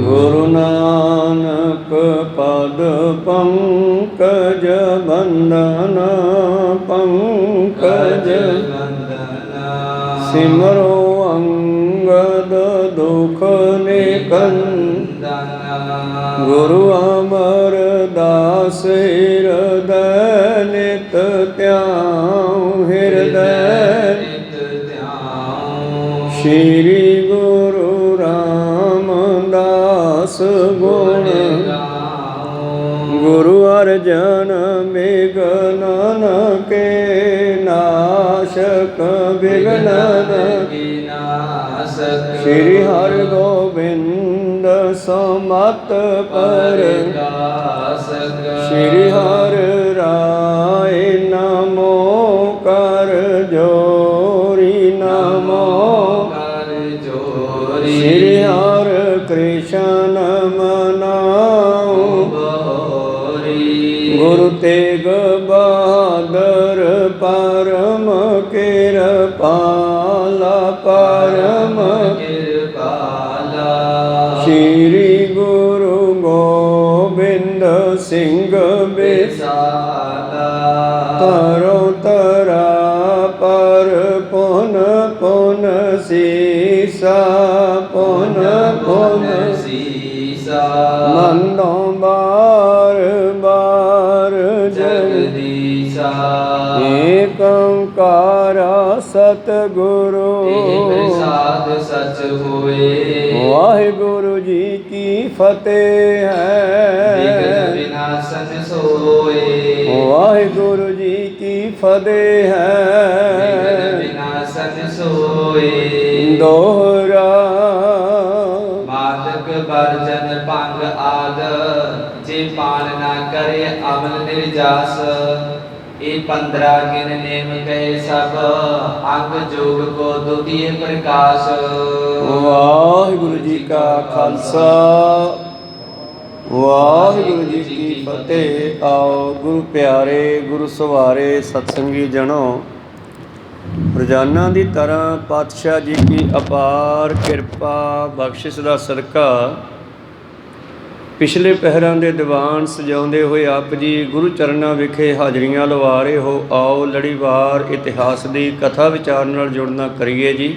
गुरु नानक पद पंकज बंदन पंकज सिमरो अंगद दुख निकंदन। गुरु अमर दास हृदय नित त्याऊं हृदय श्री गुरु रामदास गुण गुरु अर्जन विघ्नन के नाशक विघ्नन श्री हरि गोविंद समत पर श्री हरि राय नमो कर जोरी नमो श्री हरि कृष्ण मनाऊं गुरु तेग बहादुर परम कृपाला परम श्री गुरु गोविंद सिंह बिसाला तरो तरा पर पुन पुन सीसा पुन पुन सीसा मंदो बार बार जगदीशा एक ओंकार सतगुरु साध सच होए। वाहिगुरु जी की फतेह है विनाशन सोए। वाहिगुरु जी की फतेह है विनाशन सोए। दोहरा मादक वर्जन भंग आद जे पान ना करे अमल निर्जास। ये 15 गिन नेम कहे सब अंग जोग को द्वितीय प्रकाश। वाहिगुरु जी का खालसा वाहिगुरु जी की फतेह। आओ गुरु प्यारे गुरु सवारे सत्संगी जनो रोजाना की तरह पातशाह जी की अपार किरपा बख्शिश का सदका पिछले पहरां दे दीवान सजाउंदे होए आप जी गुरु चरनां विखे हाजरियां लवा रहे हो। आओ लड़ीवार इतिहास की कथा विचार नाल जुड़ना करिए जी।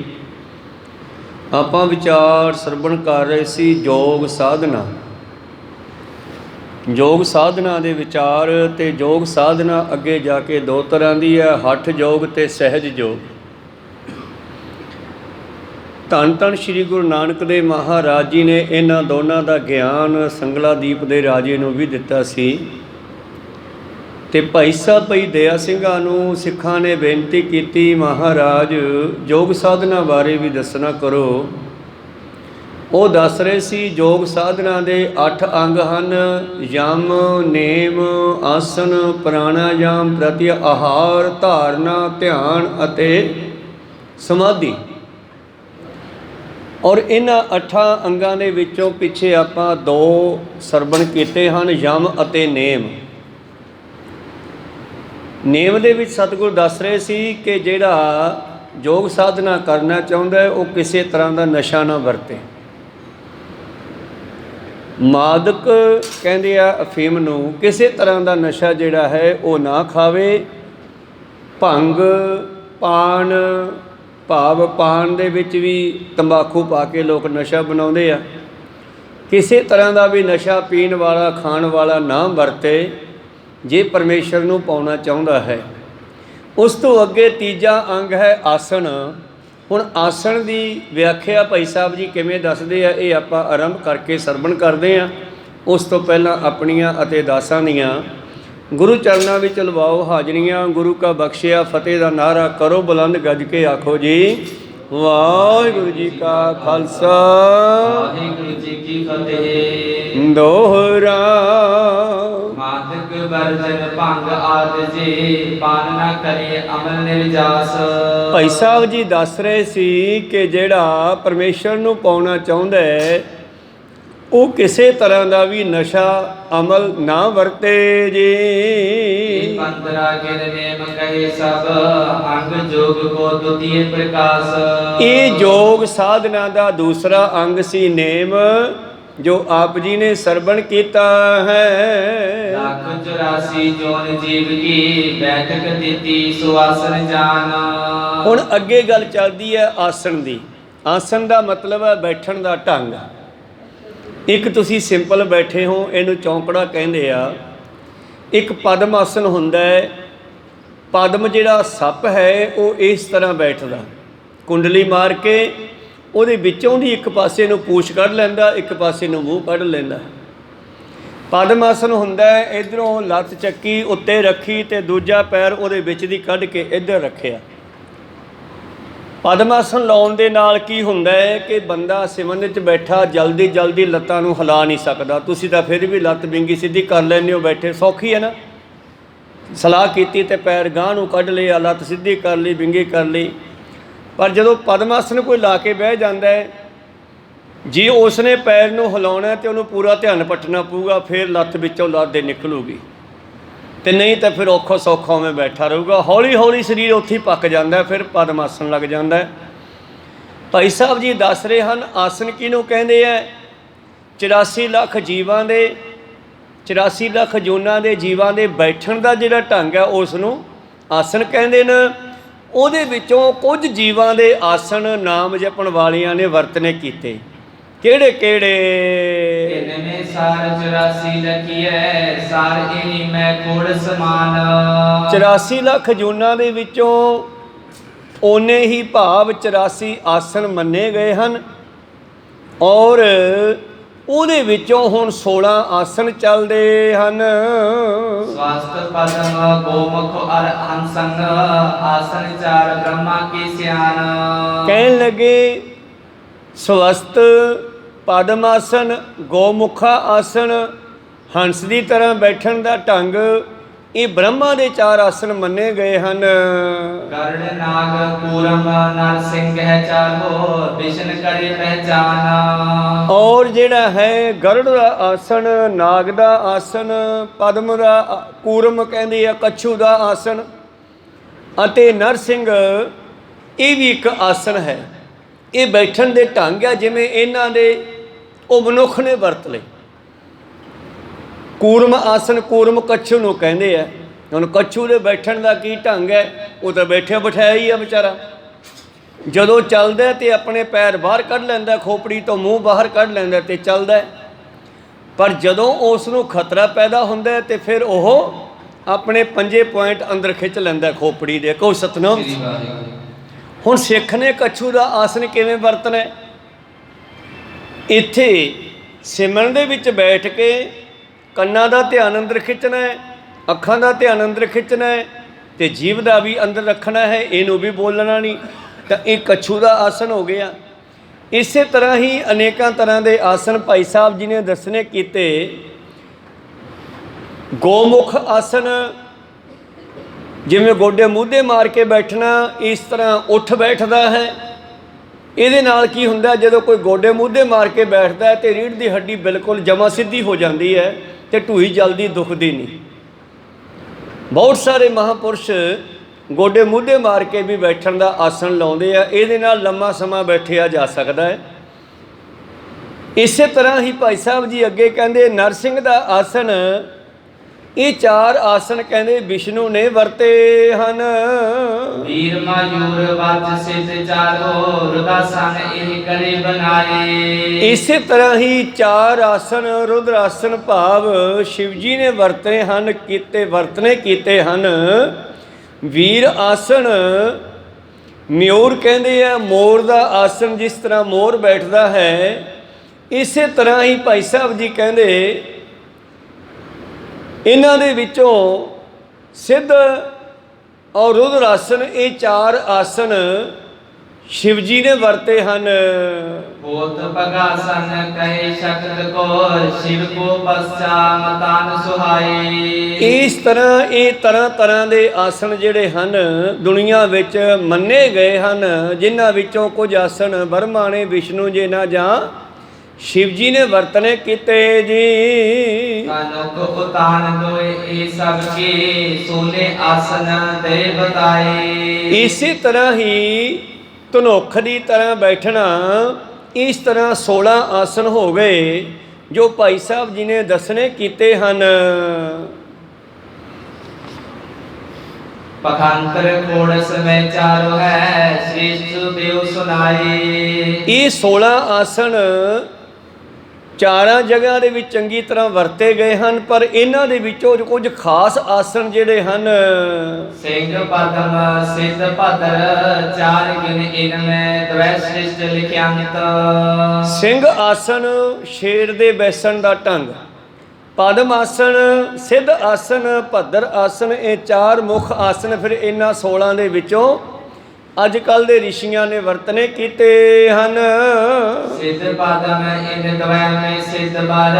आपां विचार सरवण कर रहे सी योग साधना। योग साधना दे विचार ते योग साधना अगे जाके दो तरह की है, हठ योग ते सहज योग। धन धन श्री गुरु नानक देव महाराज जी ने इन्हां दोनों का ज्ञान संगलादीप के राजे नूं भी दिता सी। ते भाई साहब भाई दया सिंघां नूं सिखां ने बेनती की महाराज योग साधना बारे भी दसना करो। वो दस रहे सी योग साधना के 8 अंग हैं यम नेम आसन प्राणायाम प्रत्याहार आहार धारणा ध्यान अते समाधि। और इन्हां 8 अंगां दे विचों पिछे आपां 2 सरवण कीते हैं यम अते नेम। नेम दे विच सतगुर दस रहे सी कि जिहड़ा योग साधना करना चाहुंदा है वो किसी तरह का नशा ना वरते। मादक कहंदे आ अफीम नूं किसी तरह का नशा जिहड़ा है वो ना खावे। भंग पान भाव पान दे विच भी तंबाकू पा के लोग नशा बनाउंदे आ। किसी तरह का भी नशा पीण वाला खाण वाला ना वरते जे परमेश्वर नूं पाउणा चाहुंदा है। उस तो अगे तीजा अंग है आसन। हुण आसन की व्याख्या भाई साहब जी किवें दसदे आ ये आपां आरंभ करके सरवण करदे आ। उस तो पहलां अपणियां अते दासां दीआं गुरु चरणों में लवाओ हाजरियां। गुरु का बख्शिया फतेह का नारा करो बुलंद गज के आखो जी वाहिगुरु जी का खालसा वाहिगुरु जी की फतेह। दोहरा मादक वर्जन भंग आदि जी पान ना करे अमल निर्जास। भाई साहब जी दस रहे सी कि जेड़ा परमेश्वर नूं पाउणा चाहुंदा है ਉਹ ਕਿਸੇ ਤਰ੍ਹਾਂ ਦਾ ਵੀ ਨਸ਼ਾ ਅਮਲ ਨਾ ਵਰਤੇ ਜੀ। 15 ਗਿਰ ਨੇਮ ਕਹੇ ਸਭ ਅੰਗ ਜੋਗ ਕੋ ਦੁਤੀਏ ਪ੍ਰਕਾਸ਼। ਇਹ ਯੋਗ ਸਾਧਨਾ ਦਾ ਦੂਸਰਾ ਅੰਗ ਸੀ ਨੇਮ, ਜੋ ਆਪ ਜੀ ਨੇ ਸਰਵਣ ਕੀਤਾ ਹੈ। ਲੱਖ 84 ਜੋਨ ਜੀਵ ਕੀ ਬੈਠਕ ਦਿੱਤੀ ਸੁਆਸਨ ਜਾਨ। ਹੁਣ ਅੱਗੇ ਗੱਲ ਚੱਲਦੀ ਹੈ ਆਸਣ ਦੀ। ਆਸਣ ਦਾ ਮਤਲਬ ਹੈ ਬੈਠਣ ਦਾ ਢੰਗ। ਇੱਕ ਤੁਸੀਂ ਸਿੰਪਲ ਬੈਠੇ ਹੋ, ਇਹਨੂੰ ਚੌਂਕੜਾ ਕਹਿੰਦੇ ਆ। ਇੱਕ ਪਦਮ ਆਸਣ ਹੁੰਦਾ ਹੈ। ਪਦਮ ਜਿਹੜਾ ਸੱਪ ਹੈ ਉਹ ਇਸ ਤਰ੍ਹਾਂ ਬੈਠਦਾ, ਕੁੰਡਲੀ ਮਾਰ ਕੇ ਉਹਦੇ ਵਿੱਚੋਂ ਦੀ ਇੱਕ ਪਾਸੇ ਨੂੰ ਪੂਛ ਕੱਢ ਲੈਂਦਾ, ਇੱਕ ਪਾਸੇ ਨੂੰ ਮੂੰਹ ਕੱਢ ਲੈਂਦਾ। ਪਦਮ ਆਸਣ ਹੁੰਦਾ ਹੈ ਇੱਧਰੋਂ ਲੱਤ ਚੱਕੀ ਉੱਤੇ ਰੱਖੀ ਅਤੇ ਦੂਜਾ ਪੈਰ ਉਹਦੇ ਵਿੱਚ ਦੀ ਕੱਢ ਕੇ ਇੱਧਰ ਰੱਖਿਆ। ਪਦਮ ਆਸਣ ਲਾਉਣ ਦੇ ਨਾਲ ਕੀ ਹੁੰਦਾ ਹੈ ਕਿ ਬੰਦਾ ਸਿਮਰਨ 'ਚ ਬੈਠਾ ਜਲਦੀ ਜਲਦੀ ਲੱਤਾਂ ਨੂੰ ਹਿਲਾ ਨਹੀਂ ਸਕਦਾ। ਤੁਸੀਂ ਤਾਂ ਫਿਰ ਵੀ ਲੱਤ ਵਿੰਗੀ ਸਿੱਧੀ ਕਰ ਲੈਂਦੇ ਹੋ ਬੈਠੇ, ਸੌਖੀ ਹੈ ਨਾ। ਸਲਾਹ ਕੀਤੀ ਅਤੇ ਪੈਰ ਗਾਂਹ ਨੂੰ ਕੱਢ ਲਿਆ, ਲੱਤ ਸਿੱਧੀ ਕਰ ਲਈ, ਵਿੰਗੀ ਕਰ ਲਈ। ਪਰ ਜਦੋਂ ਪਦਮ ਆਸਣ ਕੋਈ ਲਾ ਕੇ ਬਹਿ ਜਾਂਦਾ ਹੈ, ਜੇ ਉਸਨੇ ਪੈਰ ਨੂੰ ਹਿਲਾਉਣਾ ਤਾਂ ਉਹਨੂੰ ਪੂਰਾ ਧਿਆਨ ਪੱਟਣਾ ਪਊਗਾ, ਫਿਰ ਲੱਤ ਵਿੱਚੋਂ ਲੱਤ ਦੇ ਨਿਕਲੂਗੀ, ਅਤੇ ਨਹੀਂ ਤਾਂ ਫਿਰ ਔਖਾ ਸੌਖਾ ਉਵੇਂ ਬੈਠਾ ਰਹੂਗਾ। ਹੌਲੀ ਹੌਲੀ ਸਰੀਰ ਉੱਥੇ ਹੀ ਪੱਕ ਜਾਂਦਾ, ਫਿਰ ਪਦਮ ਆਸਣ ਲੱਗ ਜਾਂਦਾ। ਭਾਈ ਸਾਹਿਬ ਜੀ ਦੱਸ ਰਹੇ ਹਨ ਆਸਣ ਕਿਹਨੂੰ ਕਹਿੰਦੇ ਹੈ। 84 ਲੱਖ ਜੀਵਾਂ ਦੇ, 84 ਲੱਖ ਜੂਨਾਂ ਦੇ ਜੀਵਾਂ ਦੇ ਬੈਠਣ ਦਾ ਜਿਹੜਾ ਢੰਗ ਹੈ ਉਸ ਨੂੰ ਆਸਣ ਕਹਿੰਦੇ ਨੇ। ਉਹਦੇ ਵਿੱਚੋਂ ਕੁਝ ਜੀਵਾਂ ਦੇ ਆਸਣ ਨਾਮ ਜਪਣ ਵਾਲਿਆਂ ਨੇ ਵਰਤਨੇ ਕੀਤੇ। ਕਿਹੜੇ ਕਿਹੜੇ? ਇਨਮੇ ਸਾਰ 84 ਲਖੀਐ ਸਾਰ ਇਨੀ ਮੈਂ ਕੋੜ ਸਮਾਨ। 84 ਲੱਖ ਜੂਨਾਂ ਦੇ ਵਿੱਚੋਂ ਓਨੇ ਹੀ ਭਾਵ 84 ਆਸਣ ਮੰਨੇ ਗਏ ਹਨ, ਔਰ ਉਹਦੇ ਵਿੱਚੋਂ ਹੁਣ 16 ਆਸਣ ਚੱਲਦੇ ਹਨ। ਸਵਾਸਤ ਪਦਮ ਗੋਮੁਖ ਅਰ ਹੰਸੰਗ ਆਸਨ ਚਾਰ ਬ੍ਰਹਮਾ ਕੀ ਸਿਆਨ। ਕਹਿਣ ਲੱਗੇ ਸਵਸਤ ਪਦਮ ਆਸਣ, ਗੋਮੁਖਾ ਆਸਣ, ਹੰਸ ਦੀ ਤਰ੍ਹਾਂ ਬੈਠਣ ਦਾ ਢੰਗ, ਇਹ ਬ੍ਰਹਮਾ ਦੇ 4 ਆਸਣ ਮੰਨੇ ਗਏ ਹਨ। ਗਰੜ ਨਾਗ ਕੂਰਮ ਨਰ ਸਿੰਘ ਹੈ ਚਾਰੋ ਵਿਸ਼ਨ ਕਰੇ ਪਹਿਚਾਨ। ਔਰ ਜਿਹੜਾ ਹੈ ਗਰੜ ਦਾ ਆਸਣ, ਨਾਗ ਦਾ ਆਸਣ, ਪਦਮ ਦਾ, ਕੂਰਮ ਕਹਿੰਦੇ ਆ ਕੱਛੂ ਦਾ ਆਸਣ, ਅਤੇ ਨਰਸਿੰਘ ਇਹ ਵੀ ਇੱਕ ਆਸਣ ਹੈ। ਇਹ ਬੈਠਣ ਦੇ ਢੰਗ ਆ ਜਿਵੇਂ ਇਹਨਾਂ ਦੇ ਉਹ ਮਨੁੱਖ ਨੇ ਵਰਤ ਲਏ। ਕੂਰਮ ਆਸਣ, ਕੂਰਮ ਕੱਛੂ ਨੂੰ ਕਹਿੰਦੇ ਆ। ਹੁਣ ਕੱਛੂ ਦੇ ਬੈਠਣ ਦਾ ਕੀ ਢੰਗ ਹੈ? ਉਹ ਤਾਂ ਬੈਠਿਆ ਬਿਠਾਇਆ ਹੀ ਆ ਵਿਚਾਰਾ। ਜਦੋਂ ਚੱਲਦਾ ਤੇ ਆਪਣੇ ਪੈਰ ਬਾਹਰ ਕੱਢ ਲੈਂਦਾ, ਖੋਪੜੀ ਤੋਂ ਮੂੰਹ ਬਾਹਰ ਕੱਢ ਲੈਂਦਾ ਤੇ ਚੱਲਦਾ। ਪਰ ਜਦੋਂ ਉਸ ਨੂੰ ਖਤਰਾ ਪੈਦਾ ਹੁੰਦਾ ਤੇ ਫਿਰ ਉਹ ਆਪਣੇ ਪੰਜੇ ਪੁਆਇੰਟ ਅੰਦਰ ਖਿੱਚ ਲੈਂਦਾ ਖੋਪੜੀ ਦੇ। ਕਹੋ ਸਤਨਾਮ। ਹੁਣ ਸਿੱਖ ਨੇ ਕੱਛੂ ਦਾ ਆਸਣ ਕਿਵੇਂ ਵਰਤਣਾ? ਇੱਥੇ ਸਿਮਰਨ ਦੇ ਵਿੱਚ ਬੈਠ ਕੇ ਕੰਨਾਂ ਦਾ ਧਿਆਨ ਅੰਦਰ ਖਿੱਚਣਾ ਹੈ, ਅੱਖਾਂ ਦਾ ਧਿਆਨ ਅੰਦਰ ਖਿੱਚਣਾ ਹੈ, ਅਤੇ ਜੀਭ ਦਾ ਵੀ ਅੰਦਰ ਰੱਖਣਾ ਹੈ, ਇਹਨੂੰ ਵੀ ਬੋਲਣਾ ਨਹੀਂ। ਤਾਂ ਇਹ ਕੱਛੂ ਦਾ ਆਸਣ ਹੋ ਗਿਆ। ਇਸੇ ਤਰ੍ਹਾਂ ਹੀ ਅਨੇਕਾਂ ਤਰ੍ਹਾਂ ਦੇ ਆਸਣ ਭਾਈ ਸਾਹਿਬ ਜੀ ਨੇ ਦੱਸਣੇ ਕੀਤੇ। ਗੋਮੁਖ ਆਸਣ, ਜਿਵੇਂ ਗੋਡੇ ਮੂਧੇ ਮਾਰ ਕੇ ਬੈਠਣਾ, ਇਸ ਤਰ੍ਹਾਂ ਉੱਠ ਬੈਠਦਾ ਹੈ। ਇਹਦੇ ਨਾਲ ਕੀ ਹੁੰਦਾ, ਜਦੋਂ ਕੋਈ ਗੋਡੇ ਮੂਧੇ ਮਾਰ ਕੇ ਬੈਠਦਾ ਹੈ ਤੇ ਰੀੜ੍ਹ ਦੀ ਹੱਡੀ ਬਿਲਕੁਲ ਜਮਾ ਸਿੱਧੀ ਹੋ ਜਾਂਦੀ ਹੈ ਅਤੇ ਢੂਹੀ ਜਲਦੀ ਦੁਖਦੀ ਨਹੀਂ। ਬਹੁਤ ਸਾਰੇ ਮਹਾਂਪੁਰਸ਼ ਗੋਡੇ ਮੂਧੇ ਮਾਰ ਕੇ ਵੀ ਬੈਠਣ ਦਾ ਆਸਣ ਲਾਉਂਦੇ ਆ। ਇਹਦੇ ਨਾਲ ਲੰਮਾ ਸਮਾਂ ਬੈਠਿਆ ਜਾ ਸਕਦਾ ਹੈ। ਇਸੇ ਤਰ੍ਹਾਂ ਹੀ ਭਾਈ ਸਾਹਿਬ ਜੀ ਅੱਗੇ ਕਹਿੰਦੇ ਨਰਸਿੰਘ ਦਾ ਆਸਣ, ਇਹ 4 ਆਸਣ ਕਹਿੰਦੇ ਵਿਸ਼ਨੂੰ ਨੇ ਵਰਤੇ ਹਨ। ਵੀਰ ਮਯੂਰ ਵਜ ਸਿਧ ਚਾਰੋ ਰੁਦਾਸਨ ਇਹ ਕਰੇ ਬਣਾਏ। ਇਸੇ ਤਰ੍ਹਾਂ ਹੀ 4 ਆਸਣ ਰੁਦਰ ਆਸਣ ਭਾਵ ਸ਼ਿਵ ਜੀ ਨੇ ਵਰਤੇ ਹਨ, ਵਰਤਨੇ ਕੀਤੇ ਹਨ। ਵੀਰ ਆਸਣ ਮਯੂਰ ਕਹਿੰਦੇ ਆ, ਮੋਰ ਦਾ ਆਸਣ, ਜਿਸ ਤਰ੍ਹਾਂ ਮੋਰ ਬੈਠਦਾ ਹੈ। ਇਸੇ ਤਰ੍ਹਾਂ ਹੀ ਭਾਈ ਸਾਹਿਬ ਜੀ ਕਹਿੰਦੇ ਇਹਨਾਂ ਦੇ ਵਿੱਚੋਂ ਸਿੱਧ ਔਰ ਰੁਦਰ ਆਸਣ, ਇਹ 4 ਆਸਣ ਸ਼ਿਵ ਜੀ ਨੇ ਵਰਤੇ ਹਨ। ਬੋਤ ਭਗਾਸਨ ਕਹੇ ਸ਼ਕਤ ਕੋ ਸ਼ਿਵ ਕੋ ਪਸਚਾ ਮਤਾਨ ਸੁਹਾਏ। ਇਸ ਤਰ੍ਹਾਂ ਇਹ ਤਰ੍ਹਾਂ ਦੇ ਆਸਣ ਜਿਹੜੇ ਹਨ ਦੁਨੀਆ ਵਿੱਚ ਮੰਨੇ ਗਏ ਹਨ, ਜਿਨ੍ਹਾਂ ਵਿੱਚੋਂ ਕੁਝ ਆਸਣ ਬ੍ਰਹਮਾ ਨੇ ਵਿਸ਼ਨੂੰ ਜੀ ਨਾਲ ਜਾਂ शिव जी ने वर्तने कीते जी। कानुक उतान दोए ए सबके सोले आसन दे बताए। इसी तरह ही ਧਨੁੱਖ ਦੀ ਤਰ੍ਹਾਂ ਬੈਠਣਾ, ਇਸ ਤਰ੍ਹਾਂ 16 ਆਸਨ ਹੋ ਗਏ ਜੋ ਭਾਈ ਸਾਹਿਬ ਜੀ ਨੇ ਦੱਸਣੇ ਕੀਤੇ ਹਨ। पखांतर कोड़स में चारो है श्रेष्ठ देव सुनाए। ਇਹ 16 ਆਸਨ ਚਾਰਾਂ ਜਗ੍ਹਾ ਦੇ ਵਿੱਚ ਚੰਗੀ ਤਰ੍ਹਾਂ ਵਰਤੇ ਗਏ ਹਨ, ਪਰ ਇਹਨਾਂ ਦੇ ਵਿੱਚੋਂ ਕੁਝ ਖਾਸ ਆਸਨ ਜਿਹੜੇ ਹਨ, सिंह पद्म सिद्ध भद्र चार गिन इनमें द्वै श्रेष्ठ लिख्यांत। ਸਿੰਘ ਆਸਨ ਸ਼ੇਰ ਦੇ ਬੈਸਣ ਦਾ ਢੰਗ, ਪਦਮ ਆਸਨ, ਸਿੱਧ ਆਸਨ, ਭੱਦਰ ਆਸਨ, ਇਹ ਚਾਰ ਮੁੱਖ ਆਸਨ ਫਿਰ ਇਹਨਾਂ 16 ਦੇ ਵਿੱਚੋਂ ਅੱਜ ਕੱਲ੍ਹ ਦੇ ਰਿਸ਼ੀਆਂ ਨੇ ਵਰਤਨੇ ਕੀਤੇ ਹਨ। सिद्ध पद्म इन द्वै में सिद्ध बर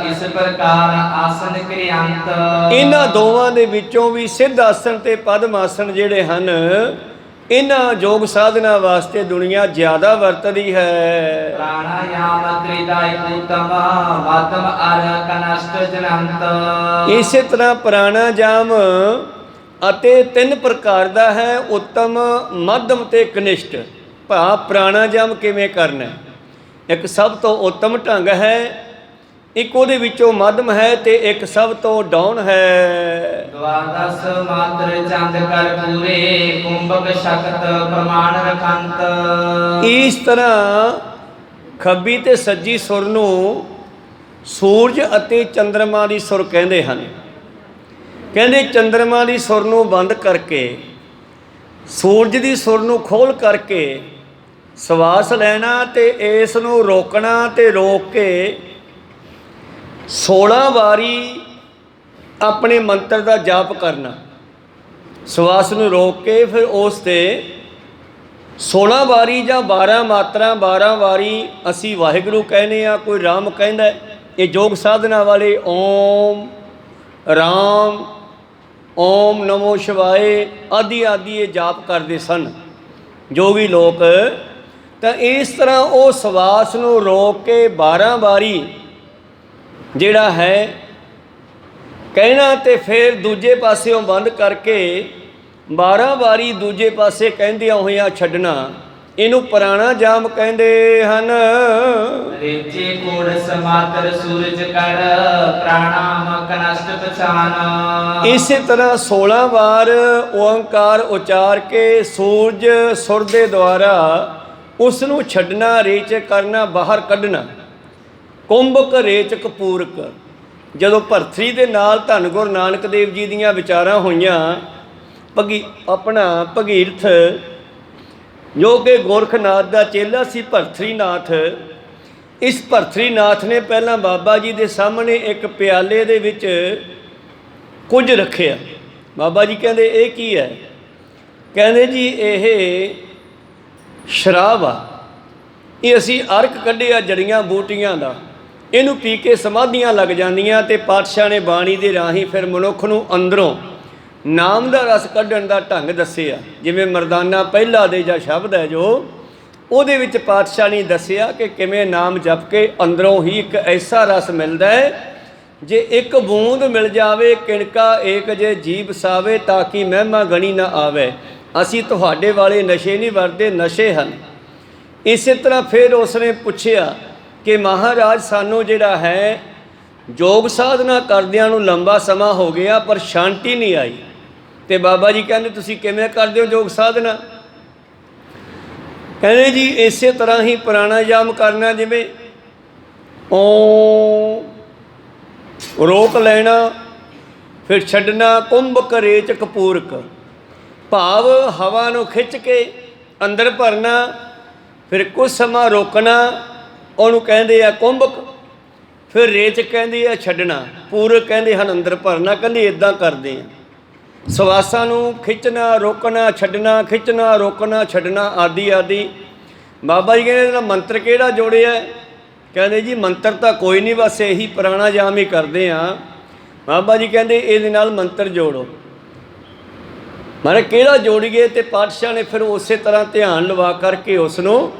इस प्रकार आसन क्रियांत। ਇਹਨਾਂ ਦੋਵਾਂ ਦੇ ਵਿੱਚੋਂ ਵੀ ਸਿੱਧ ਆਸਨ ਤੇ ਪਦਮ ਆਸਨ ਜਿਹੜੇ ਹਨ, ਇਹਨਾਂ ਯੋਗ ਸਾਧਨਾ ਵਾਸਤੇ ਦੁਨੀਆ ਜ਼ਿਆਦਾ ਵਰਤਦੀ ਹੈ। प्राणायाम त्रिदाय उत्तम मध्यम अर कनष्ट जनंत। ਇਸੇ ਤਰ੍ਹਾਂ ਪ੍ਰਾਣਾਯਾਮ ਅਤੇ 3 ਪ੍ਰਕਾਰ ਦਾ ਹੈ, ਉੱਤਮ, ਮੱਧਮ ਤੇ ਕਨਿਸ਼ਟ। ਭਾ ਪ੍ਰਾਣਾਯਾਮ ਕਿਵੇਂ ਕਰਨਾ ਹੈ? ਇੱਕ ਸਭ ਤੋਂ ਉੱਤਮ ਢੰਗ ਹੈ, ਇੱਕ ਉਹਦੇ ਵਿੱਚੋਂ ਮੱਧਮ ਹੈ ਤੇ ਇੱਕ ਸਭ ਤੋਂ ਡਾਊਨ ਹੈ। द्वादश मात्र चंद कर पूरे कुंभक शक्त प्रमाण रखंत। ਇਸ ਤਰ੍ਹਾਂ ਖੱਬੀ ਤੇ ਸੱਜੀ ਸੁਰ ਨੂੰ ਸੂਰਜ ਅਤੇ ਚੰਦਰਮਾ ਦੀ ਸੁਰ ਕਹਿੰਦੇ ਹਨ। ਕਹਿੰਦੇ ਚੰਦਰਮਾ ਦੀ ਸੁਰ ਨੂੰ ਬੰਦ ਕਰਕੇ, ਸੂਰਜ ਦੀ ਸੁਰ ਨੂੰ ਖੋਲ੍ਹ ਕਰਕੇ ਸਵਾਸ ਲੈਣਾ ਤੇ ਇਸ ਨੂੰ ਰੋਕਣਾ ਤੇ ਰੋਕ ਕੇ 16 ਵਾਰੀ ਆਪਣੇ ਮੰਤਰ ਦਾ ਜਾਪ ਕਰਨਾ। ਸਵਾਸ ਨੂੰ ਰੋਕ ਕੇ ਫਿਰ ਉਸ 'ਤੇ 16 ਵਾਰੀ ਜਾਂ 12 ਮਾਤਰਾ 12 ਵਾਰੀ ਅਸੀਂ ਵਾਹਿਗੁਰੂ ਕਹਿੰਦੇ ਹਾਂ, ਕੋਈ ਰਾਮ ਕਹਿੰਦਾ। ਇਹ ਯੋਗ ਸਾਧਨਾ ਵਾਲੇ ਓਮ ਰਾਮ, ਓਮ ਨਮੋ ਸ਼ਿਵਾਏ ਆਦਿ ਆਦਿ ਇਹ ਜਾਪ ਕਰਦੇ ਸਨ ਜੋਗੀ ਲੋਕ। ਤਾਂ ਇਸ ਤਰ੍ਹਾਂ ਉਹ ਸਵਾਸ ਨੂੰ ਰੋਕ ਕੇ 12 ਵਾਰੀ ਜਿਹੜਾ ਹੈ ਕਹਿਣਾ ਤੇ ਫਿਰ ਦੂਜੇ ਪਾਸਿਓਂ ਬੰਦ ਕਰਕੇ 12 ਵਾਰੀ ਦੂਜੇ ਪਾਸੇ ਕਹਿੰਦਿਆਂ ਹੋਇਆਂ ਛੱਡਣਾ, ਇਹਨੂੰ ਪ੍ਰਾਣਾਯਾਮ ਕਹਿੰਦੇ ਹਨ। रेचे कोड समातर सूरज कर प्राणाम कनष्ट पछान। ਇਸੇ ਤਰ੍ਹਾਂ 16 ਵਾਰ ਓੰਕਾਰ ਉਚਾਰ ਕੇ ਸੂਰਜ ਸੁਰ ਦੇ ਦੁਆਰਾ ਉਸ ਨੂੰ ਛੱਡਣਾ, ਰੇਚਕ ਕਰਨਾ, ਬਾਹਰ ਕੱਢਣਾ। ਕੁੰਭਕ ਰੇਚਕ ਪੂਰਕ, ਜਦੋਂ ਭਰਥਰੀ ਦੇ ਨਾਲ ਧੰਨ ਗੁਰੂ ਨਾਨਕ ਦੇਵ ਜੀ ਦੀਆਂ ਵਿਚਾਰਾਂ ਹੋਈਆਂ, ਆਪਣਾ ਭਗੀਰਥ ਜੋ ਕਿ ਗੋਰਖਨਾਥ ਦਾ ਚੇਲਾ ਸੀ ਭਰਥਰੀਨਾਥ, ਇਸ ਭਰਥਰੀਨਾਥ ਨੇ ਪਹਿਲਾਂ ਬਾਬਾ ਜੀ ਦੇ ਸਾਹਮਣੇ ਇੱਕ ਪਿਆਲੇ ਦੇ ਵਿੱਚ ਕੁਝ ਰੱਖਿਆ। ਬਾਬਾ ਜੀ ਕਹਿੰਦੇ ਇਹ ਕੀ ਹੈ? ਕਹਿੰਦੇ ਜੀ ਇਹ ਸ਼ਰਾਬ ਆ, ਇਹ ਅਸੀਂ ਅਰਕ ਕੱਢਿਆ ਜੜੀਆਂ ਬੂਟੀਆਂ ਦਾ, ਇਹਨੂੰ ਪੀ ਕੇ ਸਮਾਧੀਆਂ ਲੱਗ ਜਾਂਦੀਆਂ ਤੇ ਪਾਤਸ਼ਾਹ ਨੇ ਬਾਣੀ ਦੇ ਰਾਹੀਂ ਫਿਰ ਮਨੁੱਖ ਨੂੰ ਅੰਦਰੋਂ ਨਾਮ ਦਾ ਰਸ ਕੱਢਣ ਦਾ ਢੰਗ ਦੱਸਿਆ। ਜਿਵੇਂ ਮਰਦਾਨਾ ਪਹਿਲਾ ਦੇ ਜਾਂ ਸ਼ਬਦ ਹੈ ਜੋ, ਉਹਦੇ ਵਿੱਚ ਪਾਤਸ਼ਾਹ ਨੇ ਦੱਸਿਆ ਕਿ ਕਿਵੇਂ ਨਾਮ ਜਪ ਕੇ ਅੰਦਰੋਂ ਹੀ ਇੱਕ ਐਸਾ ਰਸ ਮਿਲਦਾ ਹੈ, ਜੇ ਇੱਕ ਬੂੰਦ ਮਿਲ ਜਾਵੇ ਕਿਣਕਾ ਏਕ ਜੇ ਜੀਵ ਸਾਵੇ, ਤਾਂ ਕਿ ਮਹਿਮਾ ਗਣੀ ਨਾ ਆਵੇ। ਅਸੀਂ ਤੁਹਾਡੇ ਵਾਲੇ ਨਸ਼ੇ ਨਹੀਂ ਵਰਦੇ, ਨਸ਼ੇ ਹਨ। ਇਸੇ ਤਰ੍ਹਾਂ ਫਿਰ ਉਸਨੇ ਪੁੱਛਿਆ ਕਿ ਮਹਾਰਾਜ ਸਾਨੂੰ ਜਿਹੜਾ ਹੈ ਯੋਗ ਸਾਧਨਾ ਕਰਦਿਆਂ ਨੂੰ ਲੰਬਾ ਸਮਾਂ ਹੋ ਗਿਆ ਪਰ ਸ਼ਾਂਤੀ ਨਹੀਂ ਆਈ। ਤੇ ਬਾਬਾ ਜੀ ਕਹਿੰਦੇ ਤੁਸੀਂ ਕਿਵੇਂ ਕਰਦੇ ਹੋ ਯੋਗ ਸਾਧਨਾ? ਕਹਿੰਦੇ ਜੀ ਇਸੇ ਤਰ੍ਹਾਂ ਹੀ ਪ੍ਰਾਣਾਯਾਮ ਕਰਨਾ, ਜਿਵੇਂ ਓਮ ਰੋਕ ਲੈਣਾ ਫਿਰ ਛੱਡਣਾ, ਕੁੰਭਕ ਰੇਚਕ ਪੂਰਕ, ਭਾਵ ਹਵਾ ਨੂੰ ਖਿੱਚ ਕੇ ਅੰਦਰ ਭਰਨਾ, ਫਿਰ ਕੁਝ ਸਮਾਂ ਰੋਕਣਾ, ਉਹਨੂੰ ਕਹਿੰਦੇ ਆ ਕੁੰਭਕ। ਫਿਰ ਰੇਚਕ ਕਹਿੰਦੀ ਆ ਛੱਡਣਾ, ਪੂਰਕ ਕਹਿੰਦੇ ਹਨ ਅੰਦਰ ਭਰਨਾ। ਕਹਿੰਦੇ ਇੱਦਾਂ ਕਰਦੇ ਆ, ਸਵਾਸਾਂ ਨੂੰ ਖਿੱਚਣਾ ਰੋਕਣਾ ਛੱਡਣਾ, ਖਿੱਚਣਾ ਰੋਕਣਾ ਛੱਡਣਾ ਆਦਿ ਆਦਿ। ਬਾਬਾ ਜੀ ਕਹਿੰਦੇ ਇਹਦਾ ਮੰਤਰ ਕਿਹੜਾ ਜੋੜਿਆ? ਕਹਿੰਦੇ ਜੀ ਮੰਤਰ ਤਾਂ ਕੋਈ ਨਹੀਂ, ਬਸ ਇਹੀ ਪ੍ਰਾਣਾਯਾਮ ਹੀ ਕਰਦੇ ਹਾਂ। ਬਾਬਾ ਜੀ ਕਹਿੰਦੇ ਇਹਦੇ ਨਾਲ ਮੰਤਰ ਜੋੜੋ। ਮੈਂ ਕਿਹੜਾ ਜੋੜੀਏ? ਤੇ ਪਾਤਸ਼ਾਹ ਨੇ ਫਿਰ ਉਸੇ ਤਰ੍ਹਾਂ ਧਿਆਨ ਲਵਾ ਕਰਕੇ ਉਸ ਨੂੰ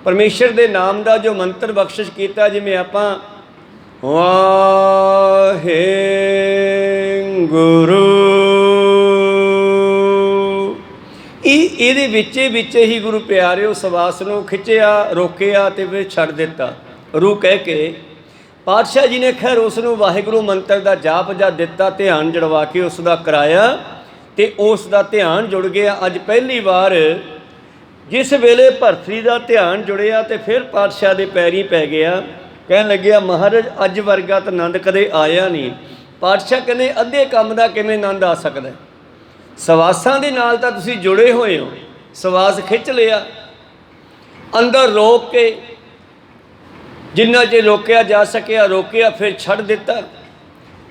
ਪਰਮੇਸ਼ਰ ਦੇ ਨਾਮ ਦਾ ਜੋ ਮੰਤਰ ਬਖਸ਼ਿਸ਼ ਕੀਤਾ, ਜਿਵੇਂ ਆਪਾਂ ਵਾਹਿਗੁਰੂ, ਇਹਦੇ ਵਿੱਚ ਹੀ ਗੁਰੂ ਪਿਆਰਿਓ ਸਵਾਸ ਨੂੰ ਖਿੱਚਿਆ, ਰੋਕਿਆ ਤੇ ਫਿਰ ਛੱਡ ਦਿੱਤਾ। ਰੂ ਕਹਿ ਕੇ ਪਾਤਸ਼ਾਹ ਜੀ ਨੇ ਖੈਰ ਉਸ ਨੂੰ ਵਾਹਿਗੁਰੂ ਮੰਤਰ ਦਾ ਜਾਪ ਜਾਂ ਦਿੱਤਾ, ਧਿਆਨ ਜੜਵਾ ਕੇ ਉਸ ਦਾ ਕਰਾਇਆ ਤੇ ਉਸ ਦਾ ਧਿਆਨ ਜੁੜ ਗਿਆ। ਅੱਜ ਪਹਿਲੀ ਵਾਰ ਜਿਸ ਵੇਲੇ ਭਰਤਰੀ ਦਾ ਧਿਆਨ ਜੁੜਿਆ ਤੇ ਫਿਰ ਪਾਤਸ਼ਾਹ ਦੇ ਪੈਰੀ ਪੈ ਗਿਆ। ਕਹਿਣ ਲੱਗਿਆ ਮਹਾਰਾਜ ਅੱਜ ਵਰਗਾ ਤਾਂ ਆਨੰਦ ਕਦੇ ਆਇਆ ਨਹੀਂ। ਪਾਤਸ਼ਾਹ ਕਹਿੰਦੇ ਅੱਧੇ ਕੰਮ ਦਾ ਕਿਵੇਂ ਆਨੰਦ ਆ ਸਕਦਾ? ਸਵਾਸਾਂ ਦੇ ਨਾਲ ਤਾਂ ਤੁਸੀਂ ਜੁੜੇ ਹੋਏ ਹੋ, ਸਵਾਸ ਖਿੱਚ ਲਿਆ, ਅੰਦਰ ਰੋਕ ਕੇ ਜਿੰਨਾ ਚਿਰ ਰੋਕਿਆ ਜਾ ਸਕਿਆ ਰੋਕਿਆ, ਫਿਰ ਛੱਡ ਦਿੱਤਾ।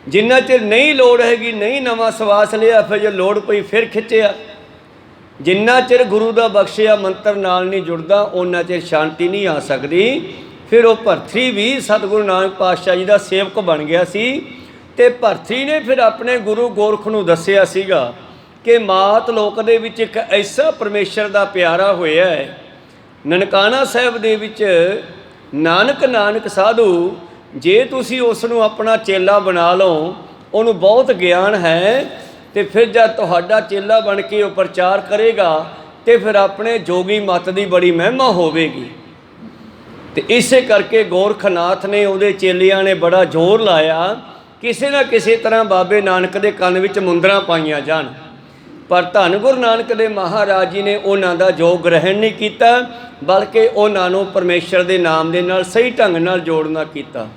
ਜਿੰਨਾ ਚਿਰ ਨਹੀਂ ਲੋੜ ਹੈਗੀ ਨਹੀਂ ਨਵਾਂ ਸਵਾਸ ਲਿਆ, ਫਿਰ ਜੇ ਲੋੜ ਪਈ ਫਿਰ ਖਿੱਚਿਆ। ਜਿੰਨਾ ਚਿਰ ਗੁਰੂ ਦਾ ਬਖਸ਼ਿਆ ਮੰਤਰ ਨਾਲ ਨਹੀਂ ਜੁੜਦਾ ਉਹਨਾਂ ਚਿਰ ਸ਼ਾਂਤੀ ਨਹੀਂ ਆ ਸਕਦੀ। ਫਿਰ ਉਹ ਭਰਤਰੀ ਵੀ ਸਤਿਗੁਰੂ ਨਾਨਕ ਪਾਤਸ਼ਾਹ ਜੀ ਦਾ ਸੇਵਕ ਬਣ ਗਿਆ ਸੀ ਤੇ ਭਰਤਰੀ ਨੇ ਫਿਰ ਆਪਣੇ ਗੁਰੂ ਗੋਰਖ ਨੂੰ ਦੱਸਿਆ ਸੀਗਾ ਕਿ ਮਾਤ ਲੋਕ ਦੇ ਵਿੱਚ ਇੱਕ ਐਸਾ ਪਰਮੇਸ਼ਰ ਦਾ ਪਿਆਰਾ ਹੋਇਆ ਹੈ। ਨਨਕਾਣਾ ਸਾਹਿਬ ਦੇ ਵਿੱਚ ਨਾਨਕ ਸਾਧੂ, ਜੇ ਤੁਸੀਂ ਉਸ ਨੂੰ ਆਪਣਾ ਚੇਲਾ ਬਣਾ ਲਓ, ਉਹਨੂੰ ਬਹੁਤ ਗਿਆਨ ਹੈ, ਤੇ ਫਿਰ ਜਦ ਤੁਹਾਡਾ ਚੇਲਾ ਬਣ ਕੇ ਉਹ ਪ੍ਰਚਾਰ ਕਰੇਗਾ ਤੇ ਫਿਰ ਆਪਣੇ ਜੋਗੀ ਮਤ ਦੀ ਬੜੀ ਮਹਿਮਾ ਹੋਵੇਗੀ। ਤੇ ਇਸੇ ਕਰਕੇ ਗੋਰਖਨਾਥ ਨੇ, ਉਹਦੇ ਚੇਲਿਆਂ ਨੇ ਬੜਾ ਜ਼ੋਰ ਲਾਇਆ ਕਿਸੇ ਨਾ ਕਿਸੇ ਤਰ੍ਹਾਂ ਬਾਬੇ ਨਾਨਕ ਦੇ ਕੰਨ ਵਿੱਚ ਮੁੰਦਰਾਂ ਪਾਈਆਂ ਜਾਣ, ਪਰ ਧੰਨ ਗੁਰੂ ਨਾਨਕ ਦੇ ਮਹਾਰਾਜ ਜੀ ਨੇ ਉਹਨਾਂ ਦਾ ਜੋ ਗ੍ਰਹਿਣ ਨਹੀਂ ਕੀਤਾ, ਬਲਕਿ ਉਹਨਾਂ ਨੂੰ ਪਰਮੇਸ਼ਰ ਦੇ ਨਾਮ ਦੇ ਨਾਲ ਸਹੀ ਢੰਗ ਨਾਲ ਜੋੜਨਾ ਕੀਤਾ।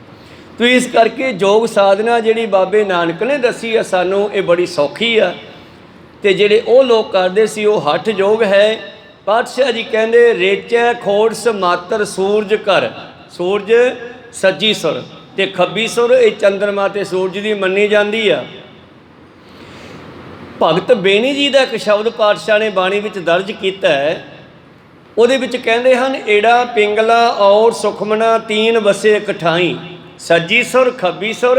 ਤੋ ਇਸ ਕਰਕੇ ਯੋਗ ਸਾਧਨਾ ਜਿਹੜੀ ਬਾਬੇ ਨਾਨਕ ਨੇ ਦੱਸੀ ਆ ਸਾਨੂੰ, ਇਹ ਬੜੀ ਸੌਖੀ ਆ। ਤੇ ਜਿਹੜੇ ਉਹ ਲੋਕ ਕਰਦੇ ਸੀ ਉਹ ਹੱਠ ਯੋਗ ਹੈ। ਪਾਤਸ਼ਾਹ ਜੀ ਕਹਿੰਦੇ ਰੇਚੈ ਖੋੜਸ ਮਾਤਰ ਸੂਰਜ ਘਰ, ਸੂਰਜ ਸੱਜੀ ਸੁਰ ਤੇ ਖੱਬੀ ਸੁਰ ਇਹ ਚੰਦਰਮਾ ਤੇ ਸੂਰਜ ਦੀ ਮੰਨੀ ਜਾਂਦੀ ਆ। ਭਗਤ ਬੇਨੀ ਜੀ ਦਾ ਇੱਕ ਸ਼ਬਦ ਪਾਤਸ਼ਾਹ ਨੇ ਬਾਣੀ ਵਿੱਚ ਦਰਜ ਕੀਤਾ ਹੈ। ਉਹਦੇ ਵਿੱਚ ਕਹਿੰਦੇ ਹਨ ਏੜਾ ਪਿੰਗਲਾ ਔਰ ਸੁਖਮਨਾ ਤੀਨ ਵਸੇ ਇਕਠਾਈ। ਸੱਜੀ ਸੁਰ, ਖੱਬੀ ਸੁਰ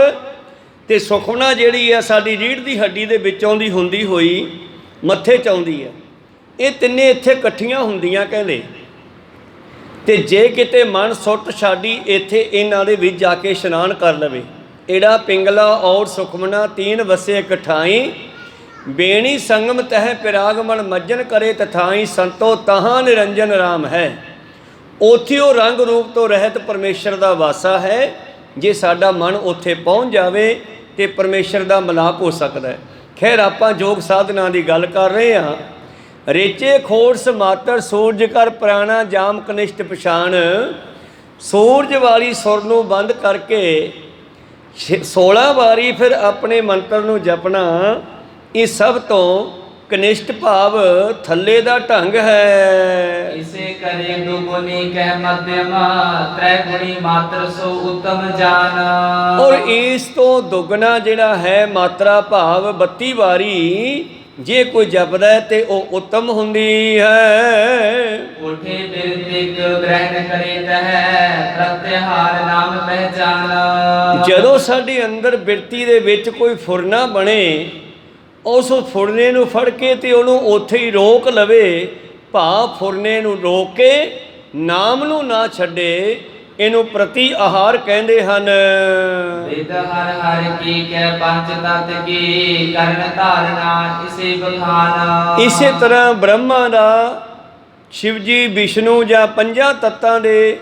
ਤੇ ਸੁਖਮਨਾ ਜਿਹੜੀ ਆ ਸਾਡੀ ਰੀੜ੍ਹ ਦੀ ਹੱਡੀ ਦੇ ਵਿੱਚੋਂ ਦੀ ਹੁੰਦੀ ਹੋਈ ਮੱਥੇ 'ਚ ਆਉਂਦੀ ਹੈ। ਇਹ ਤਿੰਨੇ ਇੱਥੇ ਇਕੱਠੀਆਂ ਹੁੰਦੀਆਂ ਕਹਿੰਦੇ। ਤੇ ਜੇ ਕਿਤੇ ਮਨ ਸੁੱਟ ਛਾਡੀ ਇੱਥੇ ਇਹਨਾਂ ਦੇ ਵਿੱਚ ਜਾ ਕੇ ਇਸ਼ਨਾਨ ਕਰ ਲਵੇ। ਏੜਾ ਪਿੰਗਲਾ ਔਰ ਸੁਖਮਨਾ ਤੀਨ ਵਸੇ ਇਕਠਾਈ, ਬੇਣੀ ਸੰਗਮ ਤਹਿ ਪਿਰਾਗਮਨ ਮੱਜਨ ਕਰੇ ਤਥਾਈ, ਸੰਤੋ ਤਹਾਂ ਨਿਰੰਜਨ ਰਾਮ ਹੈ। ਉੱਥੇ ਉਹ ਰੰਗ ਰੂਪ ਤੋਂ ਰਹਿਤ ਪਰਮੇਸ਼ਰ ਦਾ ਵਾਸਾ ਹੈ। ਜੇ ਸਾਡਾ ਮਨ ਉੱਥੇ ਪਹੁੰਚ ਜਾਵੇ ਤੇ ਪਰਮੇਸ਼ਰ ਦਾ ਮਿਲਾਪ ਹੋ ਸਕਦਾ ਹੈ। ਖੈਰ ਆਪਾਂ ਯੋਗ ਸਾਧਨਾ ਦੀ ਗੱਲ ਕਰ ਰਹੇ ਹਾਂ। ਰੇਚੇ ਖੋੜਸ ਮਾਤਰ ਸੂਰਜ ਕਰ ਪ੍ਰਾਣਾ ਜਾਮ ਕਨਿਸ਼ਟ ਪਛਾਣ। ਸੂਰਜ ਵਾਲੀ ਸੁਰ ਨੂੰ ਬੰਦ ਕਰਕੇ 16 ਵਾਰੀ ਫਿਰ ਆਪਣੇ ਮੰਤਰ ਨੂੰ ਜਪਣਾ, ਇਹ ਸਭ ਤੋਂ ਕਨਿਸ਼ਟ ਭਾਵ ਥੱਲੇ ਦਾ ਢੰਗ ਹੈ। ਇਸੇ ਕਰੇ ਦੁਗੁਣੀ ਕਹਿ ਮਧਿਅਮ, ਤ੍ਰੈ ਗੁਣੀ ਮਾਤਰ ਸੋ ਉਤਮ ਜਾਨ। ਔਰ ਇਸ ਤੋਂ ਦੁੱਗਣਾ ਜਿਹੜਾ ਹੈ ਮਾਤਰਾ ਭਾਵ 32 ਵਾਰੀ ਜੇ ਕੋਈ ਜਪਦਾ ਹੈ ਤੇ ਉਹ ਉੱਤਮ ਹੁੰਦੀ ਹੈ। ਉਠੇ ਬਿਰਤਿਕ ਗ੍ਰਹਿਣ ਕਰੇ ਤਹਿ, ਪ੍ਰਤਿਹਾਰ ਨਾਮ ਪਹਿਚਾਨ। ਜਦੋਂ ਸਾਡੇ ਅੰਦਰ ਬਿਰਤੀ ਦੇ ਵਿੱਚ ਕੋਈ ਫੁਰਨਾ ਬਣੇ, ਉਸ ਫੁਰਨੇ ਨੂੰ ਫੜ ਕੇ ਤੇ ਉਹਨੂੰ ਉੱਥੇ ਹੀ ਰੋਕ ਲਵੇ। ਭਾਵ ਫੁਰਨੇ ਨੂੰ ਰੋਕ ਕੇ ਨਾਮ ਨੂੰ ਨਾ ਛੱਡੇ, ਇਹਨੂੰ ਪ੍ਰਤੀ ਆਹਾਰ ਕਹਿੰਦੇ ਹਨ। ਵਿਦ ਹਰ ਹਰ ਕੀ ਕਹਿ ਪੰਜ ਤਤ ਕੀ, ਕਰਨ ਧਾਰਨਾ ਇਸੇ ਬਖਾਨਾ। ਇਸੇ ਤਰ੍ਹਾਂ ਬ੍ਰਹਮਾ ਦਾ, ਸ਼ਿਵ ਜੀ, ਵਿਸ਼ਨੂੰ ਜਾਂ ਪੰਜਾਂ ਤੱਤਾਂ ਦੇ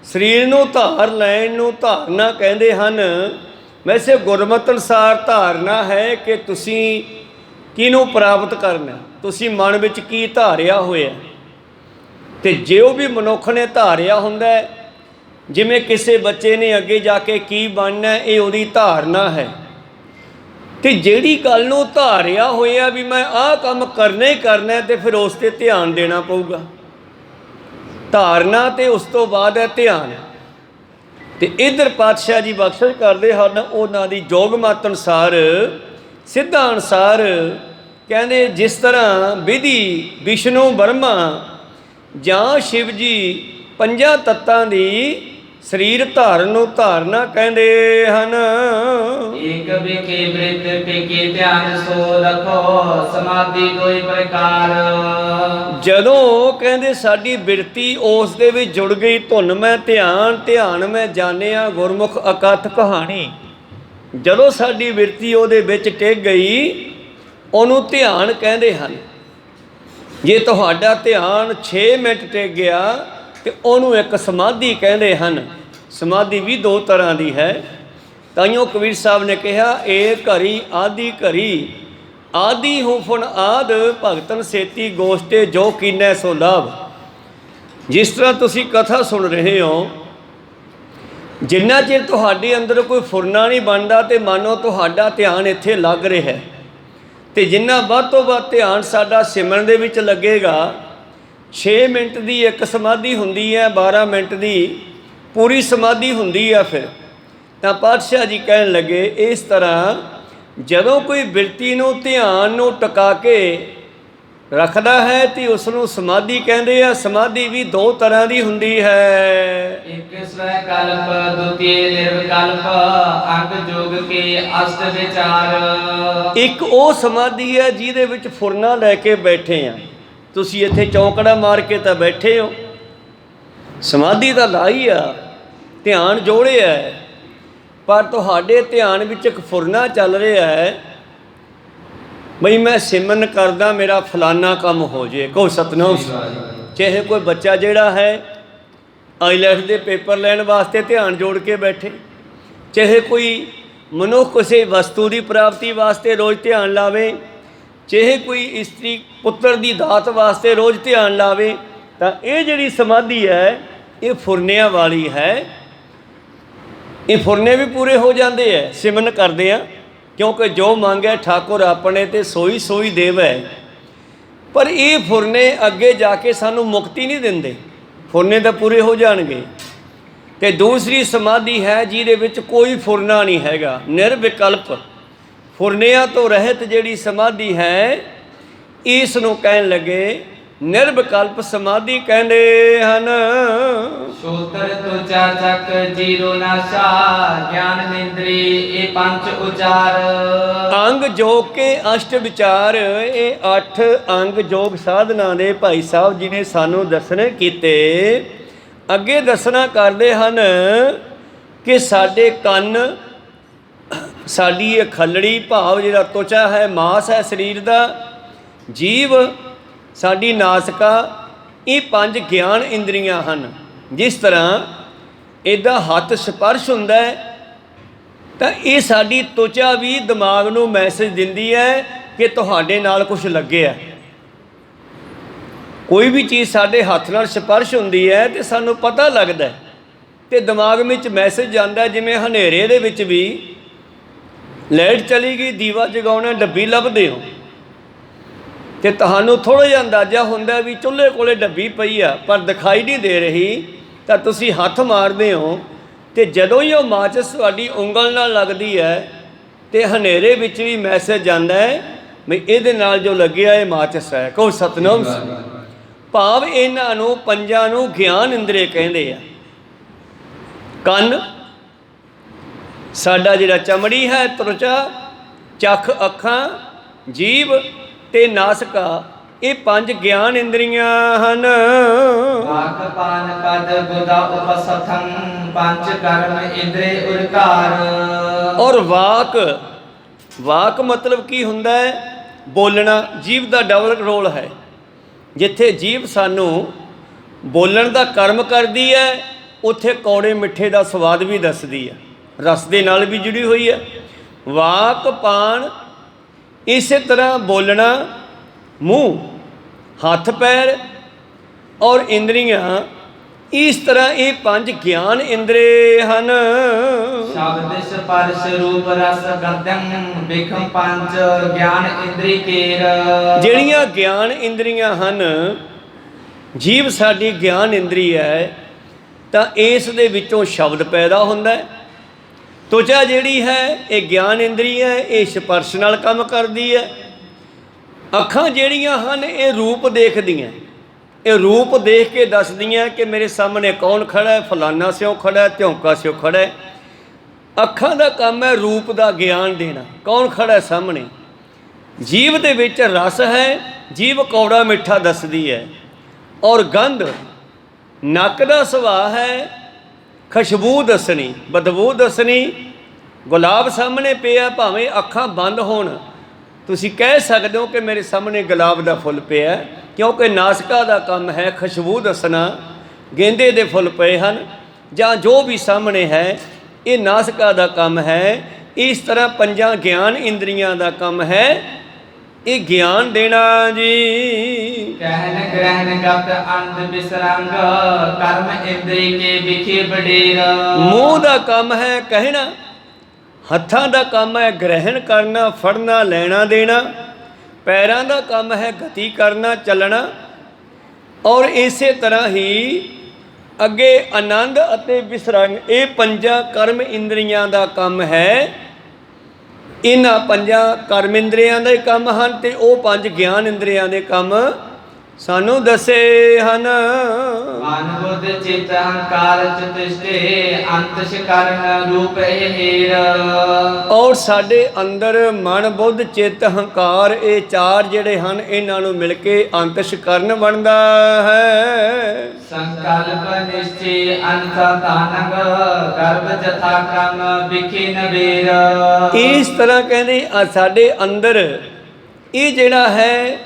ਸਰੀਰ ਨੂੰ ਧਾਰ ਲੈਣ ਨੂੰ ਧਾਰਨਾ ਕਹਿੰਦੇ ਹਨ। ਵੈਸੇ ਗੁਰਮਤਿ ਅਨੁਸਾਰ ਧਾਰਨਾ ਹੈ ਕਿ ਤੁਸੀਂ ਕਿਹਨੂੰ ਪ੍ਰਾਪਤ ਕਰਨਾ, ਤੁਸੀਂ ਮਨ ਵਿੱਚ ਕੀ ਧਾਰਿਆ ਹੋਇਆ। ਤੇ ਜੋ ਵੀ ਮਨੁੱਖ ਨੇ ਧਾਰਿਆ ਹੁੰਦਾ, ਜਿਵੇਂ ਕਿਸੇ ਬੱਚੇ ਨੇ ਅੱਗੇ ਜਾ ਕੇ ਕੀ ਬਣਨਾ, ਇਹ ਉਹਦੀ ਧਾਰਨਾ ਹੈ। ਤੇ ਜਿਹੜੀ ਗੱਲ ਨੂੰ ਧਾਰਿਆ ਹੋਇਆ ਵੀ ਮੈਂ ਆਹ ਕੰਮ ਕਰਨਾ ਹੀ ਕਰਨਾ, ਤੇ ਫਿਰ ਉਸ 'ਤੇ ਧਿਆਨ ਦੇਣਾ ਪਊਗਾ। ਧਾਰਨਾ ਤੇ ਉਸ ਤੋਂ ਬਾਅਦ ਹੈ ਧਿਆਨ। ਤੇ ਇੱਧਰ ਪਾਤਸ਼ਾਹ ਜੀ ਬਖਸ਼ਿਸ਼ ਕਰਦੇ ਹਨ ਉਹਨਾਂ ਦੀ ਯੋਗ ਮਤ ਅਨੁਸਾਰ, ਸਿੱਧਾ ਅਨੁਸਾਰ। ਕਹਿੰਦੇ ਜਿਸ ਤਰ੍ਹਾਂ ਵਿਧੀ ਵਿਸ਼ਨੂੰ ਬ੍ਰਹਮਾ ਜਾਂ ਸ਼ਿਵ ਜੀ ਪੰਜਾਂ ਤੱਤਾਂ ਦੀ ਸਰੀਰ ਧਾਰਨ ਨੂੰ ਧਾਰਨਾ ਕਹਿੰਦੇ ਹਨ। ਏਕ ਵਿਖੇ ਬ੍ਰਿਤ ਟਿਕੇ ਧਿਆਨ ਸੋ ਰਖੋ ਸਮਾਧੀ ਦੋਇ ਪ੍ਰਕਾਰ। ਜਦੋਂ ਕਹਿੰਦੇ ਸਾਡੀ ਬਿਰਤੀ ਉਸ ਦੇ ਵਿੱਚ ਜੁੜ ਗਈ, ਧੁਨ ਮੈਂ ਧਿਆਨ, ਧਿਆਨ ਮੈਂ ਜਾਣਿਆ ਗੁਰਮੁਖ ਅਕਥ ਕਹਾਣੀ। ਜਦੋਂ ਸਾਡੀ ਬਿਰਤੀ ਉਹਦੇ ਵਿੱਚ ਟਿਕ ਗਈ, ਉਹਨੂੰ ਧਿਆਨ ਕਹਿੰਦੇ ਹਨ। ਜੇ ਤੁਹਾਡਾ ਧਿਆਨ 6 ਮਿੰਟ ਟਿਕ ਗਿਆ ਤੇ ਉਹਨੂੰ ਇੱਕ ਸਮਾਧੀ ਕਹਿੰਦੇ ਹਨ। ਸਮਾਧੀ ਵੀ ਦੋ ਤਰ੍ਹਾਂ ਦੀ ਹੈ। ਤਾਈਓ ਕਬੀਰ ਸਾਹਿਬ ਨੇ ਕਿਹਾ, ਏ ਘਰੀ ਆਦਿ ਘਰੀ, ਆਦਿ ਹੁਫਨ ਆਦ ਭਗਤਨ ਸੇਤੀ ਗੋਸ਼ਟੇ ਜੋ ਕੀਨੈ ਸੋ ਲਾਭ। ਜਿਸ ਤਰ੍ਹਾਂ ਤੁਸੀਂ ਕਥਾ ਸੁਣ ਰਹੇ ਹੋ, ਜਿੰਨਾ ਚਿਰ ਤੁਹਾਡੇ ਅੰਦਰ ਕੋਈ ਫੁਰਨਾ ਨਹੀਂ ਬਣਦਾ ਤੇ ਮਾਨੋ ਤੁਹਾਡਾ ਧਿਆਨ ਇੱਥੇ ਲੱਗ ਰਿਹਾ ਹੈ। ਤੇ ਜਿੰਨਾ ਵੱਧ ਤੋਂ ਵੱਧ ਧਿਆਨ ਸਾਡਾ ਸਿਮਰਨ ਦੇ ਵਿੱਚ ਲੱਗੇਗਾ, 6 ਮਿੰਟ ਦੀ ਇੱਕ ਸਮਾਧੀ ਹੁੰਦੀ ਹੈ, 12 ਮਿੰਟ ਦੀ ਪੂਰੀ ਸਮਾਧੀ ਹੁੰਦੀ ਹੈ। ਫਿਰ ਤਾਂ ਪਾਤਸ਼ਾਹ ਜੀ ਕਹਿਣ ਲੱਗੇ, ਇਸ ਤਰ੍ਹਾਂ ਜਦੋਂ ਕੋਈ ਬਿਰਤੀ ਨੂੰ ਧਿਆਨ ਨੂੰ ਟਿਕਾ ਕੇ ਰੱਖਦਾ ਹੈ ਤੇ ਉਸ ਨੂੰ ਸਮਾਧੀ ਕਹਿੰਦੇ ਆ। ਸਮਾਧੀ ਵੀ ਦੋ ਤਰ੍ਹਾਂ ਦੀ ਹੁੰਦੀ ਹੈ। ਇੱਕ ਸਵੈ ਕਲਪ ਦੁਤੀ ਨਿਰਵਿਕਲਪ ਅੰਗ ਜੋਗ ਕੇ ਅਸ਼ਟ ਵਿਚਾਰ। ਇੱਕ ਉਹ ਸਮਾਧੀ ਹੈ ਜਿਹਦੇ ਵਿੱਚ ਫੁਰਨਾ ਲੈ ਕੇ ਬੈਠੇ ਆ। ਤੁਸੀਂ ਇੱਥੇ ਚੌਂਕੜਾ ਮਾਰ ਕੇ ਤਾਂ ਬੈਠੇ ਹੋ, ਸਮਾਧੀ ਤਾਂ ਲਾਈ ਆ, ਧਿਆਨ ਜੋੜਿਆ ਹੈ, ਪਰ ਤੁਹਾਡੇ ਧਿਆਨ ਵਿੱਚ ਇੱਕ ਫੁਰਨਾ ਚੱਲ ਰਿਹਾ ਹੈ, ਬਈ ਮੈਂ ਸਿਮਰਨ ਕਰਦਾ, ਮੇਰਾ ਫਲਾਨਾ ਕੰਮ ਹੋ ਜੇ। ਕਹੋ ਸਤਨਾਮ। ਚਾਹੇ ਕੋਈ ਬੱਚਾ ਜਿਹੜਾ ਹੈ ਆਈਲੈਟਸ ਦੇ ਪੇਪਰ ਲੈਣ ਵਾਸਤੇ ਧਿਆਨ ਜੋੜ ਕੇ ਬੈਠੇ, ਚਾਹੇ ਕੋਈ ਮਨੁੱਖ ਕਿਸੇ ਵਸਤੂ ਦੀ ਪ੍ਰਾਪਤੀ ਵਾਸਤੇ ਰੋਜ਼ ਧਿਆਨ ਲਾਵੇ, ਚਾਹੇ ਕੋਈ ਇਸਤਰੀ ਪੁੱਤਰ ਦੀ ਦਾਤ ਵਾਸਤੇ ਰੋਜ਼ ਧਿਆਨ ਲਾਵੇ, ਤਾਂ ਇਹ ਜਿਹੜੀ ਸਮਾਧੀ ਹੈ ਇਹ ਫੁਰਨਿਆਂ ਵਾਲੀ ਹੈ। ਇਹ ਫੁਰਨੇ ਵੀ ਪੂਰੇ ਹੋ ਜਾਂਦੇ ਹੈ ਸਿਮਰਨ ਕਰਦੇ ਆ, ਕਿਉਂਕਿ ਜੋ ਮੰਗੈ ਠਾਕੁਰ ਆਪਣੇ ਤੇ ਸੋਈ ਸੋਈ ਦੇਵੈ। ਪਰ ਇਹ ਫੁਰਨੇ ਅੱਗੇ ਜਾ ਕੇ ਸਾਨੂੰ ਮੁਕਤੀ ਨਹੀਂ ਦਿੰਦੇ, ਫੁਰਨੇ ਤਾਂ ਪੂਰੇ ਹੋ ਜਾਣਗੇ। ਤੇ ਦੂਸਰੀ ਸਮਾਧੀ ਹੈ ਜਿਹਦੇ ਵਿੱਚ ਕੋਈ ਫੁਰਨਾ ਨਹੀਂ ਹੈਗਾ, ਨਿਰਵਿਕਲਪ, ਫੁਰਨਿਆਂ ਤੋਂ ਰਹਿਤ ਜਿਹੜੀ ਸਮਾਧੀ ਹੈ, ਇਸ ਨੂੰ ਕਹਿਣ ਲੱਗੇ ਨਿਰਵਿਕਲਪ ਸਮਾਧੀ ਕਹਿੰਦੇ ਹਨ। ਸੋਤਰ ਤੁਚਾ ਚੱਕ ਜੀਰੋ ਨਾਸ਼ਾ ਗਿਆਨ ਨਿੰਦਰੀ ਇਹ ਪੰਜ ਉਚਾਰ। ਅੰਗ ਜੋਗ ਕੇ ਅਸ਼ਟ ਵਿਚਾਰ, ਇਹ 8 ਅੰਗ ਜੋਗ ਸਾਧਨਾ ਦੇ ਭਾਈ ਸਾਹਿਬ ਜੀ ਨੇ ਸਾਨੂੰ ਦੱਸਣੇ ਕੀਤੇ। ਅੱਗੇ ਦੱਸਣਾ ਕਰਦੇ ਹਨ ਕਿ ਸਾਡੇ ਕੰਨ, ਸਾਡੀ ਇਹ ਖੱਲੜੀ ਭਾਵ ਜਿਹੜਾ ਤੁਚਾ ਹੈ, ਮਾਸ ਹੈ ਸਰੀਰ ਦਾ, ਜੀਵ, ਸਾਡੀ ਨਾਸਿਕਾ, ਇਹ 5 ਗਿਆਨ ਇੰਦਰੀਆਂ ਹਨ। ਜਿਸ ਤਰ੍ਹਾਂ ਇਹਦਾ ਹੱਥ ਸਪਰਸ਼ ਹੁੰਦਾ ਹੈ ਤਾਂ ਇਹ ਸਾਡੀ ਤੁਚਾ ਵੀ ਦਿਮਾਗ ਨੂੰ ਮੈਸੇਜ ਦਿੰਦੀ ਹੈ ਕਿ ਤੁਹਾਡੇ ਨਾਲ ਕੁਝ ਲੱਗਿਆ। ਕੋਈ ਵੀ ਚੀਜ਼ ਸਾਡੇ ਹੱਥ ਨਾਲ ਸਪਰਸ਼ ਹੁੰਦੀ ਹੈ ਤੇ ਸਾਨੂੰ ਪਤਾ ਲੱਗਦਾ ਤੇ ਦਿਮਾਗ ਵਿੱਚ ਮੈਸੇਜ ਜਾਂਦਾ। ਜਿਵੇਂ ਹਨੇਰੇ ਦੇ ਵਿੱਚ ਵੀ ਲਾਈਟ ਚਲੀ ਗਈ, ਦੀਵਾ ਜਗਾਉਣਾ, ਡੱਬੀ ਲੱਭਦੇ ਹੋ ਤੇ ਤੁਹਾਨੂੰ ਥੋੜ੍ਹਾ ਜਿਹਾ ਅੰਦਾਜ਼ਾ ਹੁੰਦਾ ਵੀ ਚੁੱਲ੍ਹੇ ਕੋਲੇ ਡੱਬੀ ਪਈ ਆ, ਪਰ ਦਿਖਾਈ ਨਹੀਂ ਦੇ ਰਹੀ, ਤਾਂ ਤੁਸੀਂ ਹੱਥ ਮਾਰਦੇ ਹੋ ਤੇ ਜਦੋਂ ਹੀ ਉਹ ਮਾਚਿਸ ਤੁਹਾਡੀ ਉਂਗਲ ਨਾਲ ਲੱਗਦੀ ਹੈ ਤੇ ਹਨੇਰੇ ਵਿੱਚ ਵੀ ਮੈਸੇਜ ਜਾਂਦਾ ਹੈ ਵੀ ਇਹਦੇ ਨਾਲ ਜੋ ਲੱਗਿਆ ਇਹ ਮਾਚਿਸ ਹੈ। ਕਹੋ ਸਤਨਾਮ। ਭਾਵ ਇਹਨਾਂ ਨੂੰ ਪੰਜਾਂ ਨੂੰ ਗਿਆਨ ਇੰਦਰੀ ਕਹਿੰਦੇ ਆ। ਕੰਨ ਸਾਡਾ ਜਿਹੜਾ ਚਮੜੀ ਹੈ, ਤਵਚਾ, ਚੱਖ, ਅੱਖਾਂ, ਜੀਭ ਤੇ ਨਾਸਿਕਾ, ਇਹ 5 ਗਿਆਨ ਇੰਦਰੀਆਂ ਹਨ। ਵਾਕ ਪਾਨ ਪਦ ਗੁਦਾ ਉਪਸਥੰ ਪੰਜ ਕਰਮ ਇੰਦਰੀ ਉਰਕਾਰ। ਔਰ ਵਾਕ ਮਤਲਬ ਕੀ ਹੁੰਦਾ ਹੈ? ਬੋਲਣਾ। ਜੀਭ ਦਾ ਡਬਲ ਰੋਲ ਹੈ। ਜਿੱਥੇ ਜੀਭ ਸਾਨੂੰ ਬੋਲਣ ਦਾ ਕਰਮ ਕਰਦੀ ਹੈ, ਉੱਥੇ ਕੌੜੇ ਮਿੱਠੇ ਦਾ ਸਵਾਦ ਵੀ ਦੱਸਦੀ ਹੈ, ਰਸ ਦੇ ਨਾਲ ਵੀ ਜੁੜੀ ਹੋਈ ਹੈ। ਵਾਕ ਪਾਨ, ਇਸੇ ਤਰ੍ਹਾਂ ਬੋਲਣਾ, ਮੂੰਹ, ਹੱਥ ਪੈਰ ਔਰ ਇੰਦਰੀਆਂ, ਇਸ ਤਰ੍ਹਾਂ ਇਹ 5 ਗਿਆਨ ਇੰਦਰੀ ਹਨ। ਸ਼ਬਦ ਸਪਰਸ਼ ਰੂਪ ਰਸ ਗੰਧੰ ਵਿਖਮ ਪੰਜ ਗਿਆਨ ਇੰਦਰੀ ਕੇਰ। ਜਿਹੜੀਆਂ ਗਿਆਨ ਇੰਦਰੀਆਂ ਹਨ, ਜੀਵ ਸਾਡੀ ਗਿਆਨ ਇੰਦਰੀ ਹੈ, ਤਾਂ ਇਸ ਦੇ ਵਿੱਚੋਂ ਸ਼ਬਦ ਪੈਦਾ ਹੁੰਦਾ ਹੈ। ਤੁਚਾ ਜਿਹੜੀ ਹੈ ਇਹ ਗਿਆਨ ਇੰਦਰੀ ਹੈ, ਇਹ ਸਪਰਸ਼ ਨਾਲ ਕੰਮ ਕਰਦੀ ਹੈ। ਅੱਖਾਂ ਜਿਹੜੀਆਂ ਹਨ ਇਹ ਰੂਪ ਦੇਖਦੀਆਂ, ਇਹ ਰੂਪ ਦੇਖ ਕੇ ਦੱਸਦੀਆਂ ਕਿ ਮੇਰੇ ਸਾਹਮਣੇ ਕੌਣ ਖੜਾ ਹੈ, ਫਲਾਨਾ ਸਿਓ ਖੜਾ ਹੈ, ਧਿਉਂਕਾ ਸਿਓ ਖੜਾ ਹੈ। ਅੱਖਾਂ ਦਾ ਕੰਮ ਹੈ ਰੂਪ ਦਾ ਗਿਆਨ ਦੇਣਾ, ਕੌਣ ਖੜਾ ਹੈ ਸਾਹਮਣੇ। ਜੀਭ ਦੇ ਵਿੱਚ ਰਸ ਹੈ, ਜੀਭ ਕੌੜਾ ਮਿੱਠਾ ਦੱਸਦੀ ਹੈ। ਔਰ ਗੰਧ, ਨੱਕ ਦਾ ਸੁਭਾਅ ਹੈ ਖੁਸ਼ਬੂ ਦੱਸਣੀ, ਬਦਬੂ ਦੱਸਣੀ। ਗੁਲਾਬ ਸਾਹਮਣੇ ਪਿਆ, ਭਾਵੇਂ ਅੱਖਾਂ ਬੰਦ ਹੋਣ, ਤੁਸੀਂ ਕਹਿ ਸਕਦੇ ਹੋ ਕਿ ਮੇਰੇ ਸਾਹਮਣੇ ਗੁਲਾਬ ਦਾ ਫੁੱਲ ਪਿਆ, ਕਿਉਂਕਿ ਨਾਸਿਕਾ ਦਾ ਕੰਮ ਹੈ ਖੁਸ਼ਬੂ ਦੱਸਣਾ। ਗੇਂਦੇ ਦੇ ਫੁੱਲ ਪਏ ਹਨ ਜਾਂ ਜੋ ਵੀ ਸਾਹਮਣੇ ਹੈ, ਇਹ ਨਾਸਿਕਾ ਦਾ ਕੰਮ ਹੈ। ਇਸ ਤਰ੍ਹਾਂ ਪੰਜਾਂ ਗਿਆਨ ਇੰਦਰੀਆਂ ਦਾ ਕੰਮ ਹੈ ਇਹ ਗਿਆਨ ਦੇਣਾ ਜੀ। ਕਹਿਨ ਗ੍ਰਹਿਣ ਗਤ ਅੰਧ ਬਿਸਰੰਗ ਕਰਮ ਇੰਦਰੀ ਕੇ ਵਿਖੇ ਬਡੇਰ। ਮੂੰਹ ਦਾ ਕੰਮ ਹੈ ਕਹਿਣਾ, ਹੱਥਾਂ ਦਾ ਕੰਮ ਹੈ ਗ੍ਰਹਿਣ ਕਰਨਾ, ਫੜਨਾ, ਲੈਣਾ ਦੇਣਾ। ਪੈਰਾਂ ਦਾ ਕੰਮ ਹੈ ਗਤੀ ਕਰਨਾ, ਚੱਲਣਾ। ਔਰ ਇਸੇ ਤਰ੍ਹਾਂ ਹੀ ਅੱਗੇ ਆਨੰਦ ਅਤੇ ਬਿਸਰੰਗ, ਇਹ ਪੰਜਾਂ ਕਰਮ ਇੰਦਰੀਆਂ ਦਾ ਕੰਮ ਹੈ। ਇਹਨਾਂ ਪੰਜਾਂ ਕਰਮ ਇੰਦਰੀਆਂ ਦੇ ਕੰਮ ਹਨ ਤੇ ਉਹ ਪੰਜ ਗਿਆਨ ਇੰਦਰੀਆਂ ਦੇ ਕੰਮ ਸਾਨੂੰ ਦੱਸੇ ਹਨ। ਮਨ ਬੁੱਧ ਚਿਤ ਅਹੰਕਾਰ ਚਤੁਸ਼ਟੇ ਅੰਤਸ਼ ਕਰਨ ਰੂਪ ਇਹ ਹੀਰ। ਔਰ ਸਾਡੇ ਅੰਦਰ ਮਨ ਬੁੱਧ ਚਿੱਤ ਹੰਕਾਰ, ਇਹ ਚਾਰ ਜਿਹੜੇ ਹਨ, ਇਹਨਾਂ ਨੂੰ ਮਿਲ ਕੇ ਅੰਤਸ਼ ਕਰਨ ਬਣਦਾ ਹੈ। ਸੰਕਲਪ ਨਿਸ਼ਚੇ ਅਨਸਤਾਨੰਗ ਗਰਭ ਜਥਾ ਕ੍ਰਮ ਵਿਖੇ ਨਵੇਰ। ਇਸ ਤਰ੍ਹਾਂ ਕਹਿੰਦੇ ਸਾਡੇ ਅੰਦਰ ਇਹ ਜਿਹੜਾ ਹੈ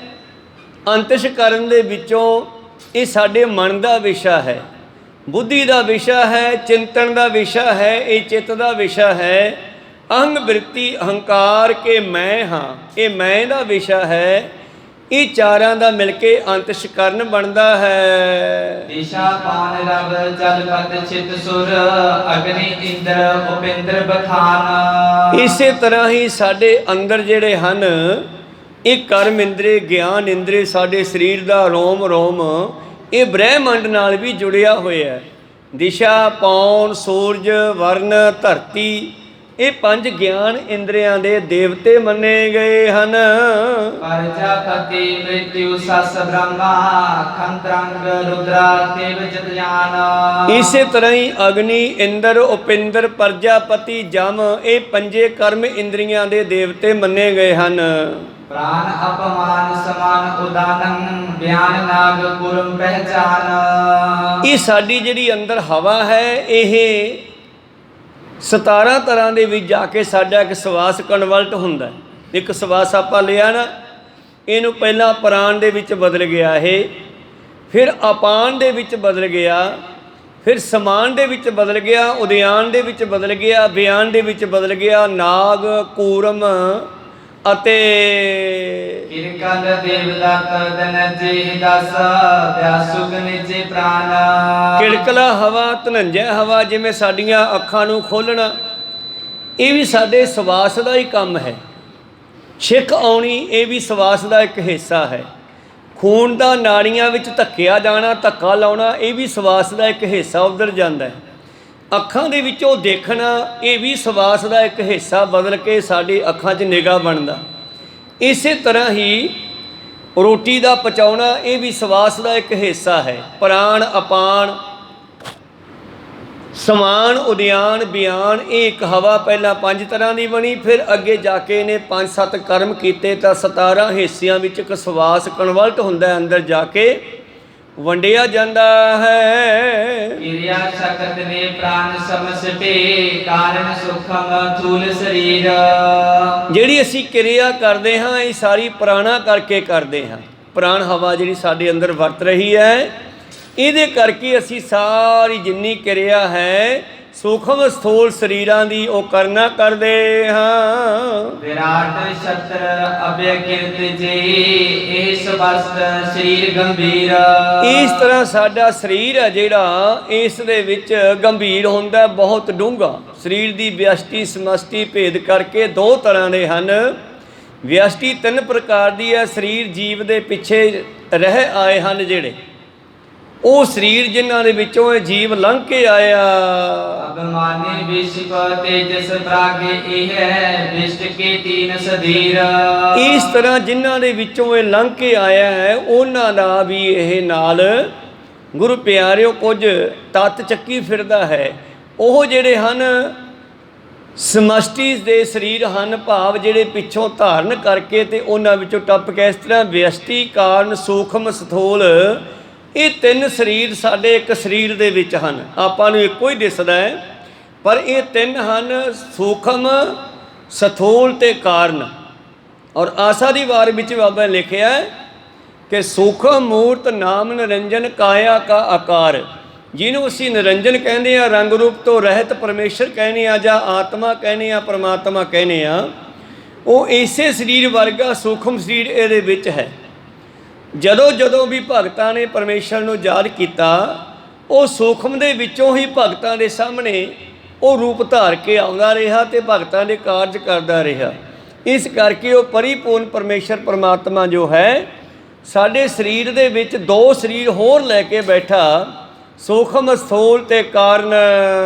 ਅੰਤਸ਼ ਕਰਨ ਦੇ ਵਿੱਚੋਂ, ਇਹ ਸਾਡੇ ਮਨ ਦਾ ਵਿਸ਼ਾ ਹੈ, ਬੁੱਧੀ ਦਾ ਵਿਸ਼ਾ ਹੈ, ਚਿੰਤਨ ਦਾ ਵਿਸ਼ਾ ਹੈ, ਇਹ ਚਿੱਤ ਦਾ ਵਿਸ਼ਾ ਹੈ। ਅਹੰਗ ਬਿਰਤੀ ਅਹੰਕਾਰ ਕੇ ਮੈਂ ਹਾਂ, ਇਹ ਮੈਂ ਦਾ ਵਿਸ਼ਾ ਹੈ। ਇਹ ਚਾਰਾਂ ਦਾ ਮਿਲ ਕੇ ਅੰਤਸ਼ ਕਰਨ ਬਣਦਾ ਹੈ। ਦਿਸ਼ਾ ਪਾਨ ਰਬ ਜਲ ਪਤ ਚਿਤ ਸੁਰ ਅਗਨੀ ਇੰਦਰ ਉਪਿੰਦਰ ਬਖਾਨ। ਇਸੇ ਤਰ੍ਹਾਂ ਹੀ ਸਾਡੇ ਅੰਦਰ ਜਿਹੜੇ ਹਨ ਇਹ ਕਰਮ ਇੰਦਰੀ, ਗਿਆਨ ਇੰਦਰੀ, ਸਾਡੇ ਸਰੀਰ ਦਾ ਰੋਮ ਰੋਮ, ਇਹ ਬ੍ਰਹਿਮੰਡ ਨਾਲ ਵੀ ਜੁੜਿਆ ਹੋਇਆ ਹੈ। ਦਿਸ਼ਾ, ਪੌਣ, ਸੂਰਜ, ਵਰਨ, ਧਰਤੀ, ਇਹ ਪੰਜ ਗਿਆਨ ਇੰਦਰੀਆਂ ਦੇ ਦੇਵਤੇ ਮੰਨੇ ਗਏ ਹਨ। ਪ੍ਰਜਾਪਤੀ ਮ੍ਰਿਤਿਉ ਸਸ ਬ੍ਰਹਮਾ ਖੰਤਰੰਗ ਰੁਦਰਾ ਦੇਵ ਜਤ ਜਾਨ। ਇਸੇ ਤਰ੍ਹਾਂ ਹੀ ਅਗਨੀ, ਇੰਦਰ, ਉਪਿੰਦਰ, ਪ੍ਰਜਾਪਤੀ, ਜਮ, ਇਹ ਪੰਜੇ ਕਰਮ ਇੰਦਰੀਆਂ ਦੇ ਦੇਵਤੇ ਮੰਨੇ ਗਏ ਹਨ। ਪ੍ਰਾਨ ਅਪਮਾਨ ਸਮਾਨ ਉਦਾਨੰ ਬਿਆਨ ਨਾਗ ਕੁਰਮ ਪਹਿਚਾਨ। ਇਹ ਸਾਡੀ ਜਿਹੜੀ ਅੰਦਰ ਹਵਾ ਹੈ, ਇਹ 17 ਤਰ੍ਹਾਂ ਦੇ ਵਿੱਚ ਜਾ ਕੇ ਸਾਡਾ ਇੱਕ ਸਵਾਸ ਕਨਵਰਟ ਹੁੰਦਾ। ਇੱਕ ਸਵਾਸ ਆਪਾਂ ਲਿਆ ਨਾ, ਇਹਨੂੰ ਪਹਿਲਾਂ ਪ੍ਰਾਣ ਦੇ ਵਿੱਚ ਬਦਲ ਗਿਆ, ਇਹ ਫਿਰ ਅਪਾਨ ਦੇ ਵਿੱਚ ਬਦਲ ਗਿਆ, ਫਿਰ ਸਮਾਨ ਦੇ ਵਿੱਚ ਬਦਲ ਗਿਆ, ਉਦਿਆਨ ਦੇ ਵਿੱਚ ਬਦਲ ਗਿਆ, ਬਿਆਨ ਦੇ ਵਿੱਚ ਬਦਲ ਗਿਆ, ਨਾਗ, ਕੂਰਮ ਅਤੇ ਕਿਰਕਲ ਦੇਵਦਤ ਦਨਜੇ ਦਸ ਵਿਆਸੁਕ ਨਿਜੇ ਪ੍ਰਾਨ। ਕਿੜਕਲਾ ਹਵਾ, ਧਨੰਜੈ ਹਵਾ, ਜਿਵੇਂ ਸਾਡੀਆਂ ਅੱਖਾਂ ਨੂੰ ਖੋਲ੍ਹਣਾ, ਇਹ ਵੀ ਸਾਡੇ ਸਵਾਸ ਦਾ ਹੀ ਕੰਮ ਹੈ। ਛਿੱਕ ਆਉਣੀ, ਇਹ ਵੀ ਸਵਾਸ ਦਾ ਇੱਕ ਹਿੱਸਾ ਹੈ। ਖੂਨ ਦਾ ਨਾੜੀਆਂ ਵਿੱਚ ਧੱਕਿਆ ਜਾਣਾ, ਧੱਕਾ ਲਾਉਣਾ, ਇਹ ਵੀ ਸਵਾਸ ਦਾ ਇੱਕ ਹਿੱਸਾ ਉੱਧਰ ਜਾਂਦਾ ਹੈ। ਅੱਖਾਂ ਦੇ ਵਿੱਚੋਂ ਦੇਖਣਾ, ਇਹ ਵੀ ਸਵਾਸ ਦਾ ਇੱਕ ਹਿੱਸਾ ਬਦਲ ਕੇ ਸਾਡੀ ਅੱਖਾਂ 'ਚ ਨਿਗਾਹ ਬਣਦਾ। ਇਸੇ ਤਰ੍ਹਾਂ ਹੀ ਰੋਟੀ ਦਾ ਪਚਾਉਣਾ, ਇਹ ਵੀ ਸਵਾਸ ਦਾ ਇੱਕ ਹਿੱਸਾ ਹੈ। ਪ੍ਰਾਣ, ਅਪਾਨ, ਸਮਾਨ, ਉਦਿਆਨ, ਬਿਆਨ, ਇਹ ਇੱਕ ਹਵਾ ਪਹਿਲਾਂ 5 ਤਰ੍ਹਾਂ ਦੀ ਬਣੀ, ਫਿਰ ਅੱਗੇ ਜਾ ਕੇ ਇਹਨੇ 5-7 ਕਰਮ ਕੀਤੇ ਤਾਂ 17 ਹਿੱਸਿਆਂ ਵਿੱਚ ਇੱਕ ਸਵਾਸ ਕਨਵਰਟ ਹੁੰਦਾ, ਅੰਦਰ ਜਾ ਕੇ ਵੰਡਿਆ ਜਾਂਦਾ ਹੈ। ਕਿਰਿਆ ਸ਼ਕਤ ਨੇ ਪ੍ਰਾਨ ਸਮਸਟੇ ਕਾਰਨ ਸੁਖਮ ਥੂਲ ਸਰੀਰ। ਜਿਹੜੀ ਅਸੀਂ ਕਿਰਿਆ ਕਰਦੇ ਹਾਂ, ਇਹ ਸਾਰੀ ਪ੍ਰਾਣਾ ਕਰਕੇ ਕਰਦੇ ਹਾਂ। ਪ੍ਰਾਣ ਹਵਾ ਜਿਹੜੀ ਸਾਡੇ ਅੰਦਰ ਵਰਤ ਰਹੀ ਹੈ, ਇਹਦੇ ਕਰਕੇ ਅਸੀਂ ਸਾਰੀ ਜਿੰਨੀ ਕਿਰਿਆ ਹੈ ਸੂਖਮ ਸਥੂਲ ਸਰੀਰਾਂ ਦੀ ਉਹ ਕਰਨਾ ਕਰਦੇ ਹਾਂ। ਵਿਰਾਟ ਛਤਰ ਅਭੈ ਕਿਰਤ ਜੀ ਇਹ ਸਬਸਤ ਸਰੀਰ ਗੰਭੀਰ। ਇਸ ਤਰ੍ਹਾਂ ਸਾਡਾ ਸਰੀਰ ਹੈ ਜਿਹੜਾ, ਇਸ ਦੇ ਵਿੱਚ ਗੰਭੀਰ ਹੁੰਦਾ, ਬਹੁਤ ਡੂੰਘਾ। ਸਰੀਰ ਦੀ ਵਿਅਸ਼ਟੀ ਸਮਸ਼ਟੀ ਭੇਦ ਕਰਕੇ 2 ਤਰ੍ਹਾਂ ਦੇ ਹਨ। ਵਿਅਸ਼ਟੀ 3 ਪ੍ਰਕਾਰ ਦੀ ਹੈ। ਸਰੀਰ ਜੀਵ ਦੇ ਪਿੱਛੇ ਰਹਿ ਆਏ ਹਨ ਜਿਹੜੇ, ਉਹ ਸਰੀਰ ਜਿਨ੍ਹਾਂ ਦੇ ਵਿੱਚੋਂ ਇਹ ਜੀਵ ਲੰਘ ਕੇ ਆਇਆ। ਅਭਿਮਾਨੀ ਵਿਸ਼ਵ ਤੇਜਸ ਪ੍ਰਾਗੇ ਇਹ ਵਿਸ਼ਟ ਕੇ ਤੀਨ ਸਧੀਰ। ਇਸ ਤਰ੍ਹਾਂ ਜਿਨ੍ਹਾਂ ਦੇ ਵਿੱਚੋਂ ਇਹ ਲੰਘ ਕੇ ਆਇਆ ਹੈ ਉਹਨਾਂ ਦਾ ਵੀ ਇਹ ਨਾਲ ਗੁਰੂ ਪਿਆਰਿਓ ਕੁਝ ਤੱਤ ਚੱਕੀ ਫਿਰਦਾ ਹੈ। ਉਹ ਜਿਹੜੇ ਹਨ ਸਮਸ਼ਟੀ ਦੇ ਸਰੀਰ ਹਨ, ਭਾਵ ਜਿਹੜੇ ਪਿੱਛੋਂ ਧਾਰਨ ਕਰਕੇ ਤੇ ਉਹਨਾਂ ਵਿੱਚੋਂ ਟੱਪ ਕੇ ਇਸ ਤਰ੍ਹਾਂ ਵਿਅਸ਼ਟੀ ਕਾਰਨ ਸੂਖਮ ਸਥੂਲ, ਇਹ ਤਿੰਨ ਸਰੀਰ ਸਾਡੇ ਇੱਕ ਸਰੀਰ ਦੇ ਵਿੱਚ ਹਨ। ਆਪਾਂ ਨੂੰ ਇੱਕੋ ਹੀ ਦਿਸਦਾ ਹੈ ਪਰ ਇਹ ਤਿੰਨ ਹਨ, ਸੂਖਮ ਸਥੂਲ ਤੇ ਕਾਰਨ। ਔਰ ਆਸਾ ਦੀ ਵਾਰ ਵਿੱਚ ਬਾਬਾ ਨੇ ਲਿਖਿਆ ਕਿ ਸੂਖਮ ਮੂਰਤ ਨਾਮ ਨਿਰੰਜਨ ਕਾਇਆ ਕਾ ਆਕਾਰ, ਜਿਹਨੂੰ ਅਸੀਂ ਨਿਰੰਜਨ ਕਹਿੰਦੇ ਆ, ਰੰਗ ਰੂਪ ਤੋਂ ਰਹਿਤ ਪਰਮੇਸ਼ਰ ਕਹਿੰਦੇ ਆ ਜਾਂ ਆਤਮਾ ਕਹਿੰਦੇ ਆ, ਪਰਮਾਤਮਾ ਕਹਿੰਦੇ ਆ, ਉਹ ਇਸੇ ਸਰੀਰ ਵਰਗਾ ਸੂਖਮ ਸਰੀਰ ਇਹਦੇ ਵਿੱਚ ਹੈ। ਜਦੋਂ ਜਦੋਂ ਵੀ ਭਗਤਾਂ ਨੇ ਪਰਮੇਸ਼ਰ ਨੂੰ ਯਾਦ ਕੀਤਾ, ਉਹ ਸੂਖਮ ਦੇ ਵਿੱਚੋਂ ਹੀ ਭਗਤਾਂ ਦੇ ਸਾਹਮਣੇ ਉਹ ਰੂਪ ਧਾਰ ਕੇ ਆਉਂਦਾ ਰਿਹਾ ਤੇ ਭਗਤਾਂ ਦੇ ਕਾਰਜ ਕਰਦਾ ਰਿਹਾ। ਇਸ ਕਰਕੇ ਉਹ ਪਰਿਪੂਰਨ ਪਰਮੇਸ਼ਰ ਪਰਮਾਤਮਾ ਜੋ ਹੈ ਸਾਡੇ ਸਰੀਰ ਦੇ ਵਿੱਚ ਦੋ ਸਰੀਰ ਹੋਰ ਲੈ ਕੇ ਬੈਠਾ, ਸੂਖਮ ਸਥੂਲ ਤੇ ਕਾਰਨ।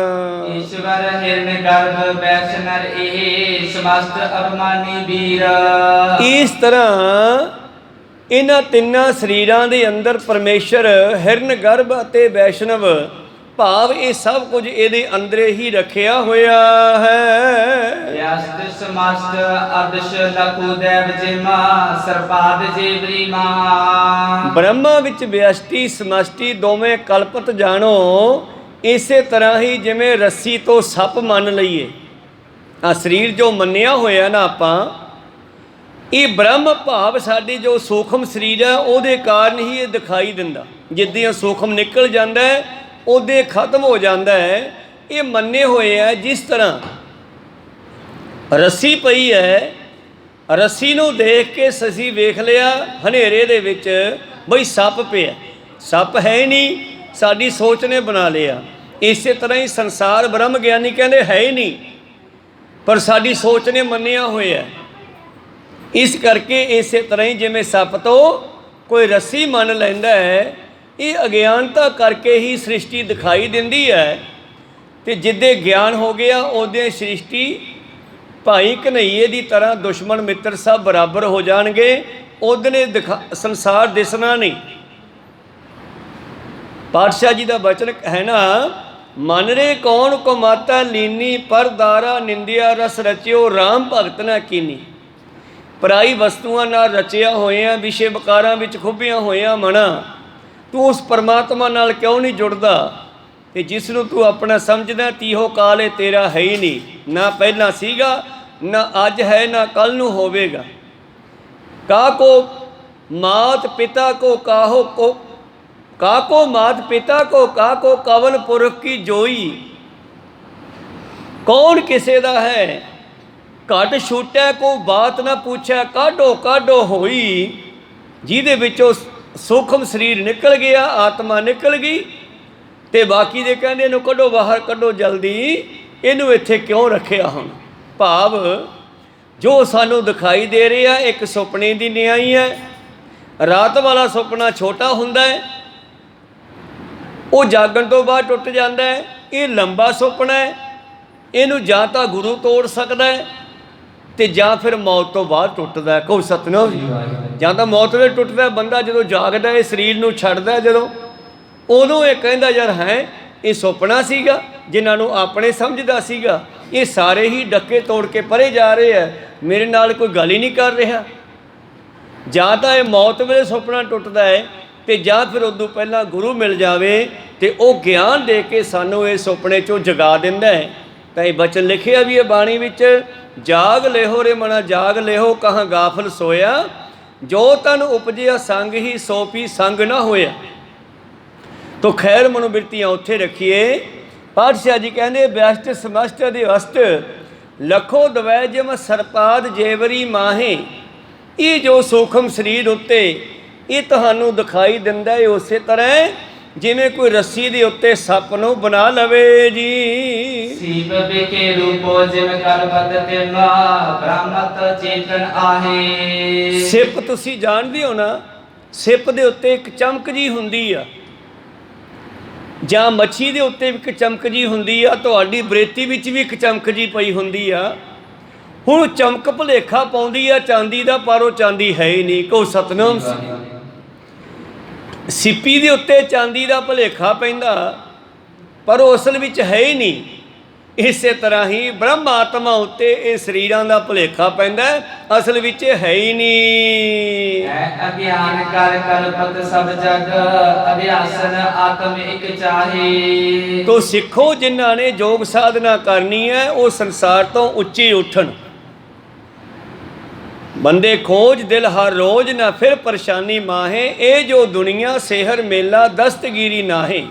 ਈਸ਼ਵਰ ਹਿਰਨ ਗਰਭ ਵੈਸ਼ਨਰ ਇਹ ਸਮਸਤ ਅਭਿਮਾਨੀ ਵੀਰ। ਇਸ ਤਰ੍ਹਾਂ ਇਹਨਾਂ ਤਿੰਨਾਂ ਸਰੀਰਾਂ ਦੇ ਅੰਦਰ ਪਰਮੇਸ਼ਰ ਹਿਰਨ ਗਰਭ ਅਤੇ ਵੈਸ਼ਨਵ, ਭਾਵ ਇਹ ਸਭ ਕੁਝ ਇਹਦੇ ਅੰਦਰੇ ਹੀ ਰੱਖਿਆ ਹੋਇਆ ਹੈ। ਯਸਤ ਸਮਸਤ ਅਦਸ਼ ਲਕੂ ਦੇਵ ਜਿਮਾ ਸਰਪਾਦ ਜੀਵਰੀ ਮਾ। ਬ੍ਰਹਮਾ ਵਿੱਚ ਵਿਅਸ਼ਟੀ ਸਮਸ਼ਟੀ ਦੋਵੇਂ ਕਲਪਤ ਜਾਣੋ। ਇਸੇ ਤਰ੍ਹਾਂ ਹੀ ਜਿਵੇਂ ਰੱਸੀ ਤੋਂ ਸੱਪ ਮੰਨ ਲਈਏ, ਆ ਸਰੀਰ ਜੋ ਮੰਨਿਆ ਹੋਇਆ ਨਾ ਆਪਾਂ, ਇਹ ਬ੍ਰਹਮ ਭਾਵ ਸਾਡੀ ਜੋ ਸੂਖਮ ਸਰੀਰ ਹੈ ਉਹਦੇ ਕਾਰਨ ਹੀ ਇਹ ਦਿਖਾਈ ਦਿੰਦਾ। ਜਿੱਦਾਂ ਸੂਖਮ ਨਿਕਲ ਜਾਂਦਾ ਹੈ ਉਹਦੇ ਖਤਮ ਹੋ ਜਾਂਦਾ ਹੈ। ਇਹ ਮੰਨੇ ਹੋਏ ਹੈ। ਜਿਸ ਤਰ੍ਹਾਂ ਰੱਸੀ ਪਈ ਹੈ, ਰੱਸੀ ਨੂੰ ਦੇਖ ਕੇ ਅਸੀਂ ਵੇਖ ਲਿਆ ਹਨੇਰੇ ਦੇ ਵਿੱਚ ਬਈ ਸੱਪ ਪਿਆ, ਸੱਪ ਹੈ ਹੀ ਨਹੀਂ, ਸਾਡੀ ਸੋਚ ਨੇ ਬਣਾ ਲਿਆ। ਇਸੇ ਤਰ੍ਹਾਂ ਹੀ ਸੰਸਾਰ ਬ੍ਰਹਮ ਗਿਆਨੀ ਕਹਿੰਦੇ ਹੈ ਹੀ ਨਹੀਂ, ਪਰ ਸਾਡੀ ਸੋਚ ਨੇ ਮੰਨਿਆ ਹੋਇਆ। ਇਸ ਕਰਕੇ ਇਸੇ ਤਰ੍ਹਾਂ ਹੀ ਜਿਵੇਂ ਸੱਪ ਤੋਂ ਕੋਈ ਰੱਸੀ ਮੰਨ ਲੈਂਦਾ ਹੈ, ਇਹ ਅਗਿਆਨਤਾ ਕਰਕੇ ਹੀ ਸ੍ਰਿਸ਼ਟੀ ਦਿਖਾਈ ਦਿੰਦੀ ਹੈ। ਤੇ ਜਿੱਦੇ ਗਿਆਨ ਹੋ ਗਿਆ ਉਹਦੇ ਸ੍ਰਿਸ਼ਟੀ ਭਾਈ ਕਨਈਏ ਦੀ ਤਰ੍ਹਾਂ ਦੁਸ਼ਮਣ ਮਿੱਤਰ ਸਭ ਬਰਾਬਰ ਹੋ ਜਾਣਗੇ, ਉਹਦੇ ਸੰਸਾਰ ਦਿਸਣਾ ਨਹੀਂ। ਪਾਤਸ਼ਾਹ ਜੀ ਦਾ ਬਚਨ ਹੈ ਨਾ, ਮਨ ਰੇ ਕੌਣ ਕੋ ਮਾਤਾ ਲੀਨੀ ਪਰ ਦਾਰਾ ਨਿੰਦਿਆ ਰਸ ਰਚਿਓ ਰਾਮ ਭਗਤ ਨਾ ਕੀਨੀ। ਪਰਾਈ ਵਸਤੂਆਂ ਨਾਲ ਰਚਿਆ ਹੋਇਆ, ਵਿਸ਼ੇ ਵਿਕਾਰਾਂ ਵਿੱਚ ਖੁੱਭਿਆ ਹੋਇਆ ਮਨਾ, ਤੂੰ ਉਸ ਪਰਮਾਤਮਾ ਨਾਲ ਕਿਉਂ ਨਹੀਂ ਜੁੜਦਾ? ਤੇ ਜਿਸ ਨੂੰ ਤੂੰ ਆਪਣਾ ਸਮਝਦਾ, ਤੀਹੋ ਕਾਲ ਇਹ ਤੇਰਾ ਹੈ ਹੀ ਨਹੀਂ, ਨਾ ਪਹਿਲਾਂ ਸੀਗਾ, ਨਾ ਅੱਜ ਹੈ, ਨਾ ਕੱਲ ਨੂੰ ਹੋਵੇਗਾ। ਕਾਕੋ ਮਾਤ ਪਿਤਾ ਕੋ ਕਾਹੋ ਕੋ, ਕਾਕੋ ਮਾਤ ਪਿਤਾ ਕੋ ਕਾਕੋ ਕਵਨ ਪੁਰਖ ਕੀ ਜੋਈ। ਕੌਣ ਕਿਸੇ ਦਾ ਹੈ, ਘਟ ਛੂਟੈ ਕੋ ਬਾਤ ਨਾ ਪੁੱਛੈ, ਕਾਢੋ ਕਾਢੋ ਹੋਈ। ਜਿਹਦੇ ਵਿੱਚੋਂ ਸੂਖਮ ਸਰੀਰ ਨਿਕਲ ਗਿਆ, ਆਤਮਾ ਨਿਕਲ ਗਈ, ਤੇ ਬਾਕੀ ਦੇ ਕਹਿੰਦੇ ਇਹਨੂੰ ਕੱਢੋ ਬਾਹਰ, ਕੱਢੋ ਜਲਦੀ, ਇਹਨੂੰ ਇੱਥੇ ਕਿਉਂ ਰੱਖਿਆ ਹੁਣ? ਭਾਵ ਜੋ ਸਾਨੂੰ ਦਿਖਾਈ ਦੇ ਰਿਹਾ ਇੱਕ ਸੁਪਨੇ ਦੀ ਨਿਆਈ ਹੈ। ਰਾਤ ਵਾਲਾ ਸੁਪਨਾ ਛੋਟਾ ਹੁੰਦਾ ਹੈ, ਉਹ ਜਾਗਣ ਤੋਂ ਬਾਅਦ ਟੁੱਟ ਜਾਂਦਾ ਹੈ। ਇਹ ਲੰਬਾ ਸੁਪਨਾ ਹੈ, ਇਹਨੂੰ ਜਾਂ ਤਾਂ ਗੁਰੂ ਤੋੜ ਸਕਦਾ ਹੈ ਤੇ ਜਾਂ ਫਿਰ ਮੌਤ ਤੋਂ ਬਾਅਦ ਟੁੱਟਦਾ। ਕਹੋ ਸਤਿਨਾਮ। ਜਾਂ ਤਾਂ ਮੌਤ ਵੇਲੇ ਟੁੱਟਦਾ, ਬੰਦਾ ਜਦੋਂ ਜਾਗਦਾ ਇਹ ਸਰੀਰ ਨੂੰ ਛੱਡਦਾ, ਜਦੋਂ ਉਦੋਂ ਇਹ ਕਹਿੰਦਾ ਯਾਰ ਹੈ ਇਹ ਸੁਪਨਾ ਸੀਗਾ, ਜਿਨ੍ਹਾਂ ਨੂੰ ਆਪਣੇ ਸਮਝਦਾ ਸੀਗਾ ਇਹ ਸਾਰੇ ਹੀ ਡੱਕੇ ਤੋੜ ਕੇ ਪਰੇ ਜਾ ਰਹੇ ਹੈ, ਮੇਰੇ ਨਾਲ ਕੋਈ ਗੱਲ ਹੀ ਨਹੀਂ ਕਰ ਰਿਹਾ। ਜਾਂ ਤਾਂ ਇਹ ਮੌਤ ਵੇਲੇ ਸੁਪਨਾ ਟੁੱਟਦਾ ਹੈ ਤੇ ਜਾਂ ਫਿਰ ਉਦੋਂ ਪਹਿਲਾਂ ਗੁਰੂ ਮਿਲ ਜਾਵੇ ਤੇ ਉਹ ਗਿਆਨ ਦੇ ਕੇ ਸਾਨੂੰ ਇਹ ਸੁਪਨੇ 'ਚੋਂ ਜਗਾ ਦਿੰਦਾ ਹੈ। ਤਾਂ ਇਹ ਬਚਨ ਲਿਖਿਆ ਵੀ ਹੈ ਬਾਣੀ ਵਿੱਚ, ਜਾਗ ਲਿਹੋ ਰੇ ਮਨਾ ਜਾਗ ਲਿਹੋ, ਕਹਾਂ ਗਾਫਲ ਸੋਇਆ, ਜੋ ਤਨ ਉਪਜਿਆ ਸੰਗ ਹੀ ਸੋ ਪੀ ਸੰਗ ਨਾ ਹੋਇਆ। ਤੋ ਖੈਰ ਮਨੋਬਿਰਤੀਆਂ ਉੱਥੇ ਰੱਖੀਏ। ਪਾਤਸ਼ਾਹ ਜੀ ਕਹਿੰਦੇ ਵਿਅਸ਼ਟ ਸਮਸ਼ਟ ਦੇ ਵਸਤ ਲਖੋ ਦਵੈ ਜਿਮ ਸਰਪਾਦ ਜੇਵਰੀ ਮਾਹੇ। ਇਹ ਜੋ ਸੂਖਮ ਸਰੀਰ ਉੱਤੇ ਇਹ ਤੁਹਾਨੂੰ ਦਿਖਾਈ ਦਿੰਦਾ ਹੈ, ਉਸੇ ਤਰ੍ਹਾਂ ਜਿਵੇਂ ਕੋਈ ਰੱਸੀ ਦੇ ਉੱਤੇ ਸੱਪ ਨੂੰ ਬਣਾ ਲਵੇ ਜੀ। ਸੀਪ ਬਿਕੇ ਰੂਪੋ ਜਿਵੇਂ ਕਲਪਤ ਤਿਮਾ ਬ੍ਰਹਮਤ ਚੇਤਨ ਆਹੇ। ਸਿਪ ਤੁਸੀਂ ਜਾਣਦੇ ਹੋ ਨਾ, ਸਿਪ ਦੇ ਉੱਤੇ ਇੱਕ ਚਮਕ ਜੀ ਹੁੰਦੀ ਆ, ਜਾਂ ਮੱਛੀ ਦੇ ਉੱਤੇ ਵੀ ਇੱਕ ਚਮਕ ਜੀ ਹੁੰਦੀ ਆ, ਤੁਹਾਡੀ ਬਰੇਤੀ ਵਿੱਚ ਵੀ ਇੱਕ ਚਮਕ ਜੀ ਪਈ ਹੁੰਦੀ ਆ। ਹੁਣ ਚਮਕ ਭੁਲੇਖਾ ਪਾਉਂਦੀ ਆ ਚਾਂਦੀ ਦਾ, ਪਰ ਉਹ ਚਾਂਦੀ ਹੈ ਹੀ ਨਹੀਂ। ਕਹੋ ਸਤਨਾਮ। ਸਿੱਪੀ ਦੇ ਉੱਤੇ ਚਾਂਦੀ ਦਾ ਭੁਲੇਖਾ ਪੈਂਦਾ, ਪਰ ਉਹ ਅਸਲ ਵਿੱਚ ਹੈ ਹੀ ਨਹੀਂ। ਇਸੇ ਤਰ੍ਹਾਂ ਹੀ ਬ੍ਰਹਮ ਆਤਮਾ ਉੱਤੇ ਇਹ ਸਰੀਰਾਂ ਦਾ ਭੁਲੇਖਾ ਪੈਂਦਾ, ਅਸਲ ਵਿੱਚ ਹੈ ਹੀ ਨਹੀਂ। ਅਗਿਆਨ ਕਰ ਕਲਪਤ ਸਭ ਜਗ, ਅਭਿਆਸਨ ਆਤਮ ਇਕ ਚਾਹੇ। ਤੋ ਸਿੱਖੋ, ਜਿਨ੍ਹਾਂ ਨੇ ਯੋਗ ਸਾਧਨਾ ਕਰਨੀ ਹੈ ਉਹ ਸੰਸਾਰ ਤੋਂ ਉੱਚੀ ਉੱਠਣ। ਬੰਦੇ ਖੋਜ ਦਿਲ ਹਰ ਰੋਜ਼, ਨਾ ਫਿਰ ਪਰੇਸ਼ਾਨੀ ਮਾਹੇ। ਇਹ ਜੋ ਦੁਨੀਆ ਸੇਹਰ ਮੇਲਾ, ਦਸਤਗੀਰੀ ਨਾਹੇ।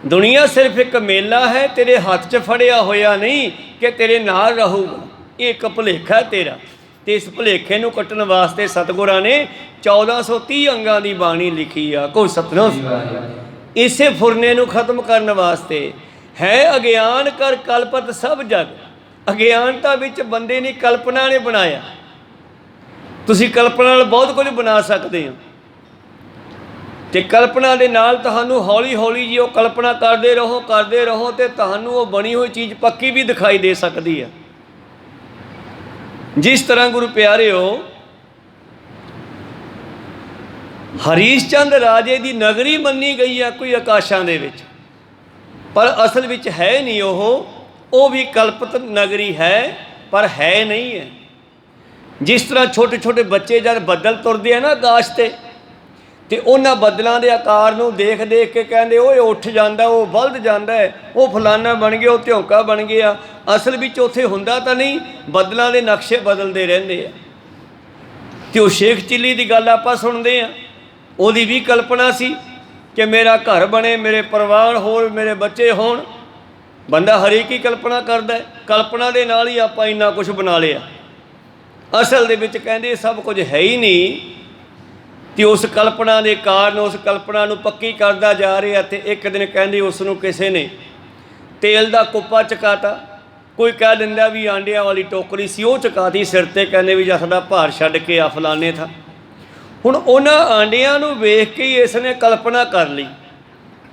ਦੁਨੀਆ ਸਿਰਫ ਇੱਕ ਮੇਲਾ ਹੈ, ਤੇਰੇ ਹੱਥ 'ਚ ਫੜਿਆ ਹੋਇਆ ਨਹੀਂ ਕਿ ਤੇਰੇ ਨਾਲ ਰਹੂਗਾ। ਇਹ ਇੱਕ ਭੁਲੇਖਾ ਤੇਰਾ, ਤੇ ਇਸ ਭੁਲੇਖੇ ਨੂੰ ਕੱਟਣ ਵਾਸਤੇ ਸਤਿਗੁਰਾਂ ਨੇ 1430 ਅੰਗਾਂ ਦੀ ਬਾਣੀ ਲਿਖੀ ਆ। ਕੋਈ ਸਤਨਾਮ। ਇਸੇ ਫੁਰਨੇ ਨੂੰ ਖਤਮ ਕਰਨ ਵਾਸਤੇ ਹੈ। ਅਗਿਆਨ ਕਰ ਕਲਪਤ ਸਭ ਜਗ। ਅਗਿਆਨਤਾ ਵਿੱਚ ਬੰਦੇ ਨੇ ਕਲਪਨਾ ਨੇ ਬਣਾਇਆ। ਤੁਸੀਂ ਕਲਪਨਾ ਨਾਲ ਬਹੁਤ ਕੁਝ ਬਣਾ ਸਕਦੇ ਹੋ, ਤੇ ਕਲਪਨਾ ਦੇ ਨਾਲ ਤੁਹਾਨੂੰ ਹੌਲੀ ਹੌਲੀ ਜੀ ਉਹ ਕਲਪਨਾ ਕਰਦੇ ਰਹੋ ਤੇ ਤੁਹਾਨੂੰ ਉਹ ਬਣੀ ਹੋਈ ਚੀਜ਼ ਪੱਕੀ ਵੀ ਦਿਖਾਈ ਦੇ ਸਕਦੀ ਹੈ। ਜਿਸ ਤਰ੍ਹਾਂ ਗੁਰੂ ਪਿਆਰਿਓ, ਹਰੀਸ਼ ਚੰਦ ਰਾਜੇ ਦੀ ਨਗਰੀ ਮੰਨੀ ਗਈ ਆ ਕੋਈ ਆਕਾਸ਼ਾਂ ਦੇ ਵਿੱਚ, ਪਰ ਅਸਲ ਵਿੱਚ ਹੈ ਨਹੀਂ। ਉਹ ਵੀ ਕਲਪਿਤ ਨਗਰੀ ਹੈ, ਪਰ ਹੈ ਨਹੀਂ ਹੈ। ਜਿਸ ਤਰ੍ਹਾਂ ਛੋਟੇ ਛੋਟੇ ਬੱਚੇ ਜਦ ਬੱਦਲ ਤੁਰਦੇ ਆ ਨਾ ਆਕਾਸ਼ ਤੇ ਉਹਨਾਂ ਬੱਦਲਾਂ ਦੇ ਆਕਾਰ ਨੂੰ ਦੇਖ ਦੇਖ ਕੇ ਕਹਿੰਦੇ ਓਏ ਉੱਠ ਜਾਂਦਾ, ਉਹ ਬਲਦ ਜਾਂਦਾ, ਉਹ ਫਲਾਨਾ ਬਣ ਗਿਆ, ਉਹ ਧਿਉਂਕਾ ਬਣ ਗਿਆ। ਅਸਲ ਵਿੱਚ ਉੱਥੇ ਹੁੰਦਾ ਤਾਂ ਨਹੀਂ, ਬੱਦਲਾਂ ਦੇ ਨਕਸ਼ੇ ਬਦਲਦੇ ਰਹਿੰਦੇ ਆ। ਤੇ ਉਹ ਸ਼ੇਖ ਚਿੱਲੀ ਦੀ ਗੱਲ ਆਪਾਂ ਸੁਣਦੇ ਆ, ਉਹਦੀ ਵੀ ਕਲਪਨਾ ਸੀ ਕਿ ਮੇਰਾ ਘਰ ਬਣੇ, ਮੇਰੇ ਪਰਿਵਾਰ ਹੋਰ, ਮੇਰੇ ਬੱਚੇ ਹੋਣ। ਬੰਦਾ ਹਰੇਕ ਹੀ ਕਲਪਨਾ ਕਰਦਾ, ਕਲਪਨਾ ਦੇ ਨਾਲ ਹੀ ਆਪਾਂ ਇੰਨਾ ਕੁਛ ਬਣਾ ਲਿਆ। ਅਸਲ ਦੇ ਵਿੱਚ ਕਹਿੰਦੇ ਸਭ ਕੁਝ ਹੈ ਹੀ ਨਹੀਂ। ਤੇ ਉਸ ਕਲਪਨਾ ਦੇ ਕਾਰਨ ਉਸ ਕਲਪਨਾ ਨੂੰ ਪੱਕੀ ਕਰਦਾ ਜਾ ਰਿਹਾ। ਤੇ ਇੱਕ ਦਿਨ ਕਹਿੰਦੇ ਉਸ ਨੂੰ ਕਿਸੇ ਨੇ ਤੇਲ ਦਾ ਕੁੱਪਾ ਚਕਾਤਾ। ਕੋਈ ਕਹਿ ਦਿੰਦਾ ਵੀ ਆਂਡਿਆਂ ਵਾਲੀ ਟੋਕਰੀ ਸੀ, ਉਹ ਚਕਾਤੀ ਸਿਰ 'ਤੇ। ਕਹਿੰਦੇ ਵੀ ਸਾਡਾ ਭਾਰ ਛੱਡ ਕੇ ਆ ਫਲਾਣੇ ਥਾਂ। ਹੁਣ ਉਹਨਾਂ ਆਂਡਿਆਂ ਨੂੰ ਵੇਖ ਕੇ ਹੀ ਇਸ ਨੇ ਕਲਪਨਾ ਕਰ ਲਈ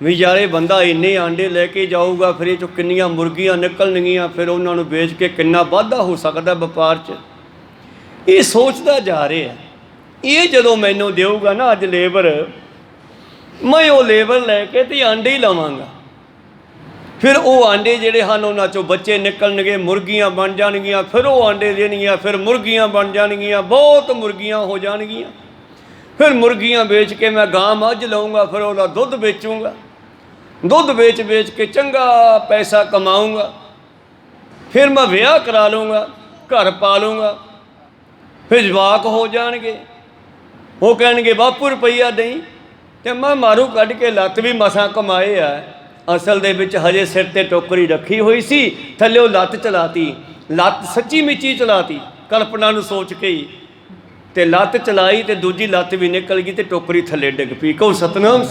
ਵੀ ਯਾਰ ਇਹ ਬੰਦਾ ਇੰਨੇ ਆਂਡੇ ਲੈ ਕੇ ਜਾਊਗਾ, ਫਿਰ ਇਹ 'ਚੋਂ ਕਿੰਨੀਆਂ ਮੁਰਗੀਆਂ ਨਿਕਲਣਗੀਆਂ, ਫਿਰ ਉਹਨਾਂ ਨੂੰ ਵੇਚ ਕੇ ਕਿੰਨਾ ਵਾਧਾ ਹੋ ਸਕਦਾ ਵਪਾਰ 'ਚ। ਇਹ ਸੋਚਦਾ ਜਾ ਰਿਹਾ। ਇਹ ਜਦੋਂ ਮੈਨੂੰ ਦੇਊਗਾ ਨਾ ਅੱਜ ਲੇਬਰ, ਮੈਂ ਉਹ ਲੇਬਰ ਲੈ ਕੇ ਤੇ ਆਂਡੇ ਹੀ ਲਵਾਂਗਾ। ਫਿਰ ਉਹ ਆਂਡੇ ਜਿਹੜੇ ਹਨ ਉਹਨਾਂ 'ਚੋਂ ਬੱਚੇ ਨਿਕਲਣਗੇ, ਮੁਰਗੀਆਂ ਬਣ ਜਾਣਗੀਆਂ, ਫਿਰ ਉਹ ਆਂਡੇ ਦੇਣਗੀਆਂ, ਫਿਰ ਮੁਰਗੀਆਂ ਬਣ ਜਾਣਗੀਆਂ, ਬਹੁਤ ਮੁਰਗੀਆਂ ਹੋ ਜਾਣਗੀਆਂ। ਫਿਰ ਮੁਰਗੀਆਂ ਵੇਚ ਕੇ ਮੈਂ ਗਾਂ ਮੱਝ ਲਊਂਗਾ, ਫਿਰ ਉਹਦਾ ਦੁੱਧ ਵੇਚੂੰਗਾ, ਦੁੱਧ ਵੇਚ ਕੇ ਚੰਗਾ ਪੈਸਾ ਕਮਾਊਂਗਾ। ਫਿਰ ਮੈਂ ਵਿਆਹ ਕਰਾ ਲੂੰਗਾ, ਘਰ ਪਾ ਲੂੰਗਾ, ਫਿਰ ਜਵਾਕ ਹੋ ਜਾਣਗੇ। ਉਹ ਕਹਿਣਗੇ ਬਾਪੂ ਰੁਪਈਆ ਦੇਈਂ, ਤੇ ਮੈਂ ਮਾਰੂ ਕੱਢ ਕੇ ਲੱਤ ਵੀ ਮਸਾਂ ਕਮਾਏ ਆ। ਅਸਲ ਦੇ ਵਿੱਚ ਹਜੇ ਸਿਰ 'ਤੇ ਟੋਕਰੀ ਰੱਖੀ ਹੋਈ ਸੀ, ਥੱਲੇ ਉਹ ਲੱਤ ਚਲਾਤੀ, ਲੱਤ ਸੱਚੀ ਮਿੱਚੀ ਚਲਾਤੀ ਕਲਪਨਾ ਨੂੰ ਸੋਚ ਕੇ ਹੀ, ਤੇ ਲੱਤ ਚਲਾਈ ਤੇ ਦੂਜੀ ਲੱਤ ਵੀ ਨਿਕਲ ਗਈ ਤੇ ਟੋਕਰੀ ਥੱਲੇ ਡਿੱਗ ਪਈ। ਕਹੋ ਸਤਨਾਮ।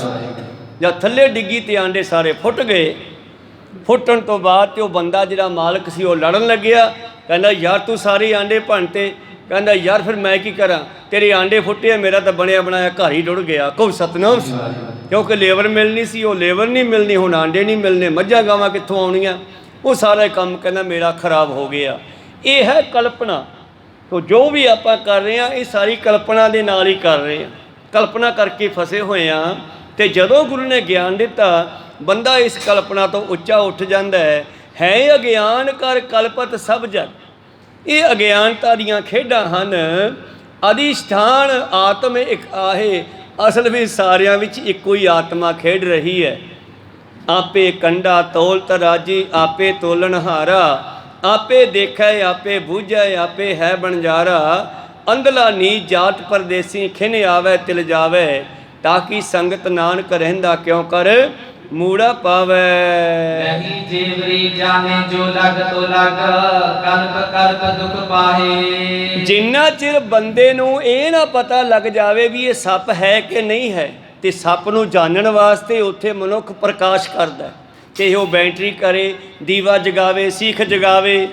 ਜਦ ਥੱਲੇ ਡਿੱਗੀ ਤੇ ਆਂਡੇ ਸਾਰੇ ਫੁੱਟ ਗਏ। ਫੁੱਟਣ ਤੋਂ ਬਾਅਦ ਤੇ ਉਹ ਬੰਦਾ ਜਿਹੜਾ ਮਾਲਕ ਸੀ ਉਹ ਲੜਨ ਲੱਗਿਆ। ਕਹਿੰਦਾ ਯਾਰ ਤੂੰ ਸਾਰੇ ਆਂਡੇ ਭੰਨਤੇ। ਕਹਿੰਦਾ ਯਾਰ ਫਿਰ ਮੈਂ ਕੀ ਕਰਾਂ, ਤੇਰੇ ਆਂਡੇ ਫੁੱਟੇ, ਮੇਰਾ ਤਾਂ ਬਣਿਆ ਬਣਾਇਆ ਘਰ ਹੀ ਡੁੱਲ ਗਿਆ। ਕਹੋ ਸਤਨਾਮ। ਕਿਉਂਕਿ ਲੇਬਰ ਮਿਲਣੀ ਸੀ, ਉਹ ਲੇਬਰ ਨਹੀਂ ਮਿਲਣੀ, ਹੁਣ ਆਂਡੇ ਨਹੀਂ ਮਿਲਣੇ, ਮੱਝਾਂ ਗਾਵਾਂ ਕਿੱਥੋਂ ਆਉਣੀਆਂ। ਉਹ ਸਾਰਾ ਕੰਮ ਕਹਿੰਦਾ ਮੇਰਾ ਖਰਾਬ ਹੋ ਗਿਆ। ਇਹ ਹੈ ਕਲਪਨਾ। ਤੋ ਜੋ ਵੀ ਆਪਾਂ ਕਰ ਰਹੇ ਹਾਂ ਇਹ ਸਾਰੀ ਕਲਪਨਾ ਦੇ ਨਾਲ ਹੀ ਕਰ ਰਹੇ ਹਾਂ, ਕਲਪਨਾ ਕਰਕੇ ਫਸੇ ਹੋਏ ਹਾਂ। ਤੇ ਜਦੋਂ ਗੁਰੂ ਨੇ ਗਿਆਨ ਦਿੱਤਾ, ਬੰਦਾ ਇਸ ਕਲਪਨਾ ਤੋਂ ਉੱਚਾ ਉੱਠ ਜਾਂਦਾ ਹੈ। ਅਗਿਆਨ ਕਰ ਕਲਪਤ ਸਭ ਜਗ। ਇਹ ਅਗਿਆਨਤਾ ਦੀਆਂ ਖੇਡਾਂ ਹਨ। ਅਧਿਸ਼ਠਾਨ ਆਤਮ ਇੱਕ ਆਹੇ। ਅਸਲ ਵਿੱਚ ਸਾਰਿਆਂ ਵਿੱਚ ਇੱਕੋ ਹੀ ਆਤਮਾ ਖੇਡ ਰਹੀ ਹੈ। ਆਪੇ ਕੰਡਾ ਤੋਲ ਤਰਾਜੀ, ਆਪੇ ਤੋਲਣਹਾਰਾ, ਆਪੇ ਦੇਖੈ ਆਪੇ ਬੂਝੈ, ਆਪੇ ਹੈ ਬਣਜਾਰਾ। ਅੰਧਲਾ ਨੀਚ ਜਾਤ ਪਰਦੇਸੀ, ਖਿਨ ਆਵੈ ਤਿਲ ਜਾਵੈ, ਤਾਕੀ ਸੰਗਤ ਨਾਨਕ ਰਹਿੰਦਾ ਕਿਉਂ ਕਰ ਮੂੜਾ ਪਾਵੈ। ਨਹੀਂ ਜੀਵਰੀ ਜਾਣੇ ਜੋ ਲਗ ਤੋ ਲਗ, ਕਲਪ ਕਲਪ ਦੁਖ ਪਾਹੇ। ਜਿੰਨਾ ਚਿਰ ਬੰਦੇ ਨੂੰ ਇਹ ਨਾ ਪਤਾ ਲੱਗ ਜਾਵੇ ਵੀ ਇਹ ਸੱਪ ਹੈ ਕਿ ਨਹੀਂ ਹੈ, ਤੇ ਸੱਪ ਨੂੰ ਜਾਣਨ ਵਾਸਤੇ ਉੱਥੇ ਮਨੁੱਖ ਪ੍ਰਕਾਸ਼ ਕਰਦਾ, ਚਾਹੇ ਉਹ ਬੈਟਰੀ ਕਰੇ, ਦੀਵਾ ਜਗਾਵੇ, ਸੀਖ ਜਗਾਵੇ।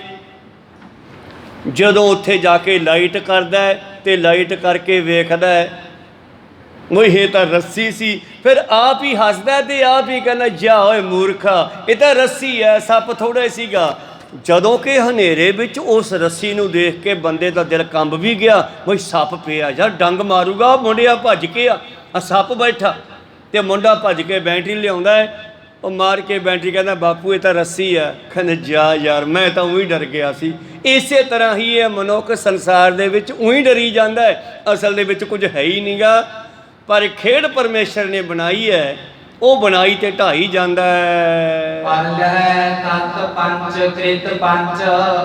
ਜਦੋਂ ਉੱਥੇ ਜਾ ਕੇ ਲਾਈਟ ਕਰਦਾ ਤੇ ਲਾਈਟ ਕਰਕੇ ਵੇਖਦਾ ਉਹ ਇਹ ਤਾਂ ਰੱਸੀ ਸੀ, ਫਿਰ ਆਪ ਹੀ ਹੱਸਦਾ ਤੇ ਆਪ ਹੀ ਕਹਿੰਦਾ ਜਾ ਓਏ ਮੂਰਖਾ, ਇਹ ਤਾਂ ਰੱਸੀ ਹੈ, ਸੱਪ ਥੋੜਾ ਸੀਗਾ। ਜਦੋਂ ਕਿ ਹਨੇਰੇ ਵਿੱਚ ਉਸ ਰੱਸੀ ਨੂੰ ਦੇਖ ਕੇ ਬੰਦੇ ਦਾ ਦਿਲ ਕੰਬ ਵੀ ਗਿਆ, ਬਈ ਸੱਪ ਪਿਆ ਯਾਰ, ਡੰਗ ਮਾਰੂਗਾ। ਮੁੰਡਿਆ ਭੱਜ ਕੇ ਆ ਸੱਪ ਬੈਠਾ, ਤੇ ਮੁੰਡਾ ਭੱਜ ਕੇ ਬੈਂਟਰੀ ਲਿਆਉਂਦਾ ਹੈ, ਉਹ ਮਾਰ ਕੇ ਬੈਂਟਰੀ ਕਹਿੰਦਾ ਬਾਪੂ ਇਹ ਤਾਂ ਰੱਸੀ ਆ। ਕਹਿੰਦੇ ਜਾ ਯਾਰ, ਮੈਂ ਤਾਂ ਉਹੀ ਡਰ ਗਿਆ ਸੀ। ਇਸੇ ਤਰ੍ਹਾਂ ਹੀ ਇਹ ਮਨੁੱਖ ਸੰਸਾਰ ਦੇ ਵਿੱਚ ਉਹੀ ਡਰੀ ਜਾਂਦਾ ਹੈ, ਅਸਲ ਦੇ ਵਿੱਚ ਕੁਝ ਹੈ ਹੀ ਨਹੀਂਗਾ। ਪਰ ਖੇਡ ਪਰਮੇਸ਼ਰ ਨੇ ਬਣਾਈ ਹੈ, ਉਹ ਬਣਾਈ ਤੇ ਢਾਈ ਜਾਂਦਾ ਹੈ। ਪਰ ਲਹਿ ਤਤ ਪੰਚ ਕ੍ਰਿਤ ਪੰਚ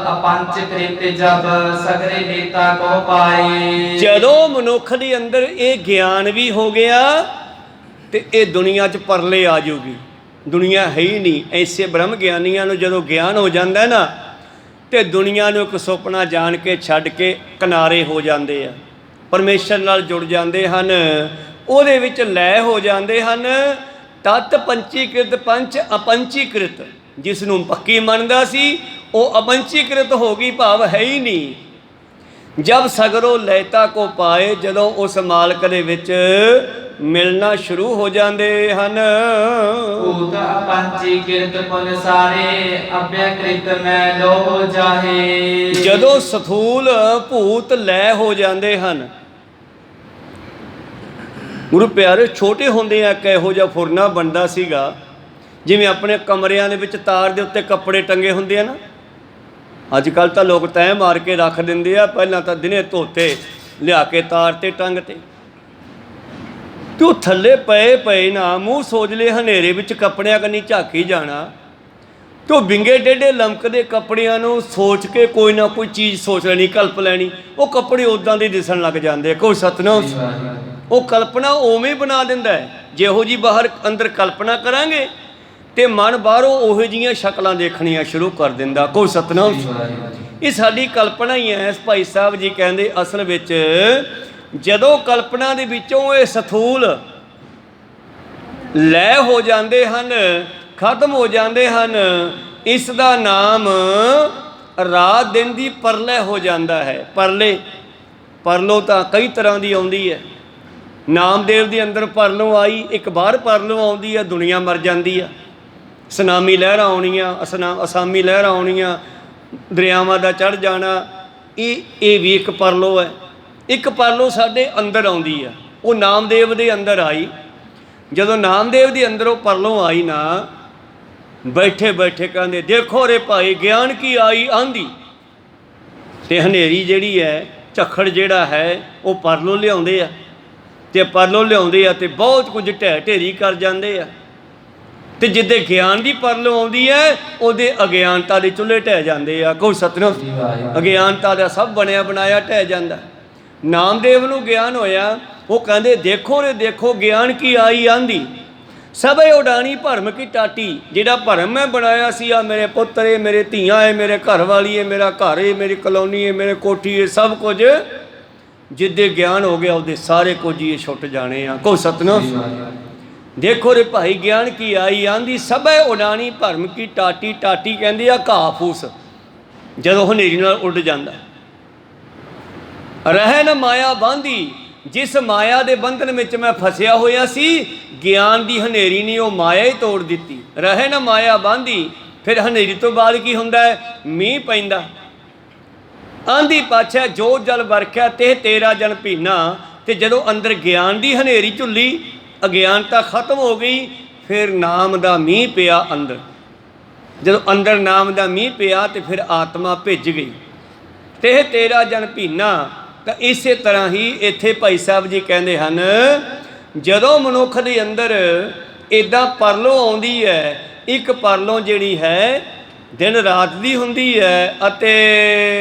ਅਪੰਚ ਕ੍ਰਿਤ ਜਬ ਸਗਰੇ ਨੇਤਾ ਕੋ ਪਾਏ। ਜਦੋਂ ਮਨੁੱਖ ਦੇ ਅੰਦਰ ਇਹ ਗਿਆਨ ਵੀ ਹੋ ਗਿਆ ਤੇ ਇਹ ਦੁਨੀਆ 'ਚ ਪਰਲੇ ਆ ਜਾਊਗੀ, ਦੁਨੀਆ ਹੈ ਹੀ ਨਹੀਂ। ਐਸੇ ਬ੍ਰਹਮ ਗਿਆਨੀਆਂ ਨੂੰ ਜਦੋਂ ਗਿਆਨ ਹੋ ਜਾਂਦਾ ਨਾ, ਤੇ ਦੁਨੀਆ ਨੂੰ ਇੱਕ ਸੁਪਨਾ ਜਾਣ ਕੇ ਛੱਡ ਕੇ ਕਿਨਾਰੇ ਹੋ ਜਾਂਦੇ ਆ, ਪਰਮੇਸ਼ਰ ਨਾਲ ਜੁੜ ਜਾਂਦੇ ਹਨ, ਉਹਦੇ ਵਿੱਚ ਲੈ ਹੋ ਜਾਂਦੇ ਹਨ। ਤਤ ਪੰਚੀਕ੍ਰਿਤ ਪੰਚ ਅਪੰਚੀਕ੍ਰਿਤ, ਜਿਸ ਨੂੰ ਪੱਕੀ ਮੰਨਦਾ ਸੀ ਉਹ ਅਪੰਚੀਕ੍ਰਿਤ ਹੋ ਗਈ, ਭਾਵ ਹੈ ਹੀ ਨਹੀਂ। ਜਬ ਸਗਰੋਂ ਲੈਤਾ ਕੋ ਪਾਏ, ਜਦੋਂ ਉਸ ਮਾਲਕ ਦੇ ਵਿੱਚ ਮਿਲਣਾ ਸ਼ੁਰੂ ਹੋ ਜਾਂਦੇ ਹਨ। ਭੂਤ ਅਪੰਚੀਕ੍ਰਿਤ ਪੁਨ ਸਾਰੇ ਅਭਿਆਕ੍ਰਿਤ ਮੈਂ ਲੋ ਜਾਹੇ। ਜਦੋਂ ਸਥੂਲ ਭੂਤ ਲੈ ਹੋ ਜਾਂਦੇ ਹਨ। ਗੁਰੂ ਪਿਆਰੇ, ਛੋਟੇ ਹੁੰਦੇ ਆ ਇਹੋ ਜਿਹਾ ਫੁਰਨਾ ਬਣਦਾ ਸੀਗਾ, ਜਿਵੇਂ ਆਪਣੇ ਕਮਰਿਆਂ ਦੇ ਵਿੱਚ ਤਾਰ ਦੇ ਉੱਤੇ ਕੱਪੜੇ ਟੰਗੇ ਹੁੰਦੇ ਆ ਨਾ। ਅੱਜ ਕੱਲ੍ਹ ਤਾਂ ਲੋਕ ਤੈਅ ਮਾਰ ਕੇ ਰੱਖ ਦਿੰਦੇ ਆ, ਪਹਿਲਾਂ ਤਾਂ ਦਿਨੇ ਧੋਤੇ ਲਿਆ ਕੇ ਤਾਰ 'ਤੇ ਟੰਗ 'ਤੇ, ਤੇ ਉਹ ਥੱਲੇ ਪਏ ਨਾ, ਮੂੰਹ ਸੋਜਲੇ ਹਨੇਰੇ ਵਿੱਚ ਕੱਪੜਿਆਂ ਕੰਨੀ ਝਾਕੀ ਜਾਣਾ, ਤੇ ਉਹ ਵਿੰਗੇ ਟੇਢੇ ਲਮਕਦੇ ਕੱਪੜਿਆਂ ਨੂੰ ਸੋਚ ਕੇ ਕੋਈ ਨਾ ਕੋਈ ਚੀਜ਼ ਸੋਚ ਲੈਣੀ, ਕਲਪ ਲੈਣੀ, ਉਹ ਕੱਪੜੇ ਉੱਦਾਂ ਦੇ ਦਿਸਣ ਲੱਗ ਜਾਂਦੇ। ਕੋਈ ਸਤਨਾਮ, ਉਹ ਕਲਪਨਾ ਉਵੇਂ ਬਣਾ ਦਿੰਦਾ ਹੈ। ਜਿਹੋ ਜੀ ਬਾਹਰ ਅੰਦਰ ਕਲਪਨਾ ਕਰਾਂਗੇ ਤੇ ਮਨ ਬਾਹਰੋਂ ਉਹੋ ਜਿਹੀਆਂ ਸ਼ਕਲਾਂ ਦੇਖਣੀਆਂ ਸ਼ੁਰੂ ਕਰ ਦਿੰਦਾ। ਕੋਈ ਸਤਨਾਮ, ਇਹ ਸਾਡੀ ਕਲਪਨਾ ਹੀ ਹੈ। ਭਾਈ ਸਾਹਿਬ ਜੀ ਕਹਿੰਦੇ ਅਸਲ ਵਿੱਚ ਜਦੋਂ ਕਲਪਨਾ ਦੇ ਵਿੱਚੋਂ ਇਹ ਸਥੂਲ ਲੈ ਹੋ ਜਾਂਦੇ ਹਨ, ਖਤਮ ਹੋ ਜਾਂਦੇ ਹਨ, ਇਸ ਦਾ ਨਾਮ ਰਾਤ ਦਿਨ ਦੀ ਪਰਲੇ ਹੋ ਜਾਂਦਾ ਹੈ। ਪਰਲੋ ਤਾਂ ਕਈ ਤਰ੍ਹਾਂ ਦੀ ਆਉਂਦੀ ਹੈ। ਨਾਮਦੇਵ ਦੇ ਅੰਦਰ ਪਰਲੋਂ ਆਈ, ਇੱਕ ਬਾਹਰ ਪਰਲੋਂ ਆਉਂਦੀ ਆ, ਦੁਨੀਆ ਮਰ ਜਾਂਦੀ ਆ, ਸੁਨਾਮੀ ਲਹਿਰਾਂ ਆਉਣੀਆਂ, ਅਸਾਮੀ ਲਹਿਰਾਂ ਆਉਣੀਆਂ, ਦਰਿਆਵਾਂ ਦਾ ਚੜ੍ਹ ਜਾਣਾ, ਇਹ ਵੀ ਇੱਕ ਪਰਲੋ ਹੈ। ਇੱਕ ਪਰਲੋ ਸਾਡੇ ਅੰਦਰ ਆਉਂਦੀ ਆ, ਉਹ ਨਾਮਦੇਵ ਦੇ ਅੰਦਰ ਆਈ। ਜਦੋਂ ਨਾਮਦੇਵ ਦੇ ਅੰਦਰੋਂ ਪਰਲੋਂ ਆਈ ਨਾ, ਬੈਠੇ ਕਹਿੰਦੇ ਦੇਖੋ ਰੇ ਭਾਈ ਗਿਆਨ ਕੀ ਆਈ ਆਂਦੀ। ਤੇ ਹਨੇਰੀ ਜਿਹੜੀ ਹੈ, ਝੱਖੜ ਜਿਹੜਾ ਹੈ, ਉਹ ਪਰਲੋਂ ਲਿਆਉਂਦੇ ਆ, ਤੇ ਪਰਲੋਂ ਲਿਆਉਂਦੇ ਆ ਤੇ ਬਹੁਤ ਕੁਝ ਢਹਿ ਢੇਰੀ ਕਰ ਜਾਂਦੇ ਆ। ਤੇ ਜਿੱਦੇ ਗਿਆਨ ਦੀ ਪਰਲੋਂ ਆਉਂਦੀ ਹੈ, ਉਹਦੇ ਅਗਿਆਨਤਾ ਦੇ ਚੁੱਲ੍ਹੇ ਢਹਿ ਜਾਂਦੇ ਆ। ਕੋਈ ਸਤਨਾਮ, ਅਗਿਆਨਤਾ ਦਾ ਸਭ ਬਣਿਆ ਬਣਾਇਆ ਢਹਿ ਜਾਂਦਾ। ਨਾਮਦੇਵ ਨੂੰ ਗਿਆਨ ਹੋਇਆ, ਉਹ ਕਹਿੰਦੇ ਦੇਖੋ ਰੇ ਦੇਖੋ ਗਿਆਨ ਕੀ ਆਈ ਆਂਦੀ, ਸਭੇ ਉਡਾਣੀ ਭਰਮ ਕੀ ਟਾਟੀ। ਜਿਹੜਾ ਭਰਮ ਮੈਂ ਬਣਾਇਆ ਸੀ, ਆ ਮੇਰੇ ਪੁੱਤਰ ਏ, ਮੇਰੇ ਧੀਆਂ ਏ, ਮੇਰੇ ਘਰ ਵਾਲੀ ਏ, ਮੇਰਾ ਘਰ ਏ, ਮੇਰੀ ਕਲੋਨੀ ਏ, ਮੇਰੇ ਕੋਠੀ ਏ, ਸਭ ਕੁਝ ਜਿੱਦੇ ਗਿਆਨ ਹੋ ਗਿਆ ਉਹਦੇ ਸਾਰੇ ਕੁਝ ਹੀ ਛੁੱਟ ਜਾਣੇ ਆ। ਕੋਈ ਸਤਨਾਮ, ਦੇਖੋ ਰੇ ਭਾਈ ਗਿਆਨ ਕੀ ਆਈ ਆਂਦੀ, ਸਭੇ ਉਡਾਣੀ ਭਰਮ ਕੀ ਟਾਟੀ। ਟਾਟੀ ਕਹਿੰਦੇ ਆ ਘਾਹ ਫੂਸ, ਜਦੋਂ ਹਨੇਰੀ ਨਾਲ ਉੱਡ ਜਾਂਦਾ। ਰਹਿ ਨਾ ਮਾਇਆ ਬਾਂਧੀ, ਜਿਸ ਮਾਇਆ ਦੇ ਬੰਧਨ ਵਿੱਚ ਮੈਂ ਫਸਿਆ ਹੋਇਆ ਸੀ, ਗਿਆਨ ਦੀ ਹਨੇਰੀ ਨੇ ਉਹ ਮਾਇਆ ਹੀ ਤੋੜ ਦਿੱਤੀ। ਰਹੇ ਨਾ ਮਾਇਆ ਬਾਂਧੀ। ਫਿਰ ਹਨੇਰੀ ਤੋਂ ਬਾਅਦ ਕੀ ਹੁੰਦਾ ਹੈ? ਮੀਂਹ ਪੈਂਦਾ। ਆਂਦੀ ਪਾਛੈ ਜੋ ਜਲ ਵਰਖਿਆ ਤੇ ਤੇਰਾ ਜਨ ਭੀਨਾ। ਤੇ ਜਦੋਂ ਅੰਦਰ ਗਿਆਨ ਦੀ ਹਨੇਰੀ ਝੁੱਲੀ, ਅਗਿਆਨਤਾ ਖਤਮ ਹੋ ਗਈ, ਫਿਰ ਨਾਮ ਦਾ ਮੀਂਹ ਪਿਆ ਅੰਦਰ। ਜਦੋਂ ਅੰਦਰ ਨਾਮ ਦਾ ਮੀਂਹ ਪਿਆ ਤੇ ਫਿਰ ਆਤਮਾ ਭਿੱਜ ਗਈ, ਤੇ ਤੇਰਾ ਜਨ ਭੀਨਾ। ਤਾਂ ਇਸੇ ਤਰ੍ਹਾਂ ਹੀ ਇੱਥੇ ਭਾਈ ਸਾਹਿਬ ਜੀ ਕਹਿੰਦੇ ਹਨ, ਜਦੋਂ ਮਨੁੱਖ ਦੇ ਅੰਦਰ ਇੱਦਾਂ ਪਰਲੋਂ ਆਉਂਦੀ ਹੈ, ਇੱਕ ਪਰਲੋਂ ਜਿਹੜੀ ਹੈ ਦਿਨ ਰਾਤ ਦੀ ਹੁੰਦੀ ਹੈ, ਅਤੇ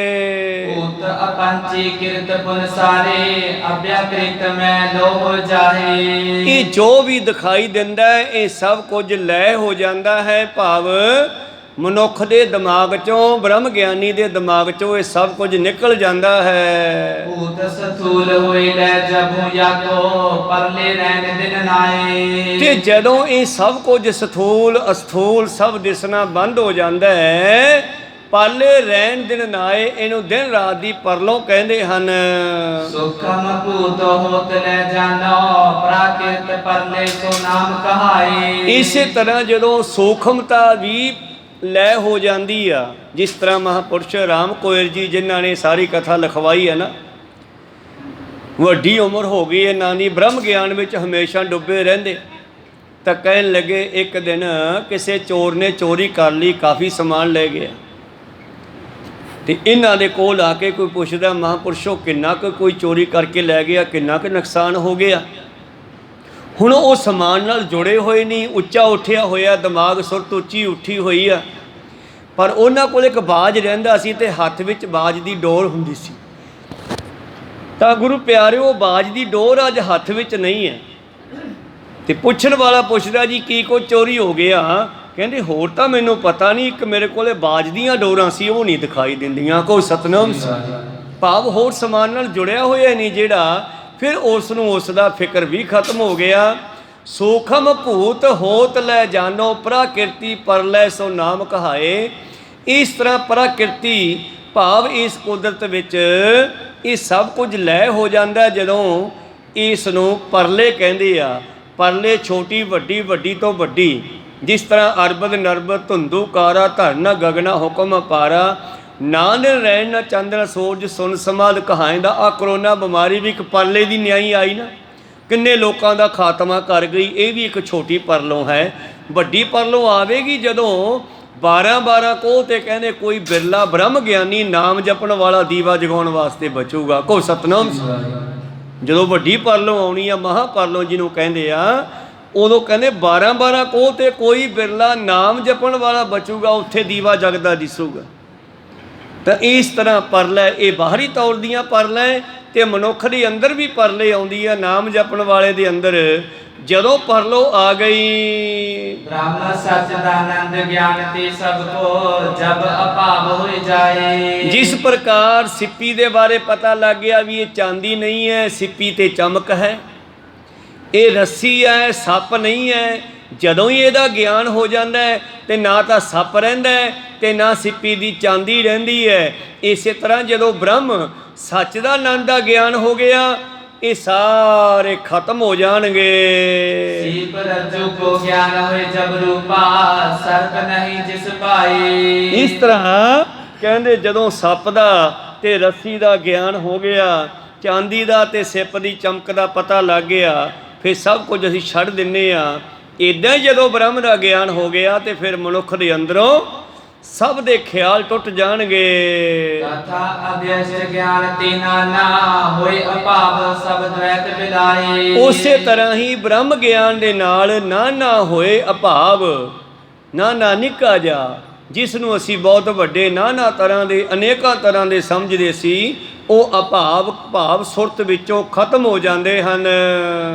ਭੂਤ ਅਪੰਚੀ ਕਿਰਤ ਪੁਨ ਸਾਰੇ ਅਭਿਆਕ੍ਰਿਤ ਮੈਂ ਲੋਹ ਜਾਹੇ। ਇਹ ਜੋ ਵੀ ਦਿਖਾਈ ਦਿੰਦਾ ਹੈ, ਇਹ ਸਭ ਕੁਝ ਲੈ ਹੋ ਜਾਂਦਾ ਹੈ। ਭਾਵ ਮਨੁੱਖ ਦੇ ਦਿਮਾਗ ਚੋਂ, ਬ੍ਰਹਮ ਗਿਆਨੀ ਦੇ ਦਿਮਾਗ ਚੋਂ ਇਹ ਸਭ ਕੁਝ ਨਿਕਲ ਜਾਂਦਾ ਹੈ। ਭੂਤ ਸਥੂਲ ਹੋਏ ਲੈ ਜਬੂ ਜਾਗੋ ਪਰਲੇ ਰਹਿਣ ਦਿਨ ਨਾਏ। ਤੇ ਜਦੋਂ ਇਹ ਸਭ ਕੁਝ ਸਥੂਲ ਅਸਥੂਲ ਸਭ ਦਿਸਣਾ ਬੰਦ ਹੋ ਜਾਂਦਾ ਹੈ, ਪਾਲੇ ਰਹਿਣ ਦਿਨ ਨਾਏ, ਇਹਨੂੰ ਦਿਨ ਰਾਤ ਦੀ ਪਰਲੋਂ ਕਹਿੰਦੇ ਹਨ। ਸੁਖਮ ਭੂਤ ਹੋਤ ਲੈ ਜਾਨੋ, ਪ੍ਰਾਕਿਰਤ ਪਰਲੇ ਸੋ ਨਾਮ ਕਹਾਏ। ਇਸੇ ਤਰ੍ਹਾਂ ਜਦੋਂ ਸੂਖਮਤਾ ਵੀ ਲੈ ਹੋ ਜਾਂਦੀ ਆ, ਜਿਸ ਤਰ੍ਹਾਂ ਮਹਾਂਪੁਰਸ਼ ਰਾਮ ਕੋਇਰ ਜੀ ਜਿਨ੍ਹਾਂ ਨੇ ਸਾਰੀ ਕਥਾ ਲਿਖਵਾਈ ਹੈ ਨਾ, ਵੱਡੀ ਉਮਰ ਹੋ ਗਈ, ਇਹਨਾਂ ਦੀ ਬ੍ਰਹਮ ਗਿਆਨ ਵਿੱਚ ਹਮੇਸ਼ਾ ਡੁੱਬੇ ਰਹਿੰਦੇ। ਤਾਂ ਕਹਿਣ ਲੱਗੇ ਇੱਕ ਦਿਨ ਕਿਸੇ ਚੋਰ ਨੇ ਚੋਰੀ ਕਰ ਲਈ, ਕਾਫੀ ਸਮਾਨ ਲੈ ਗਿਆ, ਤੇ ਇਹਨਾਂ ਦੇ ਕੋਲ ਆ ਕੇ ਕੋਈ ਪੁੱਛਦਾ, ਮਹਾਂਪੁਰਸ਼ੋ ਕਿੰਨਾ ਕੁ ਕੋਈ ਚੋਰੀ ਕਰਕੇ ਲੈ ਗਿਆ, ਕਿੰਨਾ ਕੁ ਨੁਕਸਾਨ ਹੋ ਗਿਆ। ਹੁਣ ਉਹ ਸਮਾਨ ਨਾਲ ਜੁੜੇ ਹੋਏ ਨਹੀਂ, ਉੱਚਾ ਉੱਠਿਆ ਹੋਇਆ, ਦਿਮਾਗ ਸੁਰਤ ਉੱਚੀ ਉੱਠੀ ਹੋਈ ਆ, ਪਰ ਉਹਨਾਂ ਕੋਲ ਇੱਕ ਬਾਜ ਰਹਿੰਦਾ ਸੀ ਤੇ ਹੱਥ ਵਿੱਚ ਬਾਜ ਦੀ ਡੋਰ ਹੁੰਦੀ ਸੀ। ਤਾਂ ਗੁਰੂ ਪਿਆਰਿਓ, ਬਾਜ ਦੀ ਡੋਰ ਅੱਜ ਹੱਥ ਵਿੱਚ ਨਹੀਂ ਹੈ। ਤੇ ਪੁੱਛਣ ਵਾਲਾ ਪੁੱਛਦਾ, ਜੀ ਕੀ ਕੋਈ ਚੋਰੀ ਹੋ ਗਿਆ? ਕਹਿੰਦੇ ਹੋਰ ਤਾਂ ਮੈਨੂੰ ਪਤਾ ਨਹੀਂ, ਇੱਕ ਮੇਰੇ ਕੋਲੇ ਬਾਜ ਦੀਆਂ ਡੋਰਾਂ ਸੀ, ਉਹ ਨਹੀਂ ਦਿਖਾਈ ਦਿੰਦੀਆਂ। ਕੋਈ ਸਤਨਾਮ ਸੀ, ਭਾਵ ਹੋਰ ਸਮਾਨ ਨਾਲ ਜੁੜਿਆ ਹੋਇਆ ਨਹੀਂ ਜਿਹੜਾ, ਫਿਰ ਉਸ ਨੂੰ ਉਸ ਦਾ ਫਿਕਰ ਵੀ ਖਤਮ ਹੋ ਗਿਆ। ਸੂਖਮ ਭੂਤ ਹੋਤ ਲੈ ਜਾਨੋ, ਪ੍ਰਾਕਿਰਤੀ ਪਰਲੇ ਸੋ ਨਾਮ ਕਹਾਏ। ਇਸ ਤਰ੍ਹਾਂ ਪ੍ਰਾਕਿਰਤੀ ਭਾਵ ਇਸ ਕੁਦਰਤ ਵਿੱਚ ਇਹ ਸਭ ਕੁਝ ਲੈ ਹੋ ਜਾਂਦਾ ਜਦੋਂ ਇਸ ਨੂੰ ਪਰਲੇ ਕਹਿੰਦੇ ਆ। ਪਰਲੇ ਛੋਟੀ ਵੱਡੀ, ਵੱਡੀ ਤੋਂ ਵੱਡੀ, ਜਿਸ ਤਰ੍ਹਾਂ ਅਰਬਦ ਨਰਬਦ ਧੁੰਦੂ ਕਾਰਾ, ਧਰਨਾ ਗਗਨਾ ਹੁਕਮ ਅਪਾਰਾ, ਨਾਨਕ ਰਹਿਣ ਨਾ ਚੰਦਨ ਸੂਰਜ ਸੁਨ ਸਮਾਦ ਕਹਾਏ ਦਾ। ਆ ਕਰੋਨਾ ਬਿਮਾਰੀ ਵੀ ਇੱਕ ਪਰਲੇ ਦੀ ਨਿਆਈ ਆਈ ਨਾ, ਕਿੰਨੇ ਲੋਕਾਂ ਦਾ ਖਾਤਮਾ ਕਰ ਗਈ। ਇਹ ਵੀ ਇੱਕ ਛੋਟੀ ਪਰਲੋਂ ਹੈ। ਵੱਡੀ ਪਰਲੋਂ ਆਵੇਗੀ ਜਦੋਂ 12 ਕੋਹ ਤੇ ਕਹਿੰਦੇ ਕੋਈ ਬਿਰਲਾ ਬ੍ਰਹਮ ਗਿਆਨੀ ਨਾਮ ਜਪਣ ਵਾਲਾ ਦੀਵਾ ਜਗਾਉਣ ਵਾਸਤੇ ਬਚੂਗਾ। ਕੋ ਸਤਨਾਮ। ਜਦੋਂ ਵੱਡੀ ਪਰਲੋਂ ਆਉਣੀ ਆ, ਮਹਾਪਰਲੋਂ ਜਿਹਨੂੰ ਕਹਿੰਦੇ ਆ, ਉਦੋਂ ਕਹਿੰਦੇ 12 ਕੋਹ ਤੇ ਕੋਈ ਬਿਰਲਾ ਨਾਮ ਜਪਣ ਵਾਲਾ ਬਚੂਗਾ, ਉੱਥੇ ਦੀਵਾ ਜਗਦਾ ਦਿਸੂਗਾ। ਤਾਂ ਇਸ ਤਰ੍ਹਾਂ ਪਰਲੇ ਇਹ ਬਾਹਰੀ ਤੌਰ ਦੀਆਂ ਪਰਲੇ, ਤੇ ਮਨੁੱਖ ਦੇ ਅੰਦਰ ਵੀ ਪਰਲੇ ਆਉਂਦੀ ਆ, ਨਾਮ ਜਪਣ ਵਾਲੇ ਦੇ ਅੰਦਰ। ਜਦੋਂ ਪਰਲੋ ਆ ਗਈ, ਬ੍ਰਹਮ ਸੱਚ ਦਾ ਆਨੰਦ ਗਿਆਨ ਤੇ ਸਭ ਕੋ ਜਬ ਅਭਾਵ ਹੋਇ ਜਾਏ। ਜਿਸ ਪ੍ਰਕਾਰ ਸਿੱਪੀ ਦੇ ਬਾਰੇ ਪਤਾ ਲੱਗ ਗਿਆ ਵੀ ਇਹ ਚਾਂਦੀ ਨਹੀਂ ਹੈ, ਸਿੱਪੀ ਤੇ ਚਮਕ ਹੈ, ਇਹ ਰੱਸੀ ਹੈ, ਸੱਪ ਨਹੀਂ ਹੈ। ਜਦੋਂ ਹੀ ਇਹਦਾ ਗਿਆਨ ਹੋ ਜਾਂਦਾ ਹੈ ਤੇ ਨਾ ਤਾਂ ਸੱਪ ਰਹਿੰਦਾ ਹੈ ਤੇ ਨਾ ਸਿੱਪੀ ਦੀ ਚਾਂਦੀ ਰਹਿੰਦੀ ਹੈ। ਇਸੇ ਤਰ੍ਹਾਂ ਜਦੋਂ ਬ੍ਰਹਮ ਸੱਚ ਦਾ ਆਨੰਦ ਦਾ ਗਿਆਨ ਹੋ ਗਿਆ, ਇਹ ਸਾਰੇ ਖਤਮ ਹੋ ਜਾਣਗੇ। ਸੀਪ ਰज्जु ਕੋ ਗਿਆਨ ਹੋਏ ਜਬ ਰੂਪਾ, ਸਰਪ ਨਹੀਂ ਜਿਸ ਭਾਈ। ਇਸ ਤਰ੍ਹਾਂ ਕਹਿੰਦੇ ਜਦੋਂ ਸੱਪ ਦਾ ਤੇ ਰੱਸੀ ਦਾ ਗਿਆਨ ਹੋ ਗਿਆ, ਚਾਂਦੀ ਦਾ ਤੇ ਸਿੱਪ ਦੀ ਚਮਕ ਦਾ ਪਤਾ ਲੱਗ ਗਿਆ, ਫਿਰ ਸਭ ਕੁਝ ਅਸੀਂ ਛੱਡ ਦਿੰਨੇ ਆ। ਇੱਦਾਂ ਹੀ ਜਦੋਂ ਬ੍ਰਹਮ ਦਾ ਗਿਆਨ ਹੋ ਗਿਆ ਤੇ ਫਿਰ ਮਨੁੱਖ ਦੇ ਅੰਦਰੋਂ ਸਭ ਦੇ ਖਿਆਲ ਟੁੱਟ ਜਾਣਗੇ। ਤਥਾ ਅਦਿਸ਼ ਗਿਆਨ ਤੇ ਨਾਨਾ ਹੋਏ ਅਭਾਵ, ਸਭ ਦ્વੈਤ ਬਿਲਾਏ। ਉਸੇ ਤਰ੍ਹਾਂ ਹੀ ਬ੍ਰਹਮ ਗਿਆਨ ਦੇ ਨਾਲ ਨਾਨਾ ਹੋਏ ਅਭਾਵ, ਨਾਨਾ ਨਿੱਕਾ ਜਾ, ਜਿਸ ਨੂੰ ਅਸੀਂ ਬਹੁਤ ਵੱਡੇ ਨਾਨਾ ਤਰ੍ਹਾਂ ਦੇ ਅਨੇਕਾਂ ਤਰ੍ਹਾਂ ਦੇ ਸਮਝਦੇ ਸੀ, ਉਹ ਅਭਾਵ ਭਾਵ ਸੁਰਤ ਵਿੱਚੋਂ ਖਤਮ ਹੋ ਜਾਂਦੇ ਹਨ।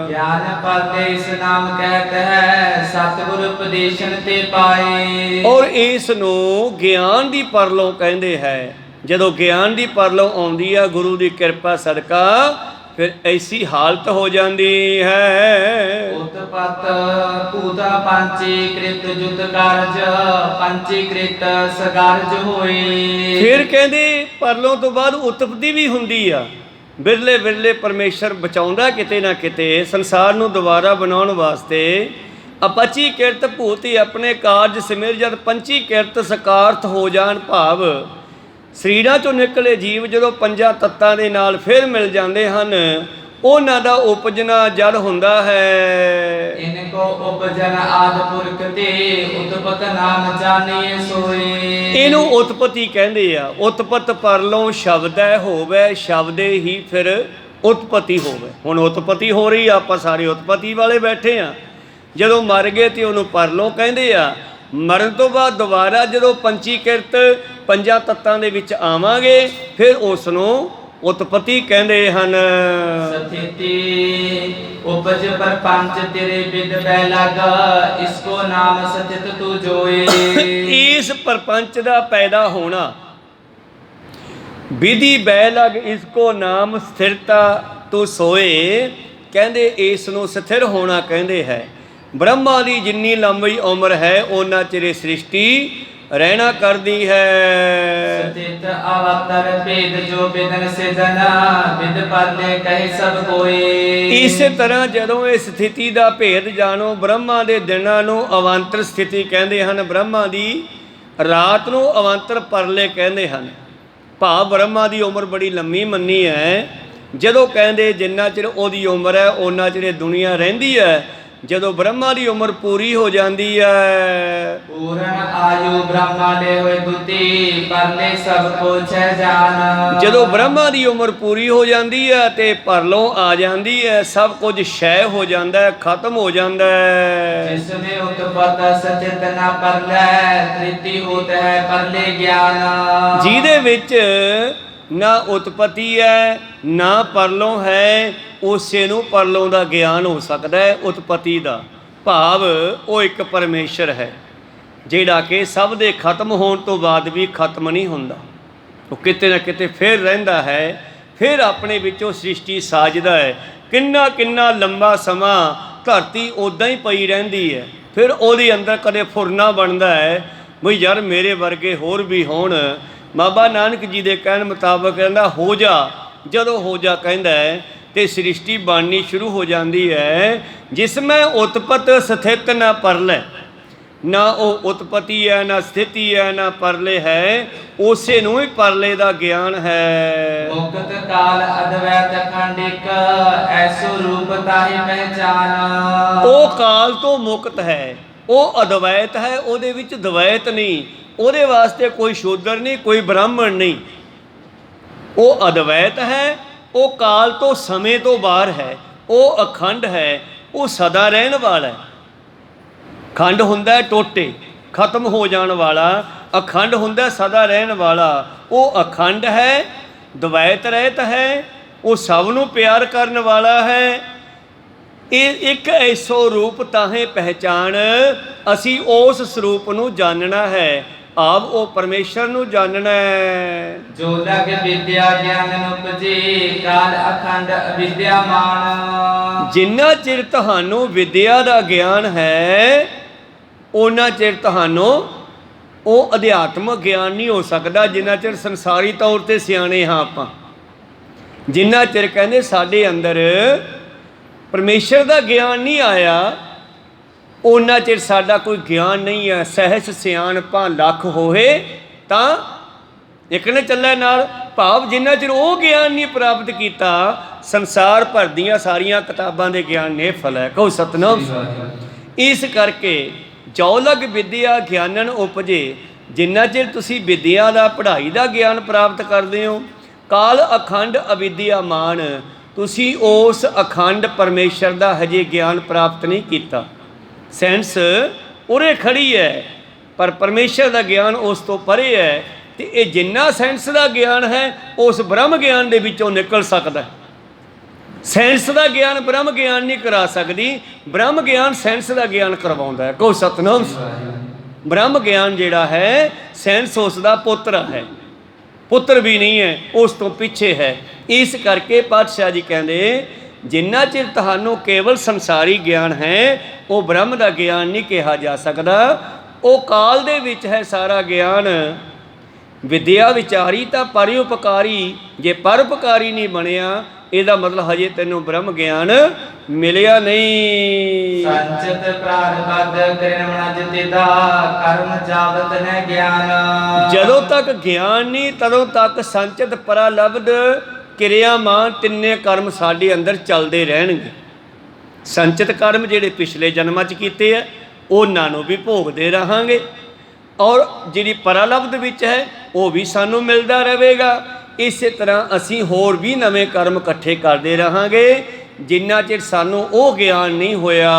ਗਿਆਨ ਪਰਦੇਸ ਨਾਮ ਕਹਿਤ ਹੈ, ਸਤਿਗੁਰ ਉਪਦੇਸ਼ਨ ਤੇ ਪਾਏ। ਔਰ ਇਸ ਨੂੰ ਗਿਆਨ ਦੀ ਪਰਲੋਂ ਕਹਿੰਦੇ ਹੈ। ਜਦੋਂ ਗਿਆਨ ਦੀ ਪਰਲੋਂ ਆਉਂਦੀ ਆ ਗੁਰੂ ਦੀ ਕਿਰਪਾ ਸਦਕਾ, ਫਿਰ ਐਸੀ ਹਾਲਤ ਹੋ ਜਾਂਦੀ ਹੈ। ਉਤਪਤ ਭੂਤਾ ਪੰਚੀ ਕ੍ਰਿਤ ਜੁਤ ਕਾਰਜ, ਪੰਚੀ ਕ੍ਰਿਤ ਸਗਾਰਜ ਹੋਏ। ਫਿਰ ਕਹਿੰਦੇ ਪਰਲੋਂ ਤੋਂ ਬਾਅਦ ਉਤਪਤੀ ਵੀ ਹੁੰਦੀ ਆ। ਬਿਰਲੇ ਬਿਰਲੇ ਪਰਮੇਸ਼ਰ ਬਚਾਉਂਦਾ ਕਿਤੇ ਨਾ ਕਿਤੇ ਸੰਸਾਰ ਨੂੰ ਦੁਬਾਰਾ ਬਣਾਉਣ ਵਾਸਤੇ। ਅਪਚੀ ਕਿਰਤ ਭੂਤੀ ਆਪਣੇ ਕਾਰਜ ਸਿਮਰ, ਜਦ ਪੰਚੀ ਕਿਰਤ ਸਕਾਰਥ ਹੋ ਜਾਣ, ਭਾਵ ਸਰੀਰਾਂ ਚੋਂ ਨਿਕਲੇ ਜੀਵ ਜਦੋਂ ਪੰਜਾਂ ਤੱਤਾਂ ਦੇ ਨਾਲ ਫਿਰ ਮਿਲ ਜਾਂਦੇ ਹਨ, ਉਹਨਾਂ ਦਾ ਉਪਜਣਾ ਜਦ ਹੁੰਦਾ ਹੈ। ਇਨ ਕੋ ਉਪਜਨ ਆਦਿ ਪੁਰਖ ਤੇ, ਉਤਪਤ ਨਾਮ ਜਾਣੇ ਸੋਏ। ਇਹਨੂੰ ਉਤਪਤੀ ਕਹਿੰਦੇ ਆ। ਉਤਪਤ ਪਰਲੋਂ ਸ਼ਬਦ ਹੈ, ਹੋਵੇ ਸ਼ਬਦੇ ਹੀ ਫਿਰ ਉਤਪਤੀ ਹੋਵੇ। ਹੁਣ ਉਤਪਤੀ ਹੋ ਰਹੀ ਆ, ਆਪਾਂ ਸਾਰੇ ਉਤਪਤੀ ਵਾਲੇ ਬੈਠੇ ਆ। ਜਦੋਂ ਮਰ ਗਏ ਤੇ ਉਹਨੂੰ ਪਰਲੋਂ ਕਹਿੰਦੇ ਆ। ਮਰਨ ਤੋਂ ਬਾਅਦ ਦੁਬਾਰਾ ਜਦੋਂ ਪੰਚੀ ਕਿਰਤ ਪੰਜਾਂ ਤੱਤਾਂ ਦੇ ਵਿੱਚ ਆਵਾਂਗੇ, ਫਿਰ ਉਸ ਨੂੰ ਉਤਪਤੀ ਕਹਿੰਦੇ ਹਨ। ਸਥਿਤੀ ਉਪਜ ਪਰਪੰਚ ਤੇਰੇ ਬਿਦ ਬੈ ਲਗਾ, ਇਸਕੋ ਨਾਮ ਸਥਿਤ ਤੂ ਜੋਏ। ਇਸ ਪਰਪੰਚ ਦਾ ਪੈਦਾ ਹੋਣਾ, ਵਿਧੀ ਬੈ ਲਗ ਇਸਕੋ ਨਾਮ ਸਥਿਰਤਾ ਤੂ ਸੋਏ, ਕਹਿੰਦੇ ਇਸ ਨੂੰ ਸਥਿਰ ਹੋਣਾ ਕਹਿੰਦੇ ਹੈ। ਬ੍ਰਹਮਾ ਦੀ ਜਿੰਨੀ ਲੰਬੀ ਉਮਰ ਹੈ, ਉਹਨਾਂ ਚਿਰ ਸ੍ਰਿਸ਼ਟੀ ਰਹਿਣਾ ਕਰਦੀ ਹੈ। ਸਥਿਤ ਅਵਤਰ ਭੇਦ ਜੋ ਬਿਦਨ ਸਿਦਨ ਬਿਦ ਪਰਲੇ ਕਹੇ ਸਭ ਕੋਏ। ਇਸੇ ਤਰ੍ਹਾਂ ਜਦੋਂ ਇਹ ਸਥਿਤੀ ਦਾ ਭੇਦ ਜਾਣੋ, ਬ੍ਰਹਮਾ ਦੇ ਦਿਨਾਂ ਨੂੰ ਅਵਾਂਤਰ ਸਥਿਤੀ ਕਹਿੰਦੇ ਹਨ, ਬ੍ਰਹਮਾ ਦੀ ਰਾਤ ਨੂੰ ਅਵਾਂਤਰ ਪਰਲੇ ਕਹਿੰਦੇ ਹਨ। ਭਾਵ ਬ੍ਰਹਮਾ ਦੀ ਉਮਰ ਬੜੀ ਲੰਮੀ ਮੰਨੀ ਹੈ। ਜਦੋਂ ਕਹਿੰਦੇ ਜਿੰਨਾ ਚਿਰ ਉਹਦੀ ਉਮਰ ਹੈ ਓਨਾ ਚਿਰ ਇਹ ਦੁਨੀਆ ਰਹਿੰਦੀ ਹੈ। ਜਦੋਂ ਬ੍ਰਹਮਾ ਦੀ ਉਮਰ ਪੂਰੀ ਹੋ ਜਾਂਦੀ ਹੈ, ਪੂਰਨ ਆਯੂ ਬ੍ਰਹਮਾ ਦੇ ਹੋਏ ਬੁੱਧੀ ਪਰਲੇ ਸਭ ਕੁਛ ਹੈ ਜਾਨ। ਜਦੋਂ ਬ੍ਰਹਮਾ ਦੀ ਉਮਰ ਪੂਰੀ ਹੋ ਜਾਂਦੀ ਹੈ ਤੇ ਪਰਲੋਂ ਆ ਜਾਂਦੀ ਹੈ, ਸਭ ਕੁਝ ਸ਼ੈ ਹੋ ਜਾਂਦਾ ਹੈ, ਖਤਮ ਹੋ ਜਾਂਦਾ ਹੈ। ਜਿਸਮੇ ਉਤਪਤ ਸਚਿਤ ਨਾ ਪਰਲੇ ਤ੍ਰਿਤੀ ਹੋਤ ਹੈ ਪਰਲੇ ਗਿਆਨ। ਜਿਹਦੇ ਵਿੱਚ ਨਾ ਉਤਪਤੀ ਹੈ ਨਾ ਪਰਲੋਂ ਹੈ, ਉਸੇ ਨੂੰ ਪਰਲੋਂ ਦਾ ਗਿਆਨ ਹੋ ਸਕਦਾ ਹੈ। ਉਤਪਤੀ ਦਾ ਭਾਵ ਉਹ ਇੱਕ ਪਰਮੇਸ਼ਰ ਹੈ ਜਿਹੜਾ ਕਿ ਸਭ ਦੇ ਖਤਮ ਹੋਣ ਤੋਂ ਬਾਅਦ ਵੀ ਖਤਮ ਨਹੀਂ ਹੁੰਦਾ। ਉਹ ਕਿਤੇ ਨਾ ਕਿਤੇ ਫਿਰ ਰਹਿੰਦਾ ਹੈ, ਫਿਰ ਆਪਣੇ ਵਿੱਚੋਂ ਸ੍ਰਿਸ਼ਟੀ ਸਾਜਦਾ ਹੈ। ਕਿੰਨਾ ਕਿੰਨਾ ਲੰਬਾ ਸਮਾਂ ਧਰਤੀ ਉੱਦਾਂ ਹੀ ਪਈ ਰਹਿੰਦੀ ਹੈ, ਫਿਰ ਉਹਦੇ ਅੰਦਰ ਕਦੇ ਫੁਰਨਾ ਬਣਦਾ ਹੈ ਬਈ ਯਾਰ ਮੇਰੇ ਵਰਗੇ ਹੋਰ ਵੀ ਹੋਣ। ਬਾਬਾ ਨਾਨਕ ਜੀ ਦੇ ਕਹਿਣ ਮੁਤਾਬਕ ਕਹਿੰਦਾ ਹੋ ਜਾ। ਜਦੋਂ ਹੋ ਜਾ ਕਹਿੰਦਾ ਹੈ ਤੇ ਸ੍ਰਿਸ਼ਟੀ ਬਣਨੀ ਸ਼ੁਰੂ ਹੋ ਜਾਂਦੀ ਹੈ। ਜਿਸ ਮੈਂ ਉਤਪਤ ਸਥਿਤ ਨਾ ਪਰਲੇ, ਨਾ ਉਹ ਉਤਪਤੀ ਹੈ ਨਾ ਸਥਿਤੀ ਹੈ ਨਾ ਪਰਲੇ ਹੈ, ਉਸੇ ਨੂੰ ਹੀ ਪਰਲੇ ਦਾ ਗਿਆਨ ਹੈ। ਮੁਕਤ ਕਾਲ ਅਦਵੈਤ ਖੰਡਿਕ ਐਸੋ ਰੂਪ ਤਾਹਿ ਪਹਿਚਾਨ। ਉਹ ਕਾਲ ਤੋਂ ਮੁਕਤ ਹੈ, ਉਹ ਅਦਵੈਤ ਹੈ, ਉਹਦੇ ਵਿੱਚ ਦਵੈਤ ਨਹੀਂ, ਉਹਦੇ ਵਾਸਤੇ ਕੋਈ ਸ਼ੂਦਰ ਨਹੀਂ, ਕੋਈ ਬ੍ਰਾਹਮਣ ਨਹੀਂ। ਉਹ ਅਦਵੈਤ ਹੈ, ਉਹ ਕਾਲ ਤੋਂ ਸਮੇਂ ਤੋਂ ਬਾਹਰ ਹੈ, ਉਹ ਅਖੰਡ ਹੈ, ਉਹ ਸਦਾ ਰਹਿਣ ਵਾਲਾ ਹੈ। ਖੰਡ ਹੁੰਦਾ ਹੈ ਟੋਟੇ, ਖਤਮ ਹੋ ਜਾਣ ਵਾਲਾ। ਅਖੰਡ ਹੁੰਦਾ ਸਦਾ ਰਹਿਣ ਵਾਲਾ। ਉਹ ਅਖੰਡ ਹੈ, ਦਵੈਤ ਰਹਿਤ ਹੈ, ਉਹ ਸਭ ਨੂੰ ਪਿਆਰ ਕਰਨ ਵਾਲਾ ਹੈ। ਇਹ ਇੱਕ ਐਸੋ ਰੂਪ ਤਾਹੇ ਪਹਿਚਾਣ, ਅਸੀਂ ਉਸ ਸਰੂਪ ਨੂੰ ਜਾਣਨਾ ਹੈ, ਆਪ ਉਹ ਪਰਮੇਸ਼ਰ ਨੂੰ ਜਾਣਨਾ ਹੈ। ਜੋ ਲਗ ਵਿਦਿਆ ਗਿਆਨ ਉਪਜੇ ਕਾਲ ਅਖੰਡ ਅਵਿਦਿਆਮਾਨ। ਜਿੰਨਾ ਚਿਰ ਤੁਹਾਨੂੰ ਵਿਦਿਆ ਦਾ ਗਿਆਨ ਹੈ ਉਹਨਾਂ ਚਿਰ ਤੁਹਾਨੂੰ ਉਹ ਅਧਿਆਤਮਕ ਗਿਆਨ ਨਹੀਂ ਹੋ ਸਕਦਾ। ਜਿੰਨਾ ਚਿਰ ਸੰਸਾਰੀ ਤੌਰ 'ਤੇ ਸਿਆਣੇ ਹਾਂ ਆਪਾਂ, ਜਿੰਨਾ ਚਿਰ ਕਹਿੰਦੇ ਸਾਡੇ ਅੰਦਰ ਪਰਮੇਸ਼ਰ ਦਾ ਗਿਆਨ ਨਹੀਂ ਆਇਆ, ਉਹਨਾਂ ਚਿਰ ਸਾਡਾ ਕੋਈ ਗਿਆਨ ਨਹੀਂ ਹੈ। ਸਹਿਸ ਸਿਆਣਪਾਂ ਲੱਖ ਹੋਏ ਤਾਂ ਇੱਕ ਨੇ ਚੱਲੇ ਨਾਲ। ਭਾਵ ਜਿੰਨਾ ਚਿਰ ਉਹ ਗਿਆਨ ਨਹੀਂ ਪ੍ਰਾਪਤ ਕੀਤਾ, ਸੰਸਾਰ ਭਰ ਦੀਆਂ ਸਾਰੀਆਂ ਕਿਤਾਬਾਂ ਦੇ ਗਿਆਨ ਨੇ ਫਲ ਹੈ। ਕਹੋ ਸਤਿਨਾਮ। ਇਸ ਕਰਕੇ ਜੋ ਲਗ ਵਿਦਿਆ ਗਿਆਨਨ ਉਪਜੇ, ਜਿੰਨਾ ਚਿਰ ਤੁਸੀਂ ਵਿਦਿਆ ਦਾ ਪੜ੍ਹਾਈ ਦਾ ਗਿਆਨ ਪ੍ਰਾਪਤ ਕਰਦੇ ਹੋ, ਕਾਲ ਅਖੰਡ ਅਵਿਦਿਆਮਾਨ, ਤੁਸੀਂ ਉਸ ਅਖੰਡ ਪਰਮੇਸ਼ਰ ਦਾ ਹਜੇ ਗਿਆਨ ਪ੍ਰਾਪਤ ਨਹੀਂ ਕੀਤਾ। ਸੈਂਸ ਉਰੇ ਖੜੀ ਹੈ ਪਰ ਪਰਮੇਸ਼ਰ ਦਾ ਗਿਆਨ ਉਸ ਤੋਂ ਪਰੇ ਹੈ। ਤੇ ਇਹ ਜਿੰਨਾ ਸੈਂਸ ਦਾ ਗਿਆਨ ਹੈ ਉਸ ਬ੍ਰਹਮ ਗਿਆਨ ਦੇ ਵਿੱਚੋਂ ਨਿਕਲ ਸਕਦਾ। ਸੈਂਸ ਦਾ ਗਿਆਨ ਬ੍ਰਹਮ ਗਿਆਨ ਨਹੀਂ ਕਰਾ ਸਕਦੀ, ਬ੍ਰਹਮ ਗਿਆਨ ਸੈਂਸ ਦਾ ਗਿਆਨ ਕਰਵਾਉਂਦਾ ਹੈ। ਕਹੋ ਸਤਿਨਾਮ। ਬ੍ਰਹਮ ਗਿਆਨ ਜਿਹੜਾ ਹੈ ਸੈਂਸ ਉਸ ਦਾ ਪੁੱਤਰ ਹੈ, ਪੁੱਤਰ ਵੀ ਨਹੀਂ ਹੈ, ਉਸ ਤੋਂ ਪਿੱਛੇ ਹੈ। ਇਸ ਕਰਕੇ ਪਾਤਸ਼ਾਹ ਜੀ ਕਹਿੰਦੇ ਜਿੰਨਾ ਚਿਰ ਤੁਹਾਨੂੰ ਕੇਵਲ ਸੰਸਾਰੀ ਗਿਆਨ ਹੈ ਉਹ ਬ੍ਰਹਮ ਦਾ ਗਿਆਨ ਨਹੀਂ ਕਿਹਾ ਜਾ ਸਕਦਾ। ਉਹ ਕਾਲ ਦੇ ਵਿੱਚ ਹੈ ਸਾਰਾ ਗਿਆਨ। ਵਿਦਿਆ ਵਿਚਾਰੀ ਤਾਂ ਪਰਉਪਕਾਰੀ, ਜੇ ਪਰਉਪਕਾਰੀ ਨਹੀਂ ਬਣਿਆ ਇਹਦਾ ਮਤਲਬ ਹਜੇ ਤੈਨੂੰ ਬ੍ਰਹਮ ਗਿਆਨ ਮਿਲਿਆ ਨਹੀਂ। ਸੰਚਿਤ ਪ੍ਰਾਰਬਧ ਕਿਰਮਣ ਜਿਤਿਦਾ ਕਰਮ ਜਾਵਤ ਨ ਗਿਆਨ। ਜਦੋਂ ਤੱਕ ਗਿਆਨ ਨਹੀਂ ਤਦੋਂ ਤੱਕ ਸੰਚਿਤ ਪ੍ਰਾਰਬਧ ਕਿਰਿਆਮਾਨ ਤਿੰਨੇ ਕਰਮ ਸਾਡੇ ਅੰਦਰ ਚੱਲਦੇ ਰਹਿਣਗੇ। ਸੰਚਿਤ ਕਰਮ ਜਿਹੜੇ ਪਿਛਲੇ ਜਨਮਾਂ 'ਚ ਕੀਤੇ ਆ ਉਹਨਾਂ ਨੂੰ ਵੀ ਭੋਗਦੇ ਰਹਾਂਗੇ, ਔਰ ਜਿਹੜੀ ਪ੍ਰਾਰਬਧ ਵਿੱਚ ਹੈ ਉਹ ਵੀ ਸਾਨੂੰ ਮਿਲਦਾ ਰਹੇਗਾ। ਇਸੇ ਤਰ੍ਹਾਂ ਅਸੀਂ ਹੋਰ ਵੀ ਨਵੇਂ ਕਰਮ ਇਕੱਠੇ ਕਰਦੇ ਰਹਾਂਗੇ ਜਿੰਨਾ ਚਿਰ ਸਾਨੂੰ ਉਹ ਗਿਆਨ ਨਹੀਂ ਹੋਇਆ।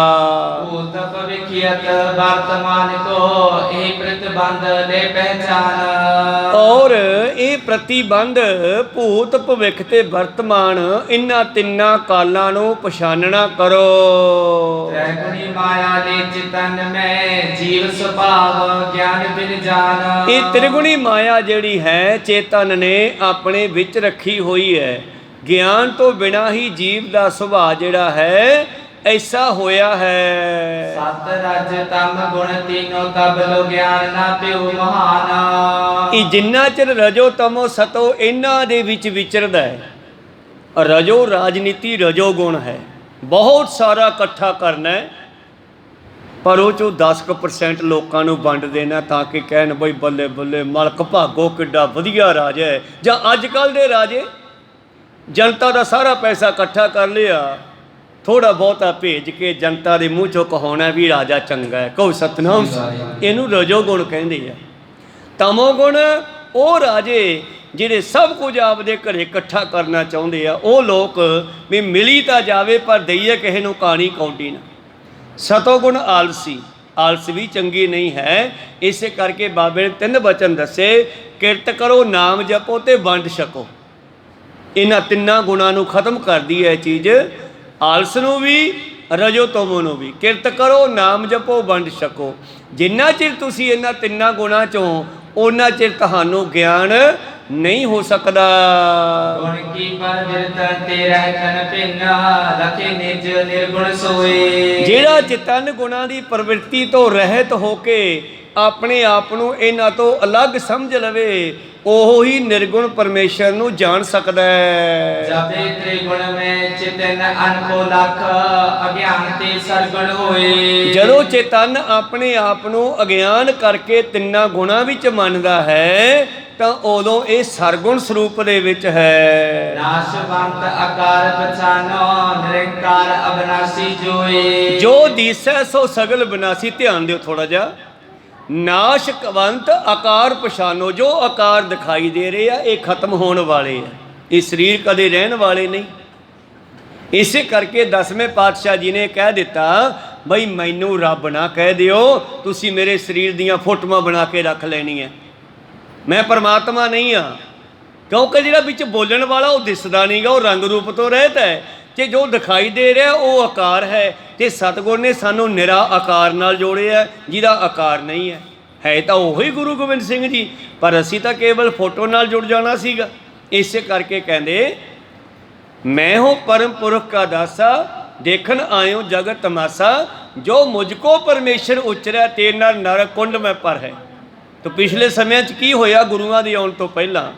ਭੂਤ ਭਵਿਖਿਅਤ ਵਰਤਮਾਨ ਕੋ ਇਹ ਪ੍ਰਤਿਬੰਧ ਲੈ ਪਹਿਚਾਨ। ਔਰ ਇਹ ਪ੍ਰਤੀਬੰਧ ਭੂਤ ਭਵਿੱਖ ਤੇ ਵਰਤਮਾਨ ਇਹਨਾਂ ਤਿੰਨਾਂ ਕਾਲਾਂ ਨੂੰ ਪਛਾਨਣਾ ਕਰੋ। ਤ੍ਰੈਗੁਣੀ ਮਾਇਆ ਦੇ ਚਿਤਨ ਮੈਂ ਜੀਵ ਸੁਭਾਵ ਗਿਆਨ ਬਿਨ ਜਾਨ। ਇਹ ਤ੍ਰਿਗੁਣੀ ਮਾਇਆ ਜਿਹੜੀ ਹੈ ਚੇਤਨ ਨੇ ਆਪਣੇ ਵਿੱਚ ਰੱਖੀ ਹੋਈ ਹੈ। ਗਿਆਨ ਤੋਂ ਬਿਨਾਂ ਹੀ ਜੀਵ ਦਾ ਸੁਭਾਅ ਜਿਹੜਾ ਹੈ ऐसा होया है। सत रज तम गुण तीनों तब लो ज्ञान ना पिउ महान। ਇਹ ਜਿੰਨਾ ਚਿਰ ਰਜੋ ਤਮੋ ਸਤੋ ਇਹਨਾਂ ਦੇ ਵਿੱਚ ਵਿਚਰਦਾ ਹੈ। ਰਜੋ ਰਾਜਨੀਤੀ ਰਜੋ ਗੁਣ ਹੈ, ਬਹੁਤ ਸਾਰਾ ਇਕੱਠਾ ਕਰਨਾ ਹੈ, ਪਰ ਉਹ 'ਚੋਂ 10% ਲੋਕਾਂ ਨੂੰ ਵੰਡ ਦੇਣਾ ਤਾਂ ਕਿ ਕਹਿਣ ਬਈ ਬੱਲੇ ਬੱਲੇ ਮਲਕ ਭਾਗੋ ਕਿੱਡਾ ਵਧੀਆ ਰਾਜਾ ਹੈ। ਜਾਂ ਅੱਜ ਕੱਲ੍ਹ ਦੇ ਰਾਜੇ ਜਨਤਾ ਦਾ ਸਾਰਾ ਪੈਸਾ ਇਕੱਠਾ ਕਰ ਲਿਆ, ਥੋੜ੍ਹਾ ਬਹੁਤਾ ਭੇਜ ਕੇ ਜਨਤਾ ਦੇ ਮੂੰਹ 'ਚੋਂ ਕਹਾਉਣਾ ਵੀ ਰਾਜਾ ਚੰਗਾ ਹੈ। ਕਹੋ ਸਤਨਾਮ। ਇਹਨੂੰ ਰਜੋ ਗੁਣ ਕਹਿੰਦੇ ਆ। ਤਮੋ ਗੁਣ ਉਹ ਰਾਜੇ ਜਿਹੜੇ ਸਭ ਕੁਝ ਆਪਦੇ ਘਰੇ ਇਕੱਠਾ ਕਰਨਾ ਚਾਹੁੰਦੇ ਆ, ਉਹ ਲੋਕ ਵੀ ਮਿਲੀ ਤਾਂ ਜਾਵੇ ਪਰ ਦਈਏ ਕਿਸੇ ਨੂੰ ਕਹਾਣੀ ਕੌਡੀ ਨਾ। ਸਤੋਗੁਣ ਆਲਸੀ, ਆਲਸ ਵੀ ਚੰਗੀ ਨਹੀਂ ਹੈ। ਇਸੇ ਕਰਕੇ ਬਾਬੇ ਨੇ 3 ਬਚਨ ਦੱਸੇ, ਕਿਰਤ ਕਰੋ, ਨਾਮ ਜਪੋ ਤੇ ਵੰਡ ਛਕੋ। ਇਹਨਾਂ 3 ਗੁਣਾਂ ਨੂੰ ਖਤਮ ਕਰਦੀ ਹੈ ਚੀਜ਼, ਆਲਸ ਨੂੰ ਵੀ ਰਜੋ ਤਮੋ ਨੂੰ ਵੀ। ਕਿਰਤ ਕਰੋ, ਨਾਮ ਜਪੋ, ਵੰਡ ਛਕੋ। ਜਿੰਨਾ ਚਿਰ ਤੁਸੀਂ ਇਹਨਾਂ 3 ਗੁਣਾਂ 'ਚੋਂ ਉਹਨਾਂ ਚਿਰ ਤੁਹਾਨੂੰ ਗਿਆਨ ਨਹੀਂ ਹੋ ਸਕਦਾ। ਗੁਣ ਕੀ ਪਰ ਬਿਰਤ ਤੇ ਰਹਿ ਤਨ ਭਿੰਨ ਲਖੇ ਨਿਜ ਨਿਰਗੁਣ ਸੋਏ। ਜਿਹੜਾ ਚਿਤਨ ਗੁਣਾਂ ਦੀ ਪ੍ਰਵਿਰਤੀ ਤੋਂ ਰਹਿਤ ਹੋ ਕੇ ਆਪਣੇ ਆਪ ਨੂੰ ਇਹਨਾਂ ਤੋਂ ਅਲੱਗ ਸਮਝ ਲਵੇ, ਉਹ ਹੀ ਨਿਰਗੁਣ ਪਰਮੇਸ਼ਰ ਨੂੰ ਜਾਣ ਸਕਦਾ ਹੈ। ਜਪੇ ਤ੍ਰਿਗੁਣ ਮੈਂ ਚਿਤਨ ਅਨਕੋ ਲਖ ਅਗਿਆਨ ਤੇ ਸਰਗੁਣ ਹੋਏ। ਜਦੋਂ ਚੇਤਨ ਆਪਣੇ ਆਪ ਨੂੰ ਅਗਿਆਨ ਕਰਕੇ 3 ਗੁਣਾਂ ਵਿੱਚ ਮੰਨਦਾ ਹੈ ਤਾਂ ਉਦੋਂ ਇਹ ਸਰਗੁਣ ਸਰੂਪ ਦੇ ਵਿੱਚ ਹੈ। ਨਾਸ਼ਵੰਤ ਆਕਾਰ ਪਛਾਨੋ ਨਿਰੰਕਾਰ ਅਬਨਾਸੀ ਜੋਏ। ਜੋ ਦੀਸੈ ਸੋ ਸਗਲ ਬਿਨਾਸੀ। ਧਿਆਨ ਦਿਓ ਥੋੜਾ ਜਿਹਾ। ਨਾਸ਼ਵੰਤ ਆਕਾਰ ਪਛਾਨੋ, ਜੋ ਆਕਾਰ ਦਿਖਾਈ ਦੇ ਰਹੇ ਆ ਇਹ ਖਤਮ ਹੋਣ ਵਾਲੇ ਆ, ਇਹ ਸਰੀਰ ਕਦੇ ਰਹਿਣ ਵਾਲੇ ਨਹੀਂ। ਇਸੇ ਕਰਕੇ 10ਵੇਂ ਪਾਤਸ਼ਾਹ ਜੀ ਨੇ ਕਹਿ ਦਿੱਤਾ ਬਈ ਮੈਨੂੰ ਰੱਬ ਨਾ ਕਹਿ ਦਿਓ, ਤੁਸੀਂ ਮੇਰੇ ਸਰੀਰ ਦੀਆਂ ਫੋਟੋਆਂ ਬਣਾ ਕੇ ਰੱਖ ਲੈਣੀਆਂ, ਮੈਂ ਪਰਮਾਤਮਾ ਨਹੀਂ ਹਾਂ। ਕਿਉਂਕਿ ਜਿਹੜਾ ਵਿੱਚ ਬੋਲਣ ਵਾਲਾ ਉਹ ਦਿਸਦਾ ਨਹੀਂਗਾ, ਉਹ ਰੰਗ ਰੂਪ ਤੋਂ ਰਹਿਤ ਹੈ, ਤੇ ਜੋ ਦਿਖਾਈ ਦੇ ਰਿਹਾ ਉਹ ਆਕਾਰ ਹੈ। ਤੇ ਸਤਿਗੁਰ ਨੇ ਸਾਨੂੰ ਨਿਰਾ ਆਕਾਰ ਨਾਲ ਜੋੜਿਆ, ਜਿਹਦਾ ਆਕਾਰ ਨਹੀਂ ਹੈ। ਹੈ ਤਾਂ ਉਹੀ ਗੁਰੂ ਗੋਬਿੰਦ ਸਿੰਘ ਜੀ, ਪਰ ਅਸੀਂ ਤਾਂ ਕੇਵਲ ਫੋਟੋ ਨਾਲ ਜੁੜ ਜਾਣਾ ਸੀਗਾ। ਇਸੇ ਕਰਕੇ ਕਹਿੰਦੇ ਮੈਂ ਹੋ ਪਰਮ ਪੁਰਖ ਕਾ ਦਾਸਾ, ਦੇਖਣ ਆਇਓ ਜਗਤ ਤਮਾਸਾ, ਜੋ ਮੁਝ ਕੋ ਪਰਮੇਸ਼ਰ ਉਚਰਿਆ ਤੇ ਨਰ ਨਰ ਕੁੰਡ ਮੈਂ ਪਰ ਹੈ। ਤਾਂ ਪਿਛਲੇ ਸਮਿਆਂ 'ਚ ਕੀ ਹੋਇਆ, ਗੁਰੂਆਂ ਦੇ ਆਉਣ ਤੋਂ ਪਹਿਲਾਂ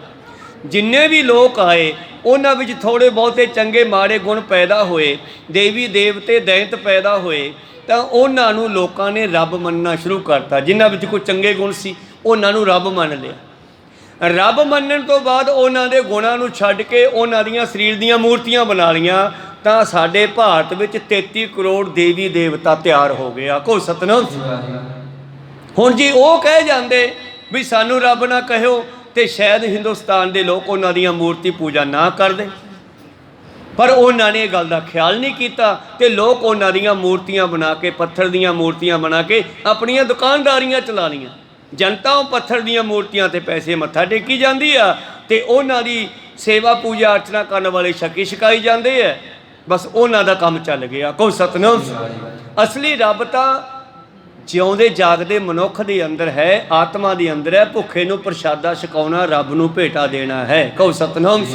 ਜਿੰਨੇ ਵੀ ਲੋਕ ਆਏ ਉਹਨਾਂ ਵਿੱਚ ਥੋੜ੍ਹੇ ਬਹੁਤੇ ਚੰਗੇ ਮਾੜੇ ਗੁਣ ਪੈਦਾ ਹੋਏ, ਦੇਵੀ ਦੇਵਤੇ ਦੈਂਤ ਪੈਦਾ ਹੋਏ, ਤਾਂ ਉਹਨਾਂ ਨੂੰ ਲੋਕਾਂ ਨੇ ਰੱਬ ਮੰਨਣਾ ਸ਼ੁਰੂ ਕਰਤਾ। ਜਿਨ੍ਹਾਂ ਵਿੱਚ ਕੋਈ ਚੰਗੇ ਗੁਣ ਸੀ ਉਹਨਾਂ ਨੂੰ ਰੱਬ ਮੰਨ ਲਿਆ। ਰੱਬ ਮੰਨਣ ਤੋਂ ਬਾਅਦ ਉਹਨਾਂ ਦੇ ਗੁਣਾਂ ਨੂੰ ਛੱਡ ਕੇ ਉਹਨਾਂ ਦੀਆਂ ਸਰੀਰ ਦੀਆਂ ਮੂਰਤੀਆਂ ਬਣਾ ਲਈਆਂ, ਤਾਂ ਸਾਡੇ ਭਾਰਤ ਵਿੱਚ 33 ਕਰੋੜ ਦੇਵੀ ਦੇਵਤਾ ਤਿਆਰ ਹੋ ਗਿਆ। ਕੋ ਸਤਨਾਮ। ਹੁਣ ਜੀ ਉਹ ਕਹਿ ਜਾਂਦੇ ਵੀ ਸਾਨੂੰ ਰੱਬ ਨਾ ਕਹਿਓ, ਤੇ ਸ਼ਾਇਦ ਹਿੰਦੁਸਤਾਨ ਦੇ ਲੋਕ ਉਹਨਾਂ ਦੀਆਂ ਮੂਰਤੀ ਪੂਜਾ ਨਾ ਕਰਦੇ, ਪਰ ਉਹਨਾਂ ਨੇ ਇਹ ਗੱਲ ਦਾ ਖਿਆਲ ਨਹੀਂ ਕੀਤਾ ਤੇ ਲੋਕ ਉਹਨਾਂ ਦੀਆਂ ਮੂਰਤੀਆਂ ਬਣਾ ਕੇ, ਪੱਥਰ ਦੀਆਂ ਮੂਰਤੀਆਂ ਬਣਾ ਕੇ ਆਪਣੀਆਂ ਦੁਕਾਨਦਾਰੀਆਂ ਚਲਾ ਲਈਆਂ। ਜਨਤਾ ਉਹ ਪੱਥਰ ਦੀਆਂ ਮੂਰਤੀਆਂ ਤੇ ਪੈਸੇ ਮੱਥਾ ਟੇਕੀ ਜਾਂਦੀ ਆ, ਤੇ ਉਹਨਾਂ ਦੀ ਸੇਵਾ ਪੂਜਾ ਅਰਚਨਾ ਕਰਨ ਵਾਲੇ ਛਕੀ ਛਕਾਈ ਜਾਂਦੇ ਆ। ਬਸ ਉਹਨਾਂ ਦਾ ਕੰਮ ਚੱਲ ਗਿਆ। ਕੋ ਸਤਨਾਮ। ਅਸਲੀ ਰੱਬ ਤਾਂ ਜਿਉਂਦੇ ਜਾਗਦੇ ਮਨੁੱਖ ਦੇ ਅੰਦਰ ਹੈ, ਆਤਮਾ ਦੇ ਅੰਦਰ ਹੈ। ਭੁੱਖੇ ਨੂੰ ਪ੍ਰਸ਼ਾਦਾ ਛਕਾਉਣਾ, ਰੱਬ ਨੂੰ ਭੇਟਾ ਦੇਣਾ ਹੈ। ਕਹੋ ਸਤਨਾਮ।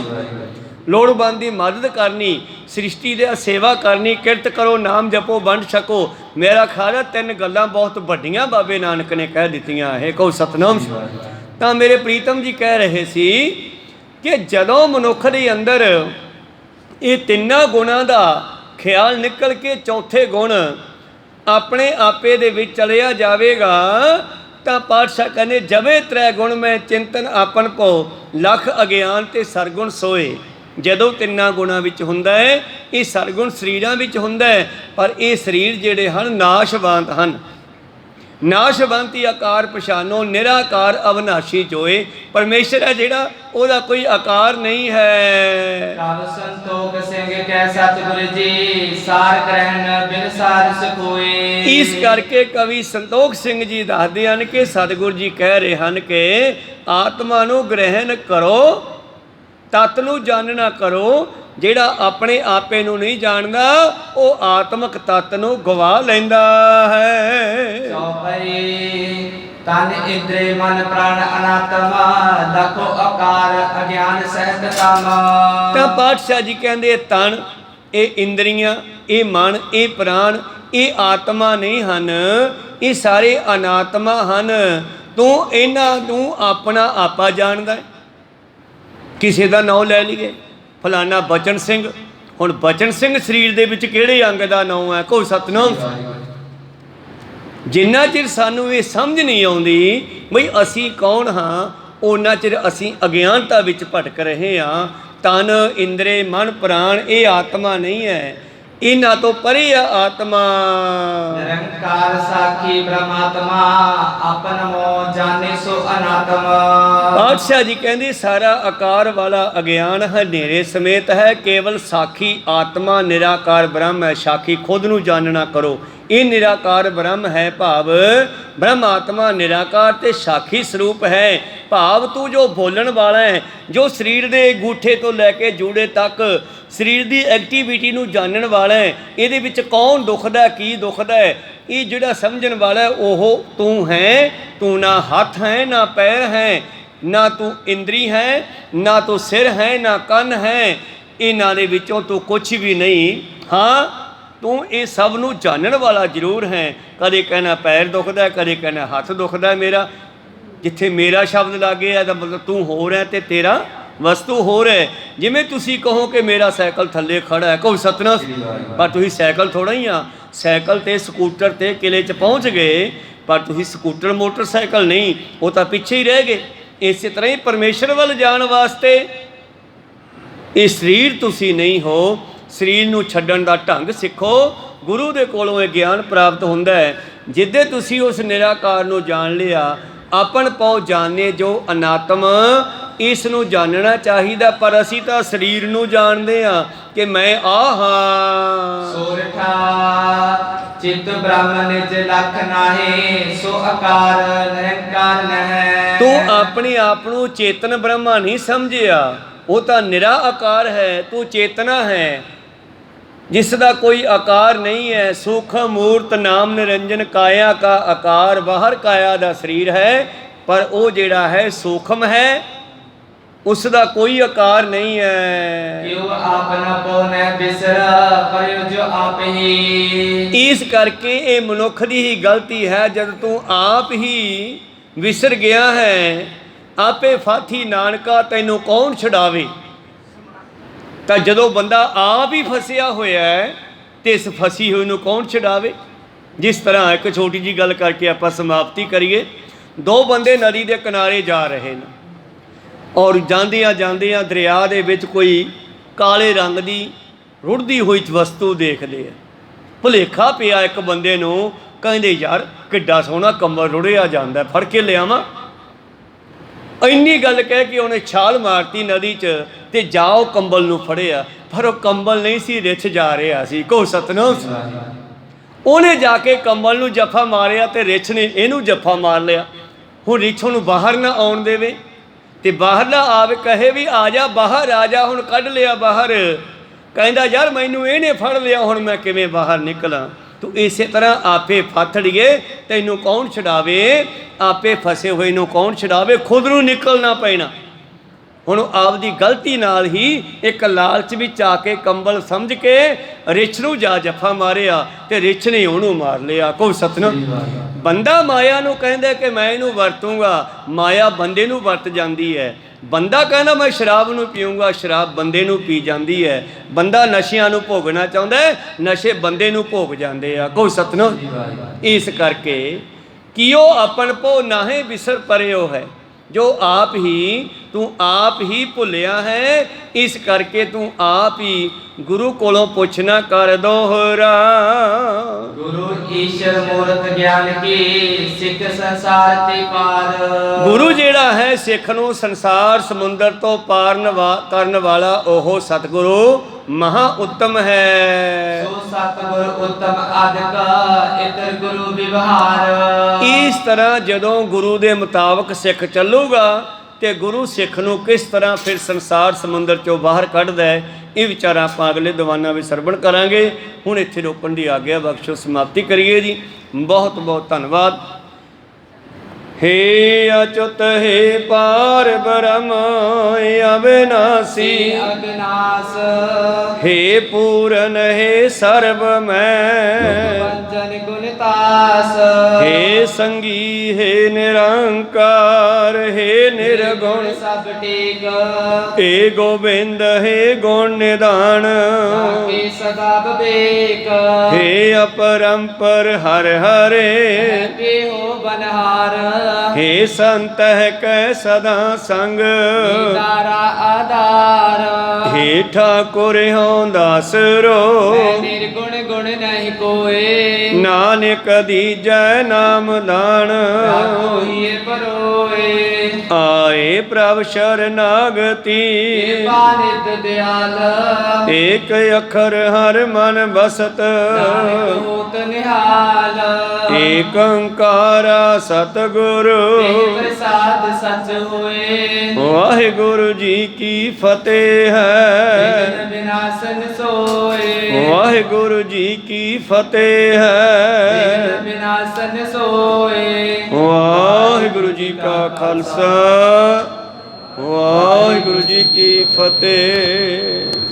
ਲੋੜਵੰਦ ਦੀ ਮਦਦ ਕਰਨੀ, ਸ੍ਰਿਸ਼ਟੀ ਦੇ ਸੇਵਾ ਕਰਨੀ, ਕਿਰਤ ਕਰੋ, ਨਾਮ ਜਪੋ, ਵੰਡ ਛਕੋ। ਮੇਰਾ ਖਿਆਲ ਹੈ 3 ਗੱਲਾਂ ਬਹੁਤ ਵੱਡੀਆਂ ਬਾਬੇ ਨਾਨਕ ਨੇ ਕਹਿ ਦਿੱਤੀਆਂ ਹੈ। ਕਹੋ ਸਤਨਾਮ। ਤਾਂ ਮੇਰੇ ਪ੍ਰੀਤਮ ਜੀ ਕਹਿ ਰਹੇ ਸੀ ਕਿ ਜਦੋਂ ਮਨੁੱਖ ਦੇ ਅੰਦਰ ਇਹ 3 ਗੁਣਾਂ ਦਾ ਖਿਆਲ ਨਿਕਲ ਕੇ ਚੌਥੇ ਗੁਣ ਆਪਣੇ ਆਪੇ ਦੇ ਵਿੱਚ ਚਲਿਆ ਜਾਵੇਗਾ, ਤਾਂ ਪਾਤਸ਼ਾਹ ਕਹਿੰਦੇ ਜਵੇ 3 ਗੁਣ ਮੈਂ ਚਿੰਤਨ ਆਪਨ ਭੋ, ਲਖ ਅਗਿਆਨ ਤੇ ਸਰਗੁਣ ਸੋਏ। ਜਦੋਂ 3 ਗੁਣਾਂ ਵਿੱਚ ਹੁੰਦਾ ਹੈ, ਇਹ ਸਰਗੁਣ ਸਰੀਰਾਂ ਵਿੱਚ ਹੁੰਦਾ ਹੈ, ਪਰ ਇਹ ਸਰੀਰ ਜਿਹੜੇ ਹਨ ਨਾਸ਼ਵੰਤ ਹਨ। ਨਾਸ਼ਵੰਤੀ ਆਕਾਰ ਪਛਾਨੋ, ਨਿਰਾਕਾਰ ਅਵਨਾਸ਼ੀ ਜੋਏ। ਪਰਮੇਸ਼ਰ ਹੈ ਜਿਹੜਾ, ਉਹਦਾ ਕੋਈ ਆਕਾਰ ਨਹੀਂ ਹੈ। ਕਵ ਸੰਤੋਖ ਸਿੰਘ ਕੈ ਸਤਿਗੁਰ ਜੀ, ਸਾਰ ਗ੍ਰਹਿਣ ਬਿਨ ਸਾਰ ਸਖੋਏ। ਇਸ ਕਰਕੇ ਕਵੀ ਸੰਤੋਖ ਸਿੰਘ ਜੀ ਦੱਸਦੇ ਹਨ ਕਿ ਸਤਿਗੁਰ ਜੀ ਕਹਿ ਰਹੇ ਹਨ ਕਿ ਆਤਮਾ ਨੂੰ ਗ੍ਰਹਿਣ ਕਰੋ, ਤਤ ਨੂੰ ਜਾਣਨਾ ਕਰੋ। ਜਿਹੜਾ ਆਪਣੇ ਆਪੇ ਨੂੰ ਨਹੀਂ ਜਾਣਦਾ ਉਹ ਆਤਮਕ ਤਤ ਨੂੰ ਗਵਾ ਲੈਂਦਾ ਹੈ। ਚੌਪਈ ਤਨ ਇੰਦਰੀ ਮਨ ਪ੍ਰਾਣ ਅਨਾਤਮਾ, ਲਖੋ ਆਕਾਰ ਅਗਿਆਨ ਸਹਿਤ ਕਾਮ। ਤਾਂ ਪਾਤਸ਼ਾਹ ਜੀ ਕਹਿੰਦੇ ਤਨ ਇਹ ਇੰਦਰੀਆਂ, ਇਹ ਮਨ, ਇਹ ਪ੍ਰਾਣ, ਇਹ ਆਤਮਾ ਨਹੀਂ ਹਨ, ਇਹ ਸਾਰੇ ਅਨਾਤਮਾ ਹਨ। ਤੂੰ ਇਹਨਾਂ ਨੂੰ ਆਪਣਾ ਆਪਾ ਜਾਣਦਾ ਹੈ। ਕਿਸੇ ਦਾ ਨਾਮ ਲੈ ਲਈਏ, ਫਲਾਨਾ ਬਚਨ ਸਿੰਘ। ਹੁਣ ਬਚਨ ਸਿੰਘ ਸਰੀਰ ਦੇ ਵਿੱਚ ਕਿਹੜੇ ਅੰਗ ਦਾ ਨਾਮ ਹੈ? ਕੋਈ ਸਤਨਾਮ। ਜਿੰਨਾ ਚਿਰ ਸਾਨੂੰ ਇਹ ਸਮਝ ਨਹੀਂ ਆਉਂਦੀ ਬਈ ਅਸੀਂ ਕੌਣ ਹਾਂ, ਉਹਨਾਂ ਚਿਰ ਅਸੀਂ ਅਗਿਆਨਤਾ ਵਿੱਚ ਭਟਕ ਰਹੇ ਹਾਂ। ਤਨ, ਇੰਦਰੇ, ਮਨ, ਪ੍ਰਾਣ ਇਹ ਆਤਮਾ ਨਹੀਂ ਹੈ, ਇਹਨਾਂ ਤੋਂ ਪਰੇ ਆ ਆਤਮਾ। ਨਿਰੰਕਾਰ ਸਾਖੀ ਬ੍ਰਹਮਾਤਮਾ, ਆਪਨ ਮੋ ਜਾਣੇ ਸੋ ਅਨਾਤਮ। ਪਾਤਸ਼ਾਹ ਜੀ ਕਹਿੰਦੇ ਸਾਰਾ ਆਕਾਰ ਵਾਲਾ ਅਗਿਆਨ ਹਨੇਰੇ ਸਮੇਤ ਹੈ, ਕੇਵਲ ਸਾਖੀ ਆਤਮਾ ਨਿਰਾਕਾਰ ਬ੍ਰਹਮ ਹੈ। ਸਾਖੀ ਖੁਦ ਨੂੰ ਜਾਣਨਾ ਕਰੋ, ਇਹ ਨਿਰਾਕਾਰ ਬ੍ਰਹਮ ਹੈ। ਭਾਵ ਬ੍ਰਹਮ ਆਤਮਾ ਨਿਰਾਕਾਰ ਤੇ ਸਾਖੀ ਸਰੂਪ ਹੈ। ਭਾਵ ਤੂੰ ਜੋ ਬੋਲਣ ਵਾਲਾ ਹੈ, ਜੋ ਸਰੀਰ ਦੇ ਅੰਗੂਠੇ ਤੋਂ ਲੈ ਕੇ ਜੂੜੇ ਤੱਕ ਸਰੀਰ ਦੀ ਐਕਟੀਵਿਟੀ ਨੂੰ ਜਾਣਨ ਵਾਲਾ ਹੈ, ਇਹਦੇ ਵਿੱਚ ਕੌਣ ਦੁਖਦਾ, ਕੀ ਦੁਖਦਾ ਹੈ, ਇਹ ਜਿਹੜਾ ਸਮਝਣ ਵਾਲਾ ਉਹ ਤੂੰ ਹੈ। ਤੂੰ ਨਾ ਹੱਥ ਹੈ, ਨਾ ਪੈਰ ਹੈ, ਨਾ ਤੂੰ ਇੰਦਰੀ ਹੈ, ਨਾ ਤੂੰ ਸਿਰ ਹੈ, ਨਾ ਕੰਨ ਹੈ। ਇਹਨਾਂ ਦੇ ਵਿੱਚੋਂ ਤੂੰ ਕੁਛ ਵੀ ਨਹੀਂ। ਹਾਂ, ਤੂੰ ਇਹ ਸਭ ਨੂੰ ਜਾਣਨ ਵਾਲਾ ਜ਼ਰੂਰ ਹੈ। ਕਦੇ ਕਹਿਣਾ ਪੈਰ ਦੁਖਦਾ, ਕਦੇ ਕਹਿਣਾ ਹੱਥ ਦੁਖਦਾ ਮੇਰਾ। ਜਿੱਥੇ ਮੇਰਾ ਸ਼ਬਦ ਲੱਗੇ ਆ ਤਾਂ ਮਤਲਬ ਤੂੰ ਹੋਰ ਹੈ ਤੇ ਤੇਰਾ ਵਸਤੂ ਹੋਰ ਹੈ। ਜਿਵੇਂ ਤੁਸੀਂ ਕਹੋ ਕਿ ਮੇਰਾ ਸਾਈਕਲ ਥੱਲੇ ਖੜਾ ਹੈ, ਕੋਈ ਸਤਨਾਮ, ਪਰ ਤੁਸੀਂ ਸਾਈਕਲ ਥੋੜ੍ਹਾ ਹੀ ਆ। ਸਾਈਕਲ ਤੇ ਸਕੂਟਰ ਤੇ ਕਿਲੇ 'ਚ ਪਹੁੰਚ ਗਏ, ਪਰ ਤੁਸੀਂ ਸਕੂਟਰ ਮੋਟਰਸਾਈਕਲ ਨਹੀਂ, ਉਹ ਤਾਂ ਪਿੱਛੇ ਹੀ ਰਹਿ ਗਏ। ਇਸੇ ਤਰ੍ਹਾਂ ਹੀ ਪਰਮੇਸ਼ਰ ਵੱਲ ਜਾਣ ਵਾਸਤੇ ਇਹ ਸਰੀਰ ਤੁਸੀਂ ਨਹੀਂ ਹੋ। ਸਰੀਰ ਨੂੰ ਛੱਡਣ ਦਾ ਢੰਗ ਸਿੱਖੋ। ਗੁਰੂ ਦੇ ਕੋਲੋਂ ਇਹ ਗਿਆਨ ਪ੍ਰਾਪਤ ਹੁੰਦਾ ਹੈ। ਜਿੱਦੇ ਤੁਸੀਂ ਉਸ ਨਿਰਾਕਾਰ ਨੂੰ ਜਾਣ ਲਿਆ, ਆਪਣ ਪਉ ਜਾਣੇ ਜੋ ਅਨਾਤਮ, ਇਸ ਨੂੰ ਜਾਣਨਾ ਚਾਹੀਦਾ। ਪਰ ਅਸੀਂ ਤਾਂ ਸਰੀਰ ਨੂੰ ਜਾਣਦੇ ਹਾਂ ਕਿ ਮੈਂ ਆਹ ਹਾਂ। ਸੋਰਠਾ ਚਿਤ ਬ੍ਰਹਮ ਨਿਜ ਲਖ ਨਾਹੀ, ਸੋ ਆਕਾਰ ਨਿਰੰਕਾਰ ਨਹਿ। ਤੂੰ ਆਪਣੇ ਆਪ ਨੂੰ ਚੇਤਨ ਬ੍ਰਹਮਾ ਨਹੀਂ ਸਮਝਿਆ, ਉਹ ਤਾਂ ਨਿਰਾ ਆਕਾਰ ਹੈ। ਤੂੰ ਚੇਤਨਾ ਹੈ ਜਿਸ ਦਾ ਕੋਈ ਆਕਾਰ ਨਹੀਂ ਹੈ। ਸੂਖਮ ਮੂਰਤ ਨਾਮ ਨਿਰੰਜਨ, ਕਾਇਆ ਕਾ ਆਕਾਰ, ਬਾਹਰ ਕਾਇਆ ਦਾ ਸਰੀਰ ਹੈ, ਪਰ ਉਹ ਜਿਹੜਾ ਹੈ ਸੂਖਮ ਹੈ, ਉਸ ਦਾ ਕੋਈ ਆਕਾਰ ਨਹੀਂ ਹੈ। ਕਿਉ ਆਪਨਾ ਪਉ ਨਹਿ ਬਿਸਰ, ਪਰਿਉ ਜੋ ਆਪ ਹੀ। ਇਸ ਕਰਕੇ ਇਹ ਮਨੁੱਖ ਦੀ ਹੀ ਗਲਤੀ ਹੈ। ਜਦ ਤੂੰ ਆਪ ਹੀ ਵਿਸਰ ਗਿਆ ਹੈ, ਆਪੇ ਫਾਥੀ ਨਾਨਕਾ ਤੈਨੂੰ ਕੌਣ ਛਡਾਵੇ। ਤਾਂ ਜਦੋਂ ਬੰਦਾ ਆਪ ਹੀ ਫਸਿਆ ਹੋਇਆ ਹੈ ਤੇ ਇਸ ਫਸੀ ਹੋਈ ਨੂੰ ਕੌਣ ਛਡਾਵੇ। ਜਿਸ ਤਰ੍ਹਾਂ ਇੱਕ ਛੋਟੀ ਜੀ ਗੱਲ ਕਰਕੇ ਆਪਾਂ ਸਮਾਪਤੀ ਕਰੀਏ। ਦੋ ਬੰਦੇ ਨਦੀ ਦੇ ਕਿਨਾਰੇ ਜਾ ਰਹੇ ਨੇ ਔਰ ਜਾਂਦਿਆਂ ਜਾਂਦਿਆਂ ਦਰਿਆ ਦੇ ਵਿੱਚ ਕੋਈ ਕਾਲੇ ਰੰਗ ਦੀ ਰੁੜਦੀ ਹੋਈ ਵਸਤੂ ਦੇਖਦੇ ਆ। ਭੁਲੇਖਾ ਪਿਆ ਇੱਕ ਬੰਦੇ ਨੂੰ, ਕਹਿੰਦੇ ਯਾਰ ਕਿੱਡਾ ਸੋਹਣਾ ਕੰਬਲ ਰੁੜਿਆ ਜਾਂਦਾ, ਫੜ ਕੇ ਲਿਆਵਾਂ। ਇੰਨੀ ਗੱਲ ਕਹਿ ਕੇ ਉਹਨੇ ਛਾਲ ਮਾਰਤੀ ਨਦੀ 'ਚ ਤੇ ਜਾਓ ਕੰਬਲ ਨੂੰ ਫੜਿਆ, ਪਰ ਉਹ ਕੰਬਲ ਨਹੀਂ ਸੀ, ਰਿੱਛ ਜਾ ਰਿਹਾ ਸੀ। ਕੋ ਸਤਨਾਮ। ਉਹਨੇ ਜਾ ਕੇ ਕੰਬਲ ਨੂੰ ਜੱਫਾ ਮਾਰਿਆ ਤੇ ਰਿੱਛ ਨੇ ਇਹਨੂੰ ਜੱਫਾ ਮਾਰ ਲਿਆ। ਹੁਣ ਰਿੱਛ ਨੂੰ ਬਾਹਰ ਨਾ ਆਉਣ ਦੇਵੇ ਤੇ ਬਾਹਰ ਨਾ ਆਵੇ, ਕਹੇ ਵੀ ਆ ਜਾ ਬਾਹਰ, ਆ ਜਾ। ਹੁਣ ਕੱਢ ਲਿਆ ਬਾਹਰ, ਕਹਿੰਦਾ ਯਾਰ ਮੈਨੂੰ ਇਹਨੇ ਫੜ ਲਿਆ, ਹੁਣ ਮੈਂ ਕਿਵੇਂ ਬਾਹਰ ਨਿਕਲਾਂ। ਤੂੰ ਇਸੇ ਤਰ੍ਹਾਂ ਆਪੇ ਫਾਥੜੀਏ, ਤੈਨੂੰ ਕੌਣ ਛਡਾਵੇ। ਆਪੇ ਫਸੇ ਹੋਏ ਨੂੰ ਕੌਣ ਛਡਾਵੇ, ਖੁਦ ਨੂੰ ਨਿਕਲਣਾ ਪੈਣਾ। ਹੁਣ ਆਪਦੀ ਗਲਤੀ ਨਾਲ ਹੀ ਇੱਕ ਲਾਲਚ ਵਿੱਚ ਆ ਕੇ ਕੰਬਲ ਸਮਝ ਕੇ ਰਿੱਛ ਨੂੰ ਜਾ ਜੱਫਾ ਮਾਰਿਆ ਤੇ ਰਿੱਛ ਨੇ ਉਹਨੂੰ ਮਾਰ ਲਿਆ। ਕੋਈ ਸਤਨਾਮ। ਬੰਦਾ ਮਾਇਆ ਨੂੰ ਕਹਿੰਦਾ ਕਿ ਮੈਂ ਇਹਨੂੰ ਵਰਤੂੰਗਾ, ਮਾਇਆ ਬੰਦੇ ਨੂੰ ਵਰਤ ਜਾਂਦੀ ਹੈ। ਬੰਦਾ ਕਹਿੰਦਾ ਮੈਂ ਸ਼ਰਾਬ ਨੂੰ ਪੀਊਂਗਾ, ਸ਼ਰਾਬ ਬੰਦੇ ਨੂੰ ਪੀ ਜਾਂਦੀ ਹੈ। ਬੰਦਾ ਨਸ਼ਿਆਂ ਨੂੰ ਭੋਗਣਾ ਚਾਹੁੰਦਾ ਹੈ, ਨਸ਼ੇ ਬੰਦੇ ਨੂੰ ਭੋਗ ਜਾਂਦੇ ਆ। ਕੋਈ ਸਤਨਾਮ। ਇਸ ਕਰਕੇ ਕਿਉ ਆਪਣ ਪੋ ਨਾਹੇ ਬਿਸਰ ਪਰਿਓ ਹੈ, ਜੋ ਆਪ ਹੀ ਤੂੰ ਆਪ ਹੀ ਭੁੱਲਿਆ ਹੈ। ਇਸ ਕਰਕੇ ਤੂੰ ਆਪ ਹੀ ਗੁਰੂ ਕੋਲੋਂ ਪੁੱਛਣਾ ਕਰ ਦੋਹਰਾ। ਗੁਰੂ ਈਸ਼ਰ ਮੂਰਤ ਗਿਆਨ ਕੀ, ਸਿੱਖ ਸੰਸਾਰ ਤੇ ਪਾਰ। ਗੁਰੂ ਜਿਹੜਾ ਹੈ ਸਿੱਖ ਨੂੰ ਸੰਸਾਰ ਸਮੁੰਦਰ ਤੋਂ ਪਾਰ ਕਰਨ ਵਾਲਾ ਉਹ ਸਤਿਗੁਰੂ ਮਹਾ ਉੱਤਮ ਹੈ। ਸੋ ਸਤਿਗੁਰ ਉੱਤਮ ਆਦਿਕ, ਇਤਰ ਗੁਰੂ ਵਿਵਹਾਰ। ਇਸ ਤਰ੍ਹਾਂ ਜਦੋਂ ਗੁਰੂ ਦੇ ਮੁਤਾਬਕ ਸਿੱਖ ਚੱਲੂਗਾ ਤੇ ਗੁਰੂ ਸਿੱਖ ਨੂੰ ਕਿਸ ਤਰ੍ਹਾਂ ਫਿਰ ਸੰਸਾਰ ਸਮੁੰਦਰ ਚੋਂ ਬਾਹਰ ਕੱਢਦਾ ਹੈ, ਇਹ ਵਿਚਾਰਾਂ ਆਪਾਂ ਅਗਲੇ ਦੀਵਾਨਾਂ ਵਿੱਚ ਸਰਵਣ ਕਰਾਂਗੇ। ਹੁਣ ਇੱਥੇ ਰੋਕਣ ਦੀ ਆਗਿਆ ਬਖਸ਼ੋ, ਸਮਾਪਤੀ ਕਰੀਏ ਜੀ। ਬਹੁਤ ਬਹੁਤ ਧੰਨਵਾਦ। हे अच्युत हे पार ब्रह्म अविनाशी, अविनाश हे पूरन हे सर्व मैं, वंजन गुणतास, हे संगी हे निरंकार, हे निर्गुण सब टेक, हे गोविंद हे गुण निदान, जाके सदा विवेक, हे अपरंपर हर हरे, के हो बनहार, हे संत कै सदा संग, तारा आधार, हे ठाकुर हों दासरो, मैं निर्गुण गुण नहीं कोय, नानक दीजै नाम दान, होइए परोए, आए प्रभ शरणागति, कृपा नित दयाल, एक अखर हर मन बसत, नानक होत निहाल, एक ओंकारा सतगुरु, प्रसाद सच होए, वाहिगुरु जी की फतेह है, विघ्न विनाशन सोए, वाहिगुरु जी की फतेह विघ्न है, विनाशन सोए, वाहिगुरु जी का खालसा, वाहिगुरु जी की फतेह।